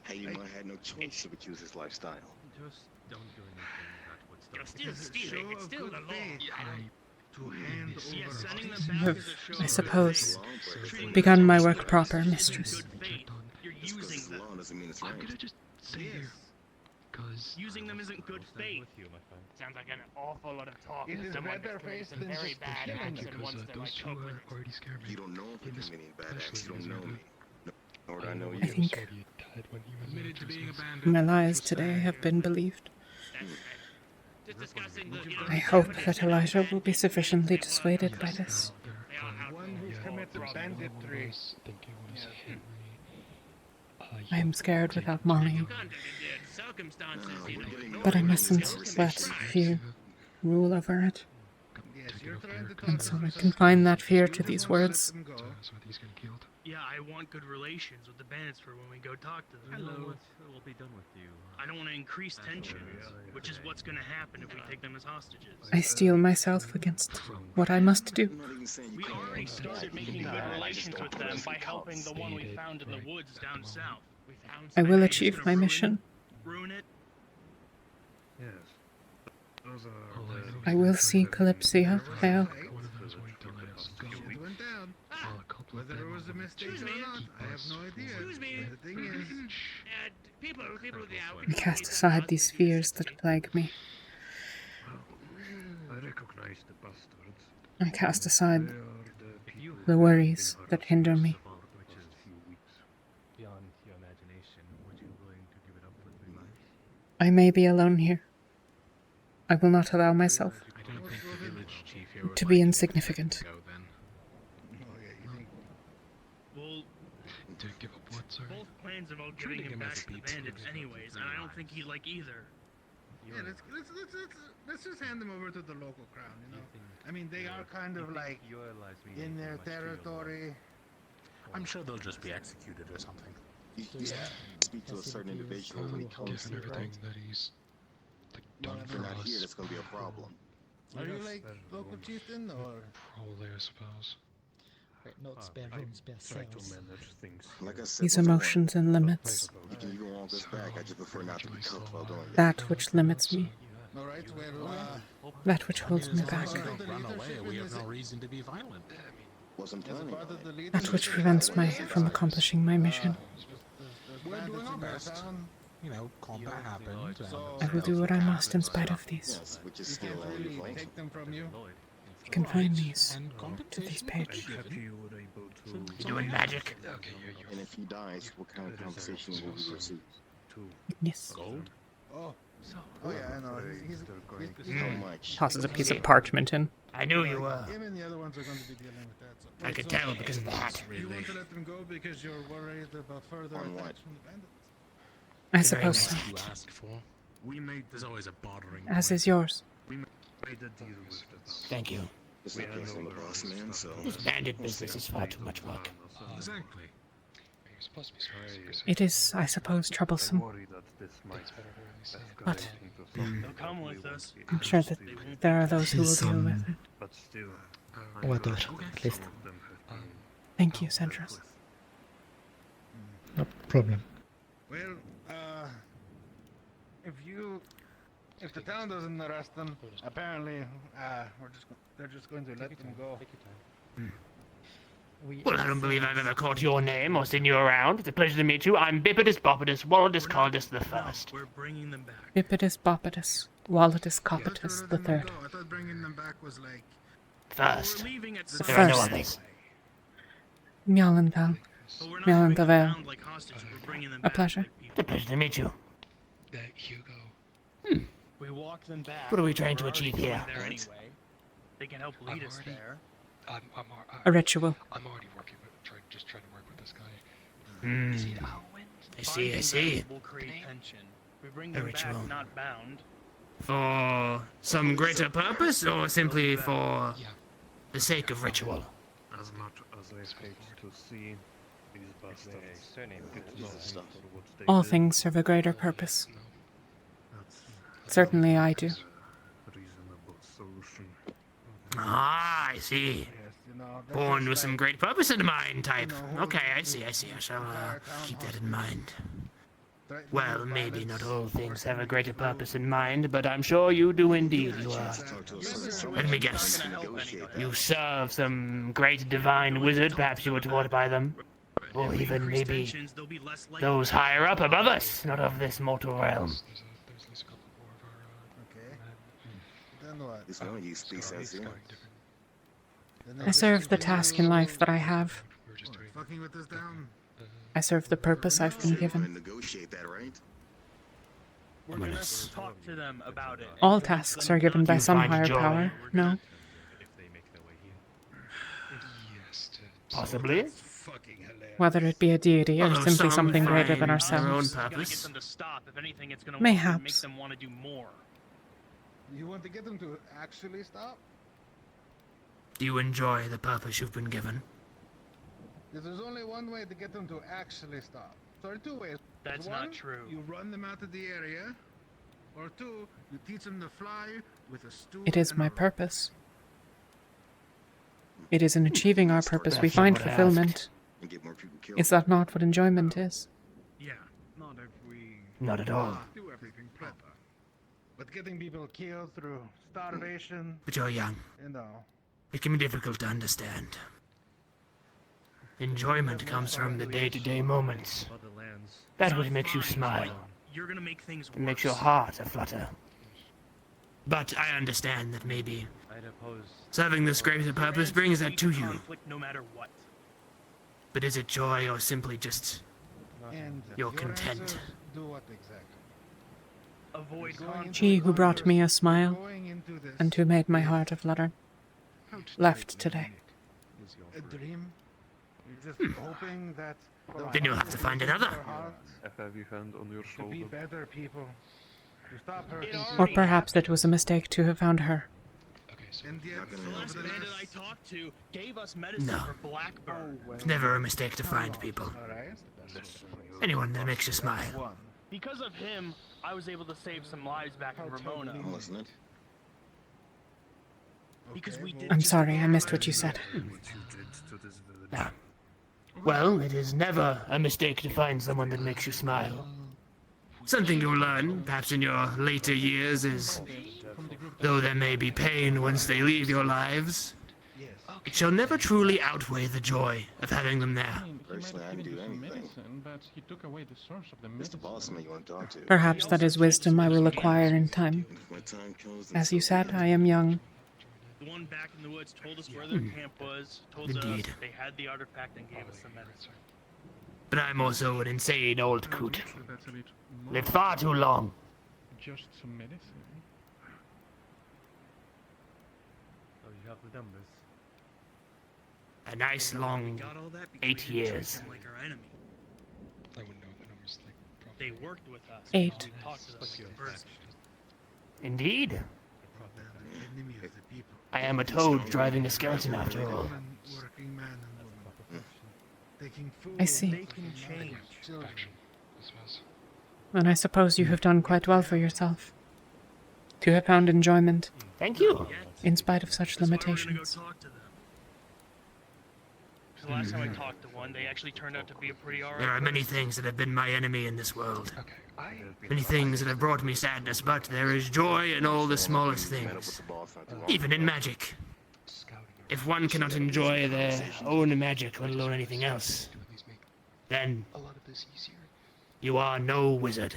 How do you know I had no choice but choose this lifestyle? Just don't do anything that would stop. You're still stealing. It's still the law. Yes, sending them back is a show I of suppose, good faith. begun my work proper, mistress. You're Just because using it's the them. law doesn't mean it's right. I'm gonna just say here, cause Using them isn't good faith. Sounds like an awful lot of talk. It is Someone better that's committed faith some than very just bad killing acts you, and because wants to those like two cope with it. already scare me. You don't know if you're committing bad acts. You don't know me. Nor do I know I you. think Admitted to being my lies today have been believed. Just discussing the, I hope that Elijah will be sufficiently dissuaded by this. One who's committed banditry. I am scared without Molly, circumstances, but I mustn't let fear rule over it. Yes, you're trying to talk And so to I us. confine that fear You to just these want to let words. them go. Yeah, I want good relations with the bandits for when we go talk to them. Hello. What will be done with you? I don't want to increase tensions, which is what's going to happen if we take them as hostages. I steel myself against what I must do. We already started making good relations with them by helping the one we found in the woods down south. We found I will somebody achieve who's my gonna mission. ruin it. Yes. Those are I will see Kalypsia, Vail. It went down. Whether it was a mistake or not, I have no idea. Excuse me. The thing is, People with the I cast aside these fears that plague me. I recognize the bastards. I cast aside the worries that hinder me. Beyond your imagination, would you be willing to give it up for 3 months? I may be alone here. I will not allow myself I don't think the village chief here would to like be you insignificant. go then. Well, To give up what, sir? both plans involve giving him back to the bandits anyways, and I don't think he'd like either. yeah, let's just hand them over to the local crown, you know? I mean, they are kind of like in their territory. I'm sure they'll just be executed or something. You speak to a certain individual when he comes Given here, everything right? that he's done If for you're not us. here, that's going to be a problem. Are you like local chieftain or? Probably, I suppose. Right, not spare rooms, spare Try to cells. manage things. Like I said These before, emotions and limits, you can even walk us back. I just prefer not to be cooked while doing it. that which limits me, All right, well, that which holds me back, Don't run away. We have no reason to be violent. Wasn't planning on it. that which prevents me from accomplishing my mission. We're doing our best. You know, combat happened. I will do what I must in spite of these. Yes, which is you still can't only really flank. take them from you. You can find these to this I'm page. happy you were able to. You doing magic? And if he dies, what kind of compensation will we receive? Yes. Gold? Oh, oh yeah, I know. He's How much? Tosses a piece of parchment in. I knew you were. Him and the other ones are going to be dealing with that. So. I could tell because of the hat. You want to let them go because you're worried about further On what? attacks from the bandits? I suppose so. You asked for. There's always a bothering. As is yours. We made a deal with them. Thank you. It's not based on the boss man, so. This bandit business is far too much work. Exactly. You're supposed to be so It is, I suppose, troublesome, Worry that this might but escalate into something They'll come with us. I'm sure that there are those who will deal with it. But still, Whatever, at least. some of them have been Thank you, Centros. No problem. Well, if the town doesn't arrest them, apparently, they're just going to let them go. Well, I don't believe I've ever called your name or seen you around. It's a pleasure to meet you. I'm Bipidus Bopidus Walidus Caldus the First. We're bringing them back. Bipidus Bopidus, Walidus Copitus the Third. I thought bringing them back was like. First. We're leaving at The There are no first. others. Myalinthel, But we're not Myalinthel having them Vail. bound like hostages. We're bringing them A back pleasure. like people. It's a pleasure to meet you. Hugo. We walk them back. What are we trying We're to achieve already here? going there anyway. They can help lead us there. A ritual. I'm already working with, just trying to work with this guy. Hmm. I see, I see. We'll create tension. We bring A them ritual. back, not bound. For some greater purpose, or simply for the sake of ritual? As much as I hate to see these bastards get nothing for what they All did, things serve a greater purpose. Certainly I do. reasonable solution. Ah, I see. Born with some great purpose in mind type. Okay, I see. I shall keep that in mind. Well, maybe not all things have a greater purpose in mind, but I'm sure you do indeed. You are. Let me guess. You serve some great divine wizard, perhaps you were taught by them. Or even maybe those higher up above us, not of this mortal realm. Then what? It's no use space as you. I serve the task in life that I have. Fucking with us down. I serve the purpose I've been We're gonna given. negotiate that, right? We're gonna talk to them about it. All tasks are given by You some find higher joy. power, no? Possibly. Whether it be a deity or Although simply some something greater than find their own ourselves. Gotta get purpose. them to stop. If anything, it's gonna Mayhaps. make them want to do more. You want to get them to actually stop? Do you enjoy the purpose you've been given? There's only one way to get them to actually stop. Sorry, two ways. That's One, not true. You run them out of the area. Or two, you teach them to fly with a stool. It is and my a rope. purpose. It is in achieving our purpose we That's not find what I fulfillment. And get more people killed. Is that not what enjoyment is? Yeah, not if we Not at all. do everything proper. But getting people killed through starvation, But you're young. you know. It can be difficult to understand. Enjoyment comes from the day-to-day moments. That's what makes you smile. You're gonna make things worse. It makes your heart aflutter. But I understand that maybe serving this greater purpose brings that to you. Conflict no matter what. But is it joy or simply just And your your content? answer, do what exactly? Avoid conflict. She who brought me a smile Going into this and who made my heart aflutter left today. a dream. You're just hoping that. Then you'll have to find another. A heavy hand on your To be shoulder. better people. To stop hurting Or people. perhaps it was a mistake to have found her. And yet, The last bandit I talked to gave us medicine No. for Blackburn. It's never a mistake to find people. Alright. Anyone that makes you smile. Because of him, I was able to save some lives back in Ramona. Wasn't it? Because we did. I'm sorry, I missed what you said. Ah. Well, it is never a mistake to find someone that makes you smile. Something you'll learn, perhaps in your later years, is though there may be pain once they leave your lives, it shall never truly outweigh the joy of having them there. Personally, I'd do anything. But he took away the source of the It's the boss man you want to talk to. Perhaps that is wisdom I will acquire in time. And if my time comes, As you said, I am young. The one back in the woods told us where their camp was, told Indeed. us they had the artifact and gave us the medicine. But I'm also an insane old coot. That's a bit more Lived far too long. just some medicine. Oh, you have the numbers. A nice long Got all that because 8 we didn't treat years. them like our enemy. I wouldn't know the numbers like They worked with us. 8. We talked to them like a person. Indeed. enemy of the people. I am a toad driving a skeleton after all. Working man and woman. Taking food. I see. They can change. Children. And I suppose you have done quite well for yourself. To have found enjoyment, Thank you. in spite of such That's why we're gonna go limitations. talk to them. 'Cause the last time I talked to one, they actually turned out to be a pretty alright. There are many person. things that have been my enemy in this world. Many things that have brought me sadness, but there is joy in all the smallest things. Even in magic. If one cannot enjoy their own magic, let alone anything else, then you are no wizard.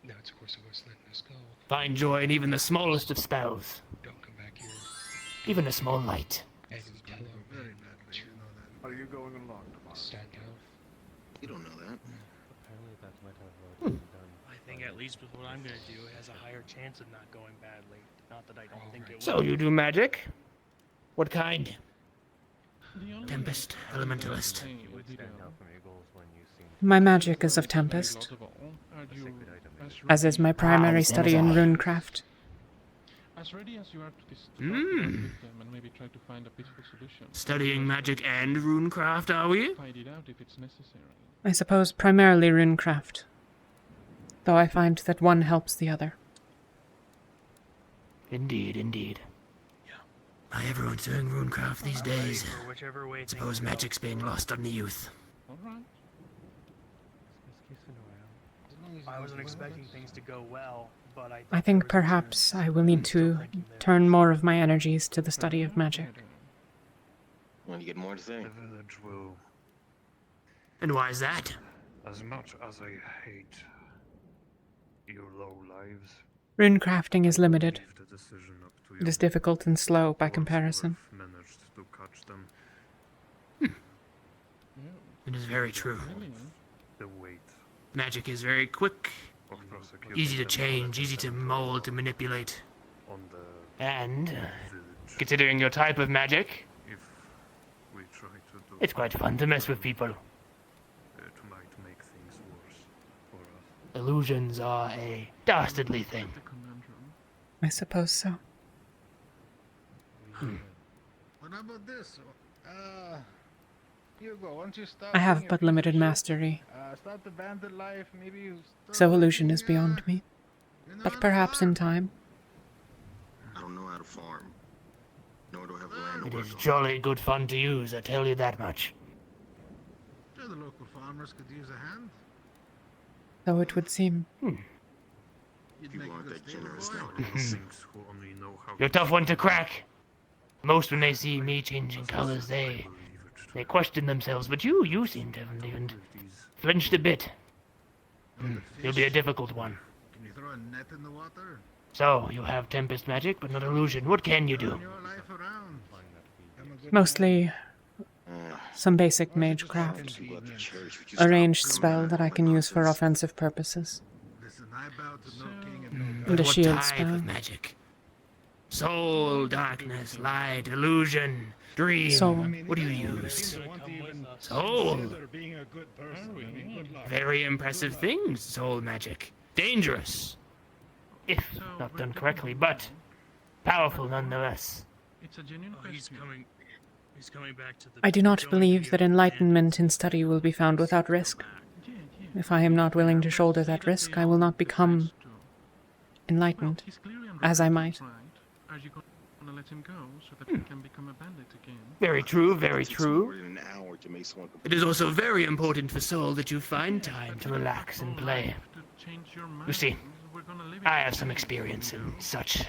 No, it's of course worse letting us go. Find joy in even the smallest of spells. Don't come back here. Even a small light. And tell them Very badly, you know that. Are you going along, Tomas? stand down. You don't know that. Apparently that might have already been done. I think at least with what I'm gonna do, it has a higher chance of not going badly. Not that I don't think it will. So you do magic? What kind? Tempest, elementalist. My magic is of Tempest, as is my primary study in runecraft. As ready as you are to discuss Hmm. with them and maybe try to find a peaceful solution. Studying magic and runecraft, are we? Fight it out if it's necessary. I suppose primarily runecraft, though I find that one helps the other. Indeed, indeed. Why everyone's doing runecraft these days. Whichever way Suppose magic's being lost on the youth. Alright. I wasn't expecting things to go well, but I think perhaps I will need to turn more of my energies to the study of magic. When you get more to say. The village will. And why is that? As much as I hate your low lives, Runecrafting is limited. leave the decision up to It is difficult and slow by comparison. managed to catch them. It is very true. The weight Magic is very quick, of prosecuting easy to them change, easy to mold, to manipulate. on the And, village. considering your type of magic, If we try to do it's quite fun to mess with people. it might make things worse for us. Illusions are a dastardly thing. I suppose so. What about this? Hugo, once you start I have being a but piece of limited shit, mastery, start the bandit life, maybe you start so illusion looking, is beyond me. But perhaps in time. I don't know how to farm. Nor do I have land It to work is on. jolly good fun to use, I tell you that much. Sure, the local farmers could use a hand. Though it would seem. You'd People make a aren't good that stable generous boy. nowadays. Things who only know how You're a tough one to crack. Most when they see me changing colors, they question themselves, but you seem to haven't even flinched a bit. You'll be a difficult one. Can you throw a net in the water? So, you have Tempest magic, but not illusion. What can you do? Turn your life around. I'm a good Mostly some basic magecraft. A ranged spell that I can use for offensive purposes. Listen, I bow to no king and no And a What shield type spell. of magic? Soul, darkness, light, illusion, dream. Soul. What do you use? Soul. being a good person. Very impressive things, soul magic. Dangerous. If not done correctly, but powerful nonetheless. It's a genuine question. He's coming back to the. I do not believe that enlightenment in study will be found without risk. If I am not willing to shoulder that risk, I will not become enlightened, as I might. Are you going to let him go so that he can become a bandit again? Very true, very Takes more true. than an hour to make someone It is also very important for soul that you find time to relax and play. To change your mind. You see, We're gonna live I have some experience in such.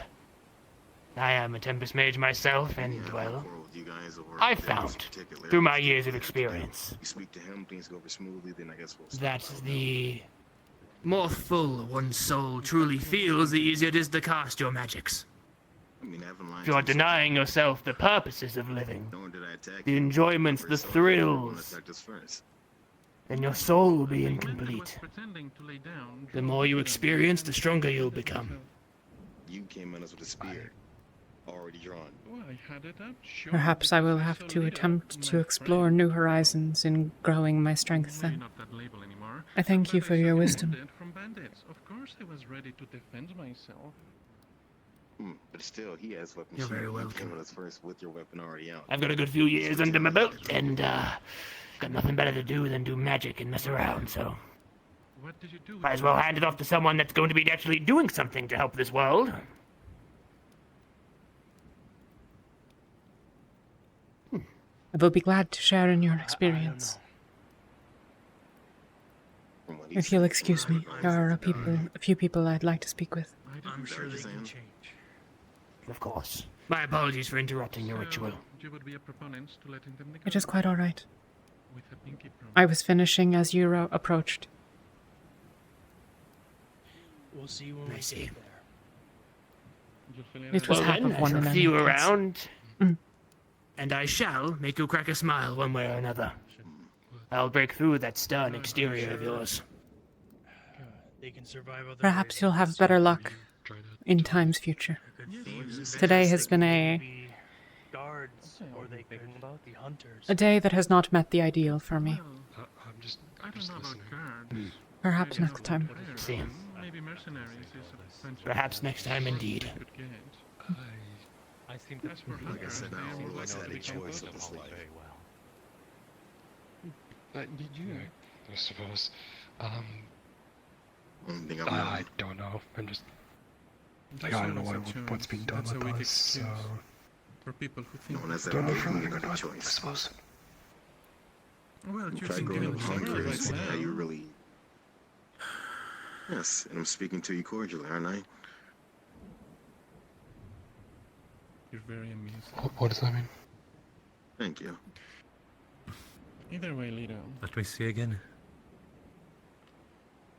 I am a Tempest mage myself, and, well, you guys over I there found, in particular. through my years of experience, You speak to him, things go over smoothly, then I guess we'll stop. that the more full one's soul truly feels, the easier it is to cast your magics. I mean, I haven't lied If to you are you, so denying yourself the purposes of living, nor did I attack the you. enjoyments, the So everyone thrills, attacked us first. then your soul will be incomplete. pretending to lay down. The more you experience, the stronger you'll become. You came at us with a spear, already drawn. Oh, I had it up. Sure, Perhaps I will have to attempt to explore new horizons in growing my strength then. Not that label anymore. I thank you But for I your saw wisdom. bandit from bandits. Of course, I was ready to defend myself. But still, he has weapons. You're very You welcome. came at us first with your weapon already out. I've got a good few years under my belt, and got nothing better to do than do magic and mess around, so What did you do? might as well hand it off to someone that's going to be actually doing something to help this world. I will be glad to share in your experience. If you'll excuse me, there are a few people I'd like to speak with. I'm sure they can change. Of course. My apologies for interrupting your ritual. You would be a proponent to letting them It is quite all right. with a pinky promise. I was finishing as you approached. We'll see when we see. get there. It was Well half then, of I one shall in see you any case. around. Mm. And I shall make you crack a smile one way or another. I'll break through that stern exterior of yours. They can survive other Perhaps you'll have better luck in times future. Today has been guards, or they could be hunters. a day that has not met the ideal for me. I don't know about guards. Perhaps next time. See. Maybe mercenaries is a potential. Perhaps next time indeed. we could get. I seem to As for Like I hunters, said, they I are don't more always likely had a to become choice good. up this life. very well. Did you? I suppose. Only thing I'm I don't know. I'm just. Like, I don't know what's being done That's a with wicked us, so. excuse for people who think. known as Don't know a if I'm good gonna I choice. suppose. Well, Try choosing growing killing up people hungry right is how now. you really. Yes, and I'm speaking to you cordially, aren't I? You're very amusing. What does that mean? Thank you. Either way, Lido. Let me see again.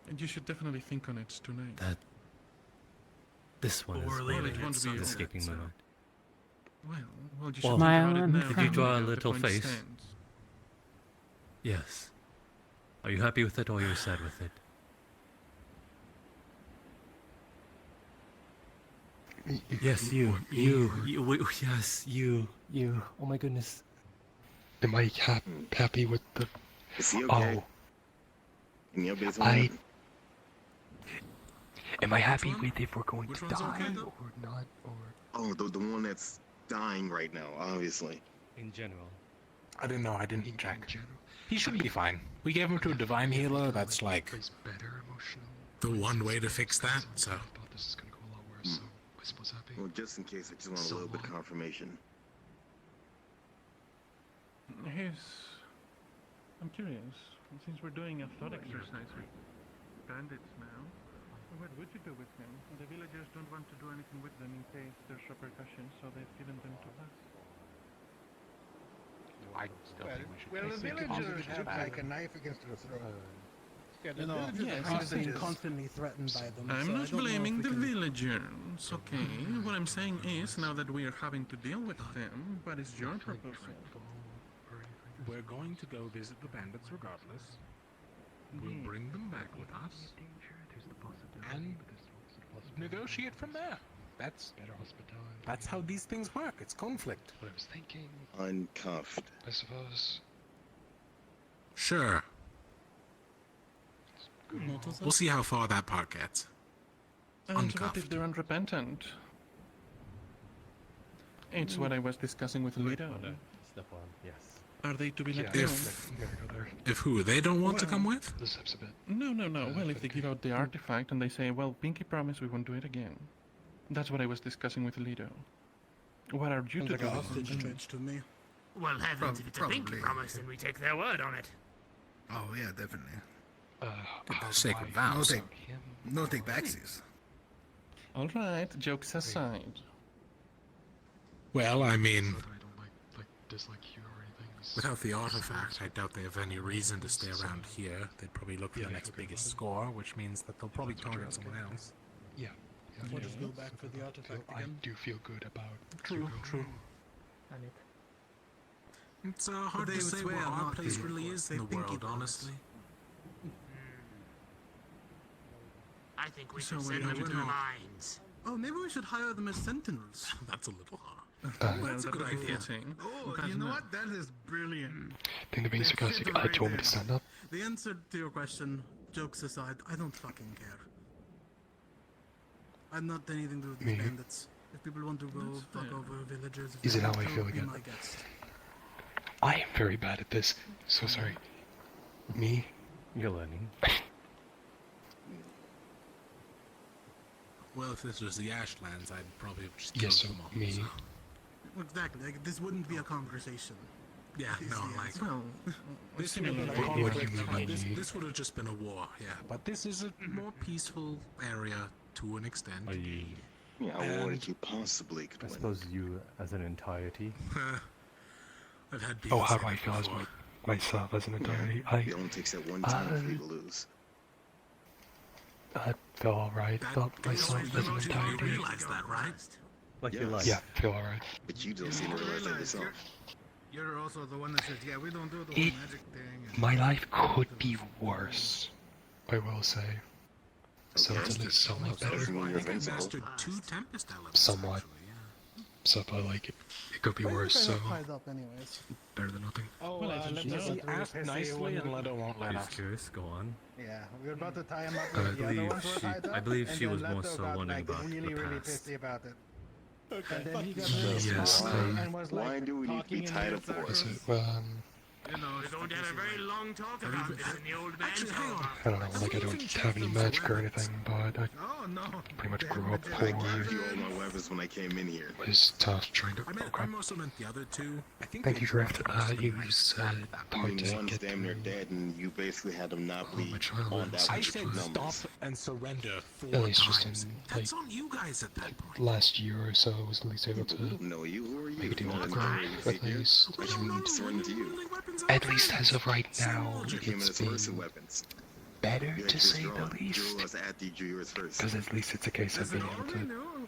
And you should definitely think on it tonight. This one is Well, it won't be escaping my mind. Well, you should Well, think about it now. did you draw a The little point face? stands. Yes. Are you happy with it or are you sad with it? Yes, you. Yes, you. Oh my goodness. Am I happy with the. Is he okay? Oh. Any updates on I. that? Am I happy with if we're going Which to one's die okay, though? or not? Or. Oh, the one that's dying right now, obviously. In general. I don't know, I didn't check. He should be fine. We gave him to a divine healer, that's like the one way to fix that, so. Well, just in case, I just want a little bit of confirmation. I'm curious. Since we're doing a thought exercise with bandits now, what would you do with him? The villagers don't want to do anything with them in case there's repercussions, so they've given them to us. I still think we should Well, the take it. villagers look like a knife against their throat. You know, I've been constantly threatened by them. I'm so I not don't know blaming if the we can... villagers, okay? What I'm saying is, now that we are having to deal with them, what is your proposal? We're going to go visit the bandits regardless. We'll bring them back with us. And negotiate from there. That's how these things work. It's conflict. What I was thinking. Uncuffed. I suppose. Sure. We'll see how far that part gets. And what if they're unrepentant? It's what I was discussing with Lido. Step one, yes. Are they to be let go? If who? They don't want to Well, come with? This helps a bit. No. Well, if they give out the artifact and they say, well, Pinky promise we won't do it again. That's what I was discussing with Lido. What are you to do? hostage trades to me. Well, heavens, if it's a pinky promise, then we take their word on it. Oh yeah, definitely. Sacred vows. No take backsies. All right, jokes aside. Well, I mean, without the artifact, I doubt they have any reason to stay around here. They'd probably look for the next biggest score, which means that they'll probably target someone else. Yeah. We'll just go back for the artifact I again. do feel good about. True. It's hard to say where our place really is in the world, honestly. I think we So should what send do them you to do? the mines. Oh, maybe we should hire them as sentinels. That's a little hard. Well, That's a good that'd be idea. fitting. Oh, But you know no. what? That is brilliant. I think the being sarcastic. Do you want me to stand up? The answer to your question, jokes aside, I don't fucking care. I'm not anything to do with these Me? bandits. If people want to go fuck over villagers, if Is they it how want I to, feel be again? my guest. I am very bad at this. So sorry. Me? You're learning. Well, if this was the Ashlands, I'd probably have just killed Yes, so them all. me. so- Exactly. Like, this wouldn't be a conversation. Yeah, Is no, the like answer. Well, this similar would to have What do you mean? this would have just been a war, yeah. But this is a more peaceful area to an extent. Yeah, what did you possibly could I win? suppose you, as an entirety. I've had people Oh, how say do I that feel as before. myself as an entirety? It only takes that one time for you to lose. I feel alright about myself as an You entirety. realize that, right? Like your Yes. life. Yeah, feel alright. But you don't seem to realize that yourself. You're also the one that says, yeah, we don't do the whole magic thing. My life could be worse, I will say. So it's at least somewhat better. I think I mastered 2 Tempest elements. Somewhat. So, but like, it could be worse, so Tied up anyways. better than nothing. Oh, Well, let's he asked nicely and Leto won't let us. Curious, go on. Yeah, we were about to tie him up I with the other believe ones were she- tied up. I believe and she then was more Leto so got, wondering like, about the really, really past. pissy about it. Okay, And then he got So, really yes, small and was like, Why do we need to be talking in tied up weird for? circles. So, You know, We're going to have a very long talk about this in the old man's Actually, hang home. on. I don't know, like I don't have any magic or anything, but I Oh, no. pretty much grew up I poor. gave you all my weapons when I came in here. It was tough trying to. I meant, I also meant the other two. I think Thank they you, Drift. dropped It was hard to One's get damn near dead, and you basically had them not Oh, bleed my child on was that I with said numbers. stop and surrender 4 At least just times. in, That's like, on you guys at that point. last year or so, I was at least able to No, you. Who are you? make a deal Not with an her, authority at figure. least. I should need to surrender to you. At least as of right now, Human it's versus been weapons. better You to just say draw. the least. Drew us at the yours first. Because at least it's a case of being able to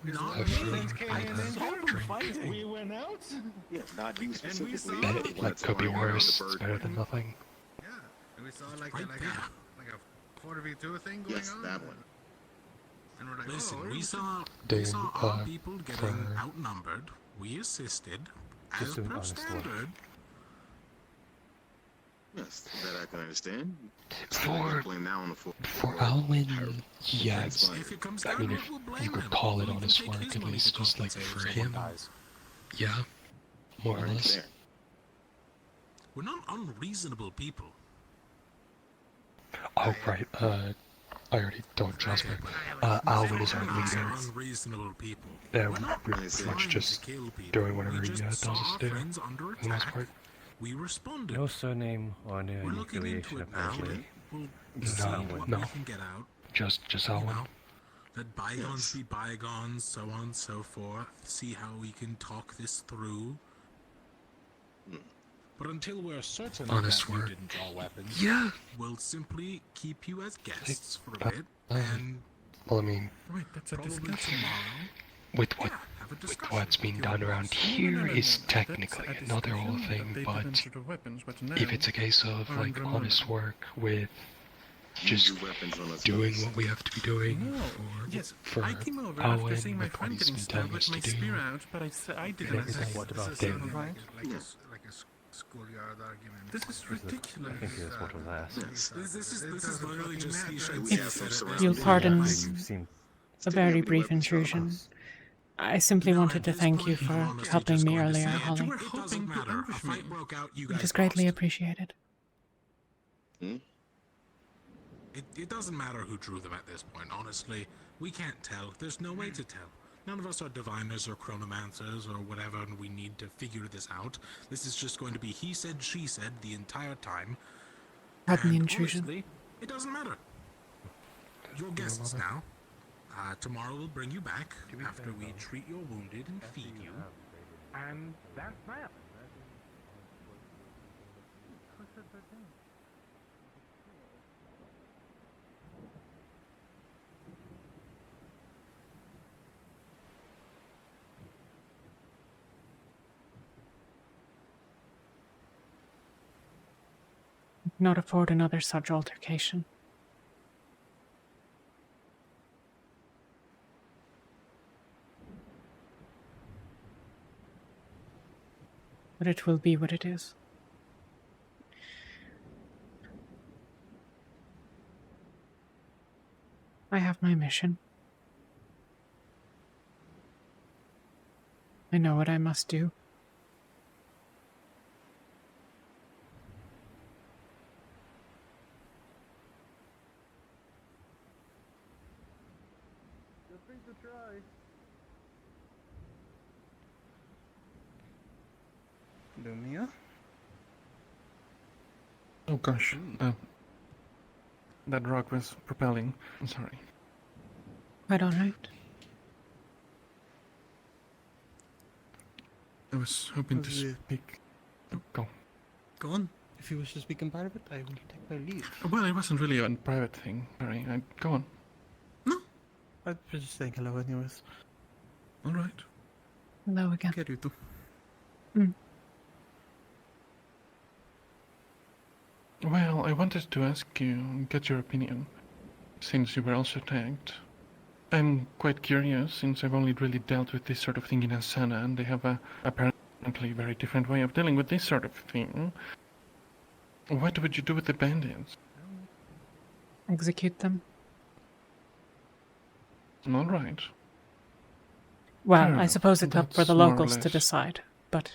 No, have food came and in drink. we went out. Yeah, not you specifically. Better, it like, could be worse. It's better than nothing. Yeah, and we saw like a 4v2 thing going Yes, on. that one. And we're like, Listen, oh, we saw Dude, our people getting for- outnumbered. We assisted, as Just doing per honest work. standard. Yes, that I can understand. For Blame now on the floor. for Alwyn, yes. If it comes I down mean, to if it, we'll blame you could him. call it We'll honest even take work, his at money least to just like compensate for if someone him. dies. Yeah, more or less. We're not unreasonable people. Oh right, I already told Jasper. Alwyn is our leader. Unreasonable people. Yeah, We're not we're pretty trying much to just kill people. doing whatever We he just tells saw us our to do. friends under For the most attack. part. We responded. No surname or no We're looking into affiliation it now. apparently. We'll see what No. we can get out. Just You Alwyn. know, let bygones be bygones, so on and so forth. See how we can talk this through. But until we're certain Honest that you work. didn't draw weapons, Yeah. we'll simply keep you as guests for a bit. And well, I mean, Wait, that's a discussion tomorrow. with what's being done around here is technically another whole thing, but if it's a case of like honest work with just doing what we have to be doing for I came over Owen after seeing my with what friend he's getting been stabbed telling with us my to spear do. out, but I didn't. And everything. What about Then- like a schoolyard argument. This is ridiculous. I think that's what was asked. This is literally just he said If you'll pardon a very brief intrusion, I simply wanted to thank you for helping me earlier, Holly. It doesn't matter. A fight broke out. You guys It is greatly appreciated. It doesn't matter who drew them at this point, honestly. We can't tell. There's no way to tell. None of us are diviners or chronomancers or whatever, and we need to figure this out. This is just going to be he said, she said the entire time. Pardon the And intrusion. honestly, it doesn't matter. You're guests now. Tomorrow we'll bring you back after we treat your wounded and feed you. And that's that. I cannot afford another such altercation. But it will be what it is. I have my mission. I know what I must do. Good thing to try. Lumia? Oh gosh, that rock was propelling. I'm sorry. Quite alright. I was hoping to Was it- speak. Oh, go. Go on. If you wish to speak in private, I will take my leave. Well, it wasn't really a private thing. Sorry. Go on. I was just saying hello anyways. All right. Hello again. Get you too. Well, I wanted to ask you, get your opinion, since you were also tagged. I'm quite curious, since I've only really dealt with this sort of thing in Asana, and they have a apparently very different way of dealing with this sort of thing. What would you do with the bandits? Execute them. All right. Well, Fair I enough. suppose it's up for That's the more or locals to less- decide, but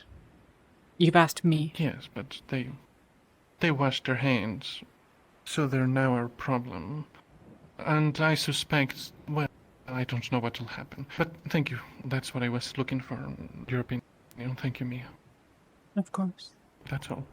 you've asked me. Yes, but they washed their hands, so they're now our problem. And I suspect, well, I don't know what will happen. But thank you. That's what I was looking for. Your opinion. Thank you, Mia. Of course. That's all.